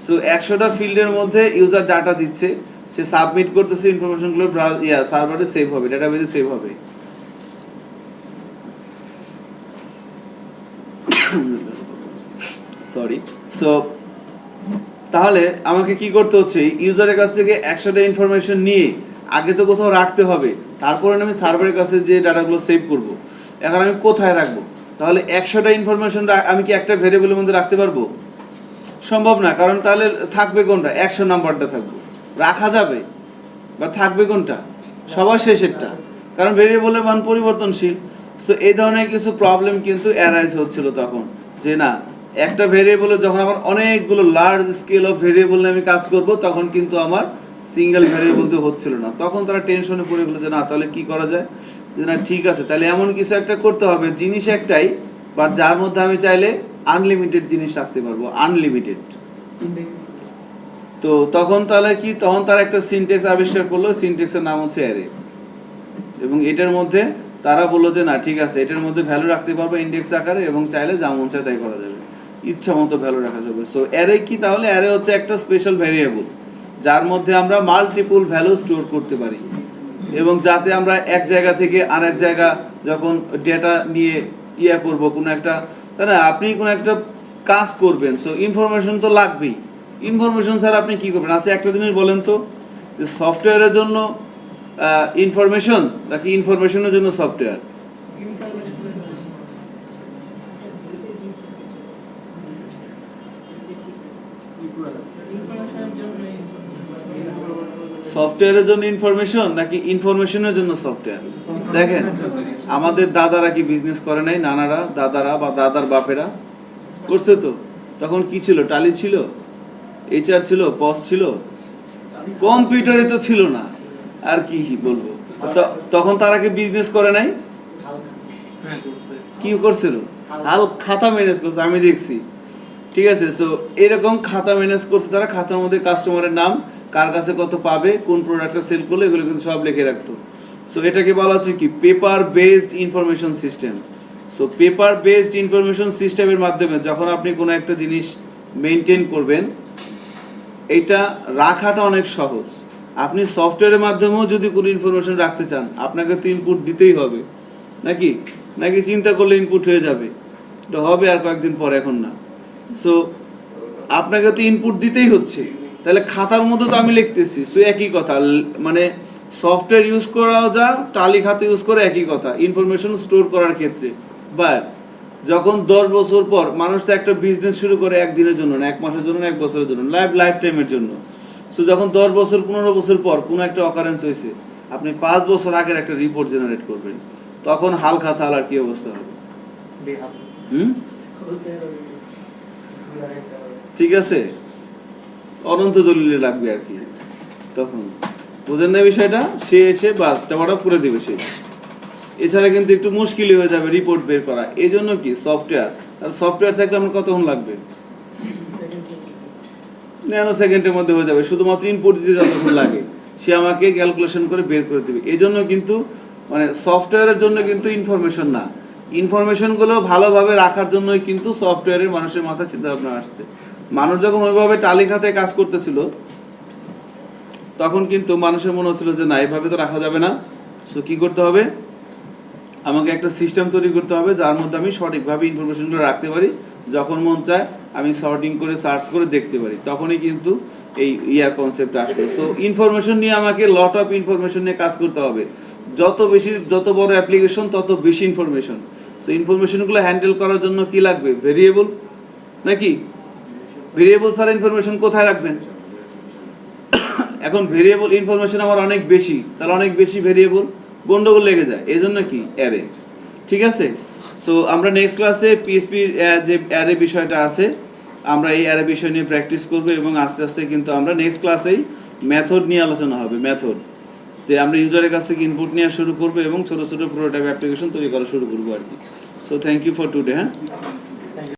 সো 100টা ফিল্ডের মধ্যে ইউজার ডাটা দিচ্ছে, সে সাবমিট করতেছে, ইনফরমেশনগুলো সার্ভারে সেভ হবে, ডাটাবেজে সেভ হবে। সরি। সো তাহলে আমাকে কি করতে হচ্ছে, ইউজারের কাছ থেকে 100টা ইনফরমেশন নিয়ে আগে তো কোথাও রাখতে হবে, তারপরে আমি সার্ভারের কাছে যে ডাটাগুলো সেভ করব। এখন আমি কোথায় রাখবো? তাহলে 100টা ইনফরমেশন আমি কি একটা ভেরিয়েবলের মধ্যে রাখতে পারবো? সম্ভব না, কারণ তাহলে থাকবে কোনটা? 100 নাম্বারটা থাকবে, রাখা যাবে বা থাকবে কোনটা? সবার শেষেরটা, কারণ ভেরিয়েবলের মান পরিবর্তনশীল। সো এই ধরনের কিছু প্রবলেম কিন্তু অ্যারাইজ হচ্ছিল তখন, যে না একটা ভেরিয়েবলে যখন আমার অনেকগুলো লার্জ স্কেল অফ ভেরিয়েবল নিয়ে আমি কাজ করব, তখন কিন্তু আমার সিঙ্গেল ভেরিয়েবল দিয়ে হচ্ছিল না। তখন তারা টেনশনে পড়ে গেলো যে না তাহলে কি করা যায়, যে না ঠিক আছে তাহলে এমন কিছু একটা করতে হবে, জিনিস একটাই বাট যার মধ্যে আমি চাইলে আনলিমিটেড জিনিস রাখতে পারবো, আনলিমিটেড। তো তখন তাহলে কি, তখন তারা একটা সিনট্যাক্স আবিষ্কার করলো, সিনট্যাক্সের নাম হচ্ছে অ্যারে। এবং এটার মধ্যে তারা বললো যে না ঠিক আছে, এটার মধ্যে ভ্যালু রাখতে পারবো ইন্ডেক্স আকারে, এবং চাইলে যা মন চায় তাই করা যাবে, ইচ্ছা মতো ভ্যালু রাখা যাবে। সো অ্যারে কি, তাহলে অ্যারে হচ্ছে একটা স্পেশাল ভেরিয়েবল যার মধ্যে আমরা মাল্টিপল ভ্যালু স্টোর করতে পারি, এবং যাতে আমরা এক জায়গা থেকে আরেক জায়গা যখন ডেটা নিয়ে করব কোনো একটা, তাই না, আপনি কোনো একটা কাজ করবেন, সো ইনফরমেশন তো লাগবেই। ইনফরমেশন স্যার আপনি কি করবেন? আচ্ছা একটা জিনিস বলেন তো, যে সফটওয়্যারের জন্য ইনফরমেশন নাকি ইনফরমেশনের জন্য সফটওয়্যার? সফটওয়্যারের জন্য ইনফরমেশন নাকি ইনফরমেশনের জন্য সফটওয়্যার? দেখেন আমাদের দাদারা কি বিজনেস করে নাই, নানারা, দাদারা বা দাদার বাপেরা করছে তো। তখন কি ছিল? টালি ছিল, এইচআর ছিল, পস ছিল, কম্পিউটারে তো ছিল না, আর কি বলবো। তখন তারা কি বিজনেস করে নাই? কি করছিল? হাল খাতা ম্যানেজ করছে, আমি দেখছি, ঠিক আছে। সো এরকম খাতা ম্যানেজ করছে তারা, খাতার মধ্যে কাস্টমারের নাম, কার কাছে কত পাবে, কোন প্রোডাক্টটা সেল করলে, এগুলো কিন্তু সব লিখে রাখতো। সো এটাকে বলা হচ্ছে কি paper based information system. So paper based information সিস্টেমের মাধ্যমে যখন আপনি কোনো একটা জিনিস মেনটেন করবেন, এটা রাখাটা অনেক সহজ। আপনি সফটওয়্যারের মাধ্যমেও যদি কোনো ইনফরমেশন রাখতে চান, আপনাকে তো ইনপুট দিতেই হবে, নাকি নাকি চিন্তা করলে ইনপুট হয়ে যাবে? এটা হবে আর কয়েকদিন পর, এখন না। সো আপনাকে তো ইনপুট দিতেই হচ্ছে, তাহলে খাতার মধ্যে তো আমি লিখতেছি, সো একই কথা, মানে সফটওয়্যার ইউজ করাও যা, টালি খাতা ইউজ করে একই কথা ইনফরমেশন স্টোর করার ক্ষেত্রে। বাট যখন 10 বছর পর মানুষ তো একটা বিজনেস শুরু করে একদিনের জন্য না, 1 মাসের জন্য না, 1 বছরের জন্য, লাইফ টাইমের জন্য। সো যখন 10 বছর 15 বছর পর কোনো একটা অকারেন্স হয়েছে, আপনি 5 বছর আগের একটা রিপোর্ট জেনারেট করবেন, তখন হাল খাতাল আর কি অবস্থা হবে? ঠিক আছে, অনন্ত দলিলে লাগবে আর কি তখন, বুঝেন না বিষয়টা? সে এসে বাস টাকাটা করে দেবে সে, এছাড়া কিন্তু একটু মুশকিলই হয়ে যাবে রিপোর্ট বের করা। এই জন্য কি সফটওয়্যার, আর সফটওয়্যার থাকলে আমার কতক্ষণ লাগবে? ন্যানো সেকেন্ডের মধ্যে হয়ে যাবে, শুধুমাত্র ইনপুট দিতে যতক্ষণ লাগে সে আমাকে ক্যালকুলেশন করে বের করে দেবে। এই জন্য কিন্তু মানে সফটওয়্যারের জন্য কিন্তু ইনফরমেশন না, ইনফরমেশনগুলো ভালোভাবে রাখার জন্যই কিন্তু সফটওয়্যারের মানুষের মাথায় চিন্তা ভাবনা আসছে। মানুষ যখন ওইভাবে টালি খাতায় কাজ করতেছিল, তখন কিন্তু মানুষের মনে হচ্ছিল যে না, এভাবে তো রাখা যাবে না। সো কি করতে হবে? আমাকে একটা সিস্টেম তৈরি করতে হবে যার মধ্যে আমি সঠিকভাবে ইনফরমেশনগুলো রাখতে পারি, যখন মন চায় আমি সর্টিং করে সার্চ করে দেখতে পারি, তখনই কিন্তু এই ইয়ার কনসেপ্ট আসবে। সো ইনফরমেশন নিয়ে আমাকে লট অফ ইনফরমেশন নিয়ে কাজ করতে হবে। যত বড় অ্যাপ্লিকেশন তত বেশি ইনফরমেশন। সো ইনফরমেশনগুলো হ্যান্ডেল করার জন্য কি লাগবে? ভেরিয়েবল, নাকি? ভেরিয়েবল ছাড়া ইনফরমেশন কোথায় রাখবেন? এখন ভেরিয়েবল ইনফরমেশন আমার অনেক বেশি, তাহলে অনেক বেশি ভেরিয়েবল, গন্ডগোল লেগে যায়। এই জন্য কি অ্যারে, ঠিক আছে? সো আমরা নেক্সট ক্লাসে পিএসপি যে অ্যারে বিষয়টা আছে, আমরা এই অ্যারে বিষয় নিয়ে প্র্যাকটিস করব, এবং আস্তে আস্তে কিন্তু আমরা নেক্সট ক্লাসেই মেথড নিয়ে আলোচনা হবে। মেথড তে আমরা ইউজারের কাছ থেকে ইনপুট নেওয়া শুরু করবো এবং ছোট ছোট প্রোটোটাইপ অ্যাপ্লিকেশন তৈরি করা শুরু করবো আর কি। So thank you for today. হ্যাঁ।